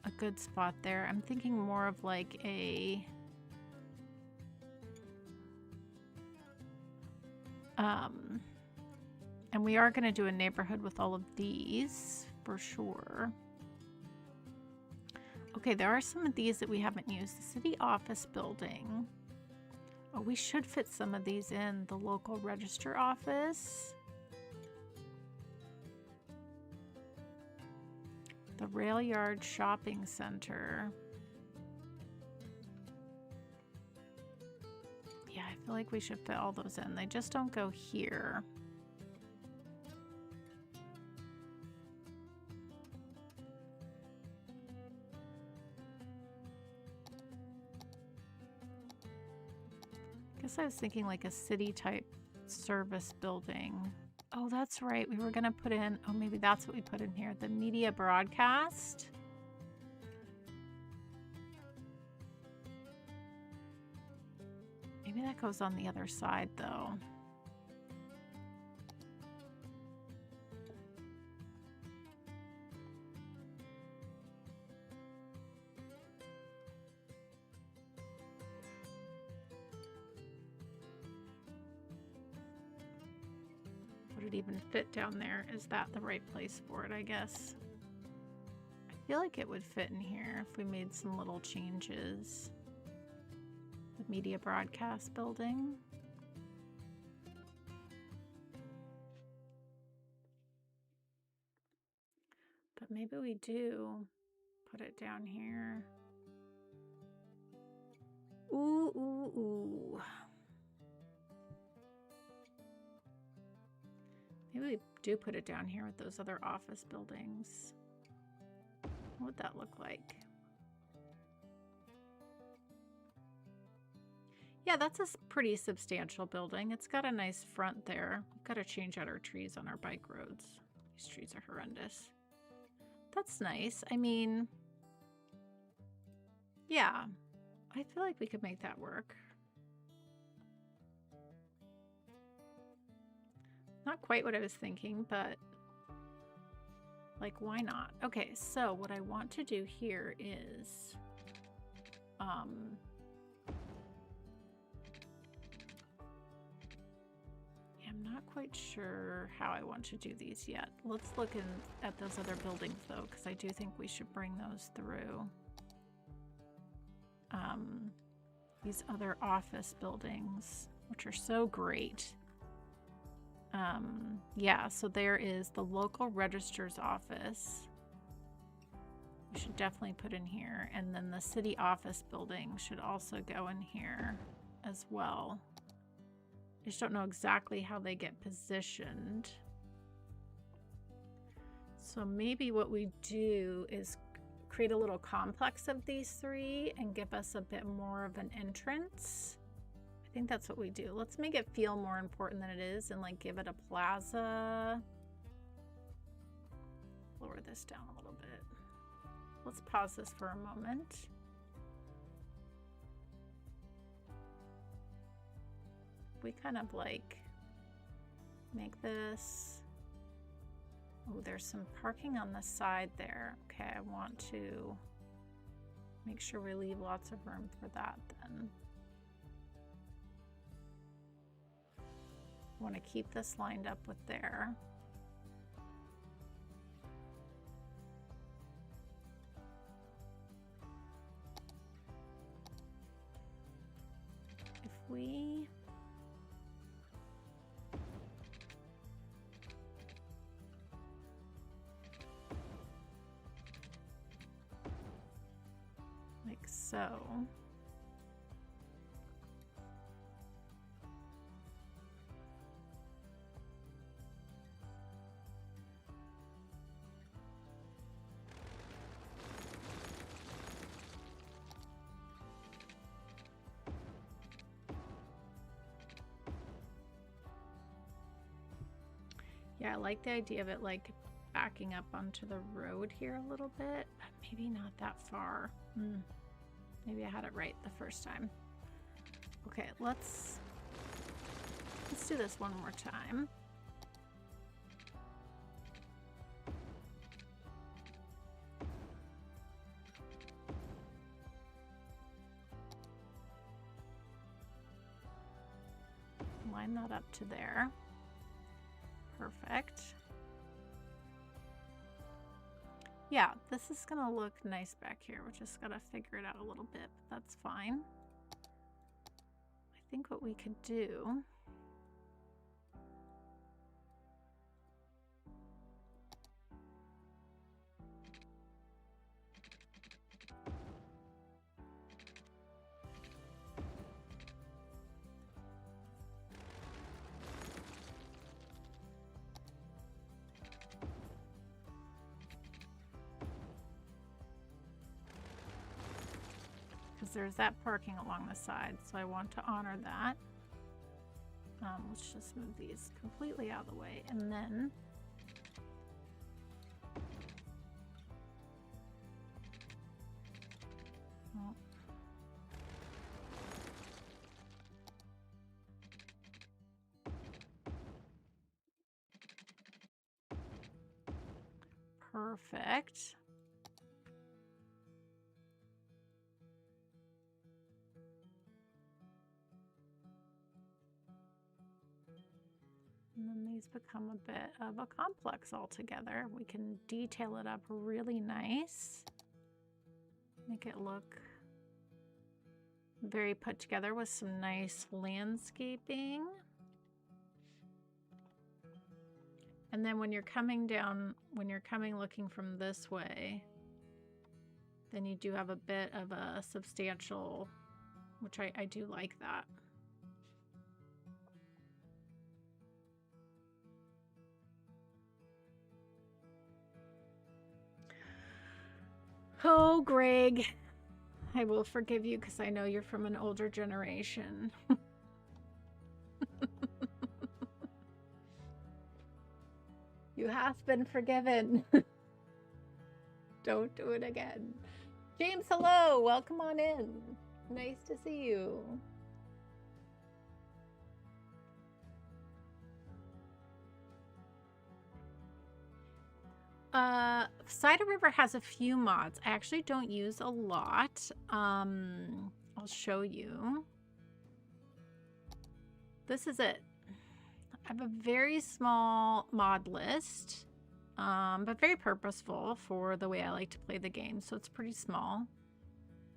a good spot there. I'm thinking more of like a and we are going to do a neighborhood with all of these for sure. Okay, there are some of these that we haven't used. The city office building. Oh, we should fit some of these in. The local register office. The rail yard shopping center. Yeah, I feel like we should fit all those in. They just don't go here. I guess I was thinking like a city type service building. Oh, that's right. We were going to put in, oh, maybe that's what we put in here. The media broadcast. Maybe that goes on the other side though. Would it even fit down there? Is that the right place for it, I guess? I feel like it would fit in here if we made some little changes. The media broadcast building. But maybe we do put it down here. Ooh, ooh, ooh. Maybe we do put it down here with those other office buildings. What would that look like? Yeah, that's a pretty substantial building. It's got a nice front there. We've got to change out our trees on our bike roads. These trees are horrendous. That's nice. I mean, yeah, I feel like we could make that work. Not quite what I was thinking, but like, why not? Okay, so what I want to do here is, I'm not quite sure how I want to do these yet. Let's look at those other buildings though, because I do think we should bring those through. These other office buildings, which are so great. Yeah, so there is the local register's office. We should definitely put in here. And then the city office building should also go in here as well. I just don't know exactly how they get positioned. So maybe what we do is create a little complex of these three and give us a bit more of an entrance. I think that's what we do. Let's make it feel more important than it is and like give it a plaza. Lower this down a little bit. Let's pause this for a moment. We kind of like make this. Oh, there's some parking on the side there. Okay, I want to make sure we leave lots of room for that then. I want to keep this lined up with there. If we like so. Yeah, I like the idea of it like backing up onto the road here a little bit, but maybe not that far. Maybe I had it right the first time. Okay, let's do this one more time. line that up to there. Perfect. Yeah, this is gonna look nice back here. We're just gotta figure it out a little bit, but that's fine. I think what we could do, there's that parking along the side, so I want to honor that. Let's just move these completely out of the way, and then perfect. And then these become a bit of a complex altogether. We can detail it up really nice. Make it look very put together with some nice landscaping. And then when you're coming down, when you're coming looking from this way, then you do have a bit of a substantial, which I do like that. Oh, Greg, I will forgive you because I know you're from an older generation. You have been forgiven. Don't do it again. James, hello. Welcome on in. Nice to see you. Cider River has a few mods. I actually don't use a lot. I'll show you. This is it. I have a very small mod list, but very purposeful for the way I like to play the game, so it's pretty small.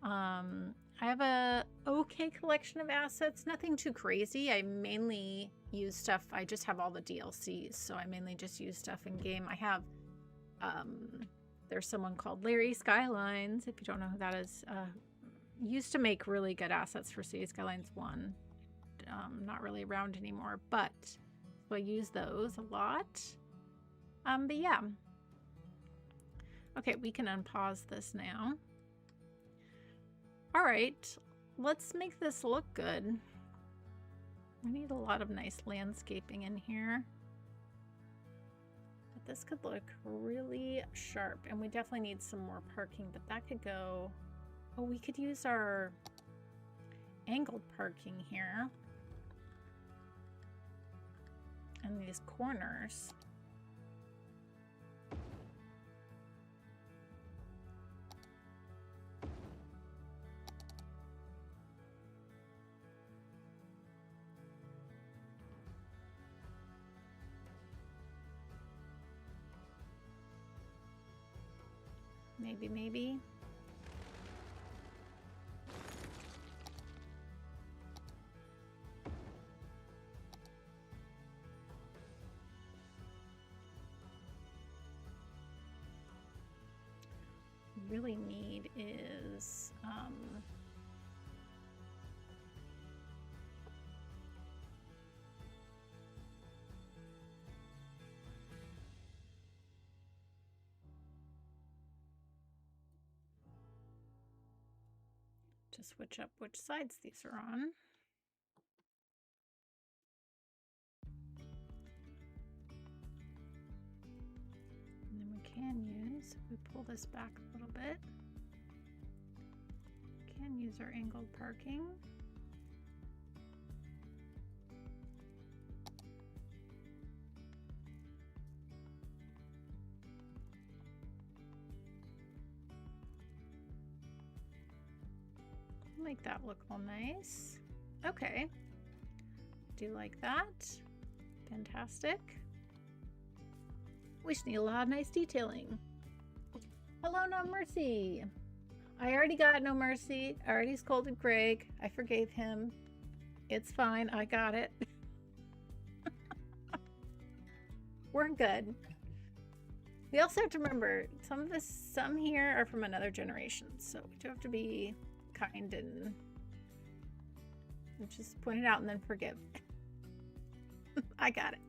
I have a okay collection of assets, nothing too crazy. I mainly use stuff, I just have all the DLCs, so I mainly just use stuff in game. I have, there's someone called Larry Skylines, if you don't know who that is, used to make really good assets for Cities Skylines One. Not really around anymore, but so I use those a lot. But yeah. Okay, we can unpause this now. All right, let's make this look good. We need a lot of nice landscaping in here. But this could look really sharp, and we definitely need some more parking, but that could go... Oh, we could use our angled parking here. And these corners. Maybe. Really need is to switch up which sides these are on. And then we can use, if we pull this back a little bit, we can use our angled parking. Make that look all nice. Okay. Do like that. Fantastic. We just need a lot of nice detailing. Hello, No Mercy. I already got No Mercy. I already scolded Greg. I forgave him. It's fine. I got it. We're good. We also have to remember some here are from another generation, so we do have to be kind and just point it out and then forgive. I got it.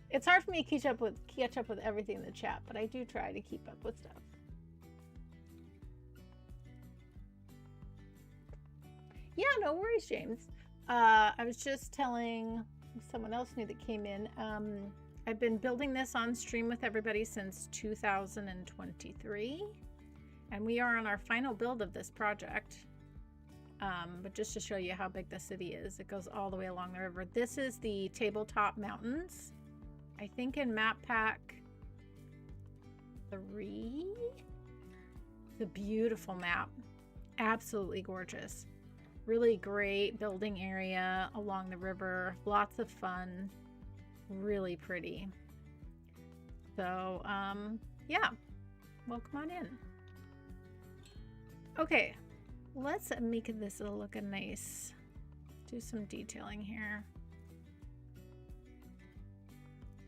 It's hard for me to catch up with everything in the chat, but I do try to keep up with stuff. Yeah, no worries, James. I was just telling someone else new that came in. I've been building this on stream with everybody since 2023, and we are on our final build of this project. But just to show you how big the city is, it goes all the way along the river. This is the Tabletop Mountains. I think in map pack 3. It's a beautiful map. Absolutely gorgeous. Really great building area along the river. Lots of fun. Really pretty. So, yeah. Well, come on in. Okay. Let's make this look nice. Do some detailing here.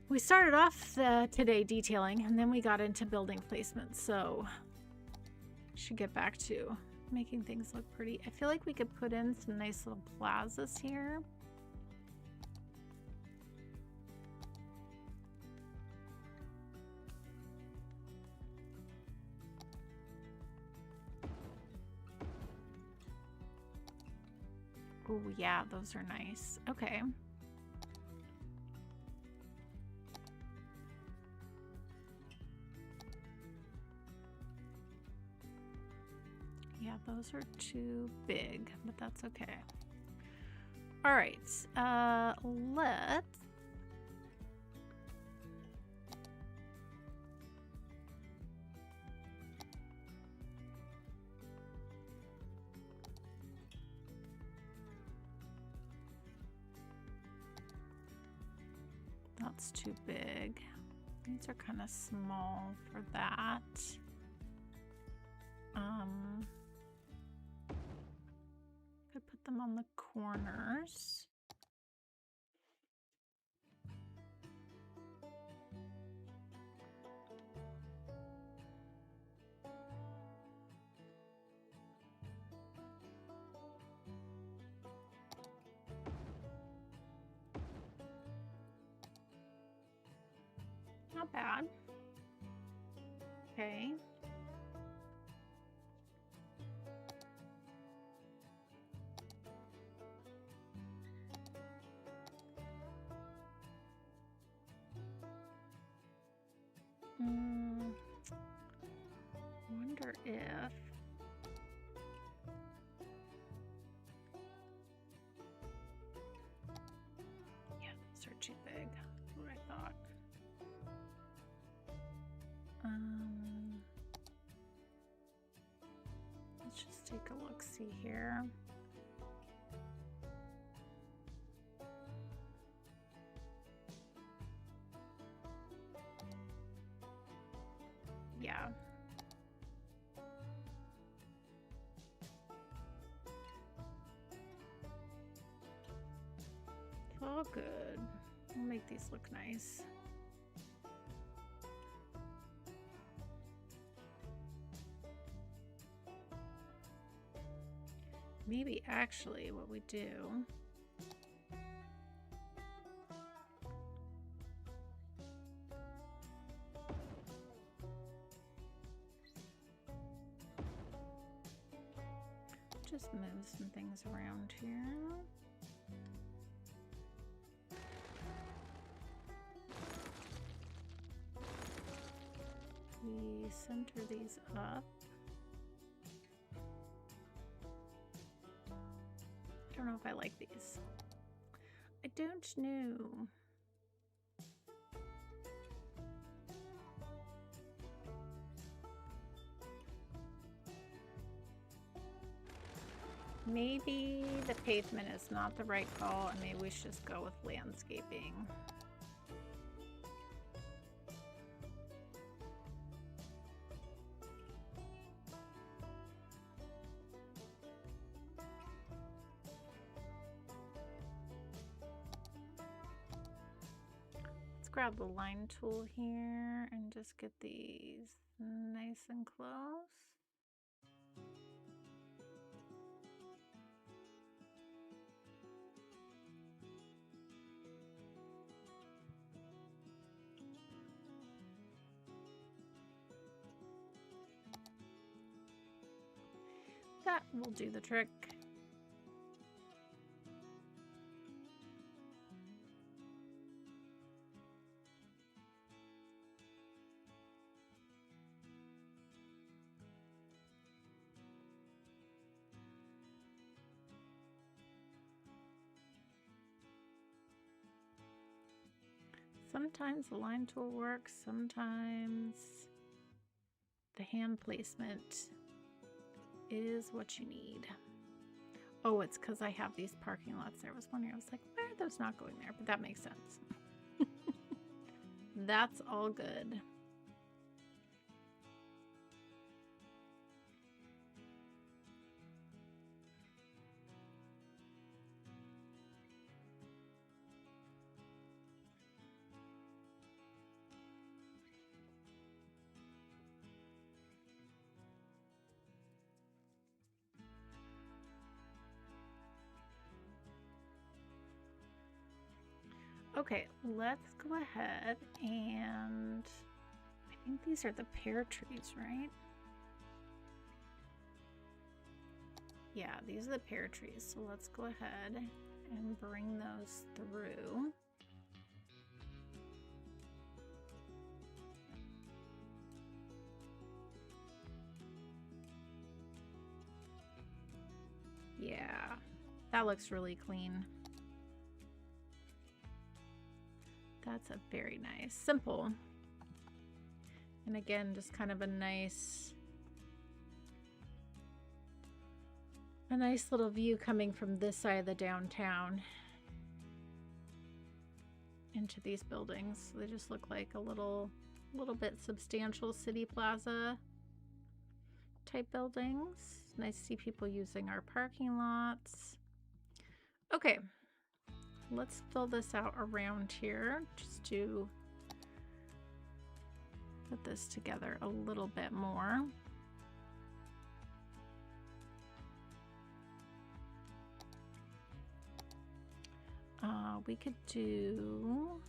We started off today detailing, and then we got into building placement, so should get back to making things look pretty. I feel like we could put in some nice little plazas here. Oh yeah, those are nice. Okay. Yeah, those are too big, but that's okay. All right, let's that's too big. These are kind of small for that. Could put them on the corners. Not bad. Okay. Wonder if these are too big. That's what I thought. Let's just take a look-see here. Yeah. It's all good. We'll make these look nice. Maybe actually what we do just move some things around here. We center these up. I don't know if I like these. I don't know. Maybe the pavement is not the right call, and maybe we should just go with landscaping. Let's grab the line tool here and just get these nice and close. That will do the trick. Sometimes the line tool works, sometimes the hand placement is what you need. Oh, it's because I have these parking lots there. I was wondering, I was like, why are those not going there? But that makes sense. That's all good. Okay, let's go ahead and I think these are the pear trees, right? Yeah, these are the pear trees. So let's go ahead and bring those through. Yeah, that looks really clean. That's a very nice, simple. And again, just kind of a nice little view coming from this side of the downtown into these buildings. They just look like a little bit substantial city plaza type buildings. Nice to see people using our parking lots. Okay. Let's fill this out around here just to put this together a little bit more. We could do,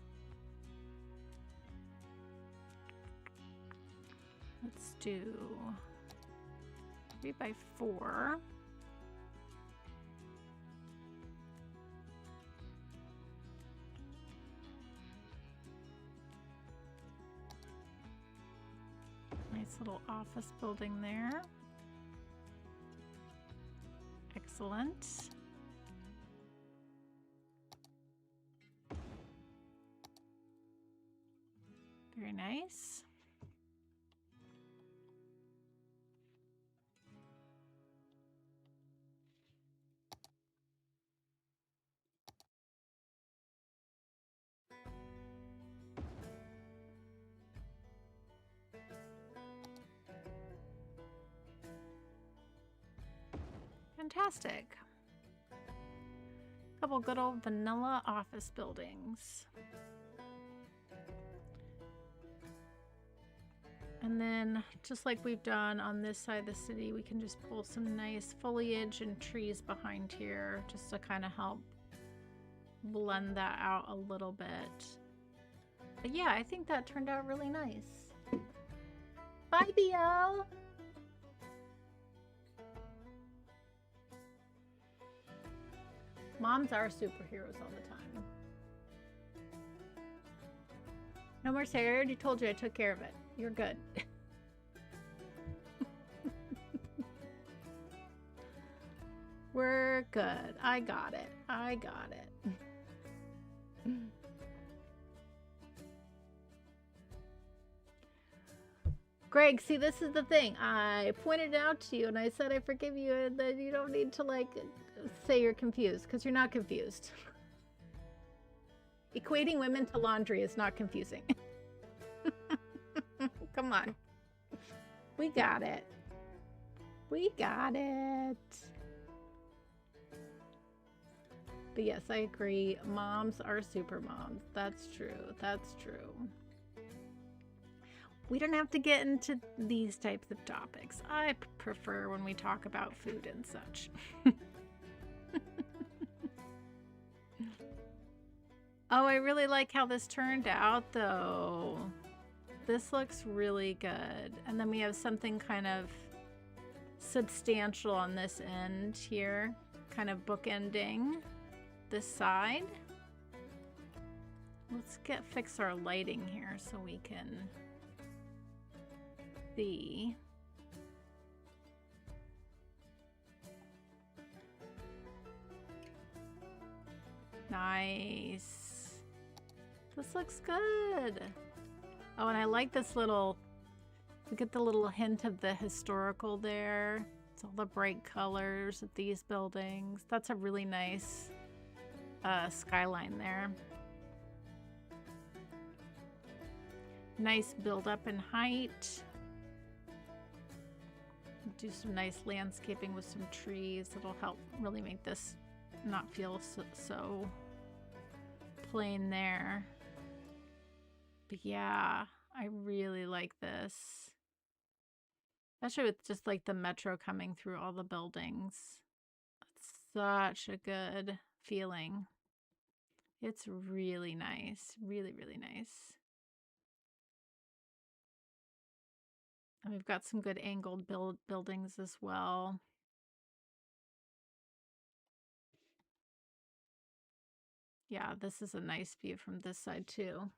let's do 3 by 4. Nice little office building there. Excellent. Very nice. Fantastic. Couple good old vanilla office buildings. And then, just like we've done on this side of the city, we can just pull some nice foliage and trees behind here just to kind of help blend that out a little bit. But yeah, I think that turned out really nice. Bye, BL! Moms are superheroes all the time. No more say, I already told you I took care of it. You're good. We're good. I got it. I got it. Greg, see, this is the thing. I pointed it out to you and I said I forgive you and that you don't need to, like, say you're confused, because you're not confused. Equating women to laundry is not confusing. Come on. We got it. We got it. But yes, I agree. Moms are super moms. That's true. That's true. We don't have to get into these types of topics. I prefer when we talk about food and such. Oh, I really like how this turned out, though. This looks really good. And then we have something kind of substantial on this end here, kind of bookending this side. Let's fix our lighting here so we can see. Nice. This looks good. Oh, and I like this little, we get the little hint of the historical there. It's all the bright colors of these buildings. That's a really nice skyline there. Nice build up in height. Do some nice landscaping with some trees. It'll help really make this not feel so plain there. But yeah, I really like this. Especially with just like the metro coming through all the buildings. It's such a good feeling. It's really nice. Really, really nice. And we've got some good angled buildings as well. Yeah, this is a nice view from this side too.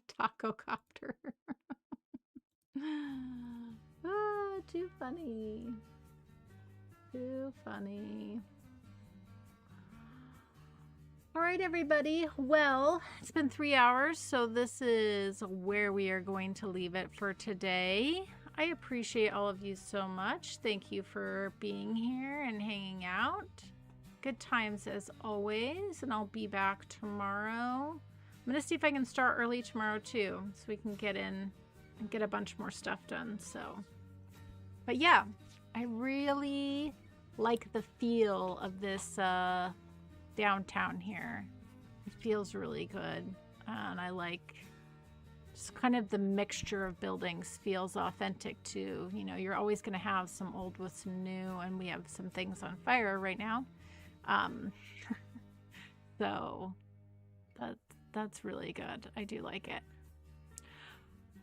Taco copter. Ah, too funny. Too funny. All right, everybody. Well, it's been 3 hours, so this is where we are going to leave it for today. I appreciate all of you so much. Thank you for being here and hanging out. Good times as always, and I'll be back tomorrow. I'm going to see if I can start early tomorrow too, so we can get in and get a bunch more stuff done. So, but yeah, I really like the feel of this downtown here. It feels really good, and I like just kind of the mixture of buildings feels authentic too. You know, you're always going to have some old with some new, and we have some things on fire right now. So that's really good. I do like it.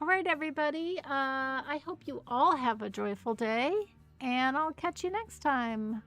All right, everybody. I hope you all have a joyful day, and I'll catch you next time.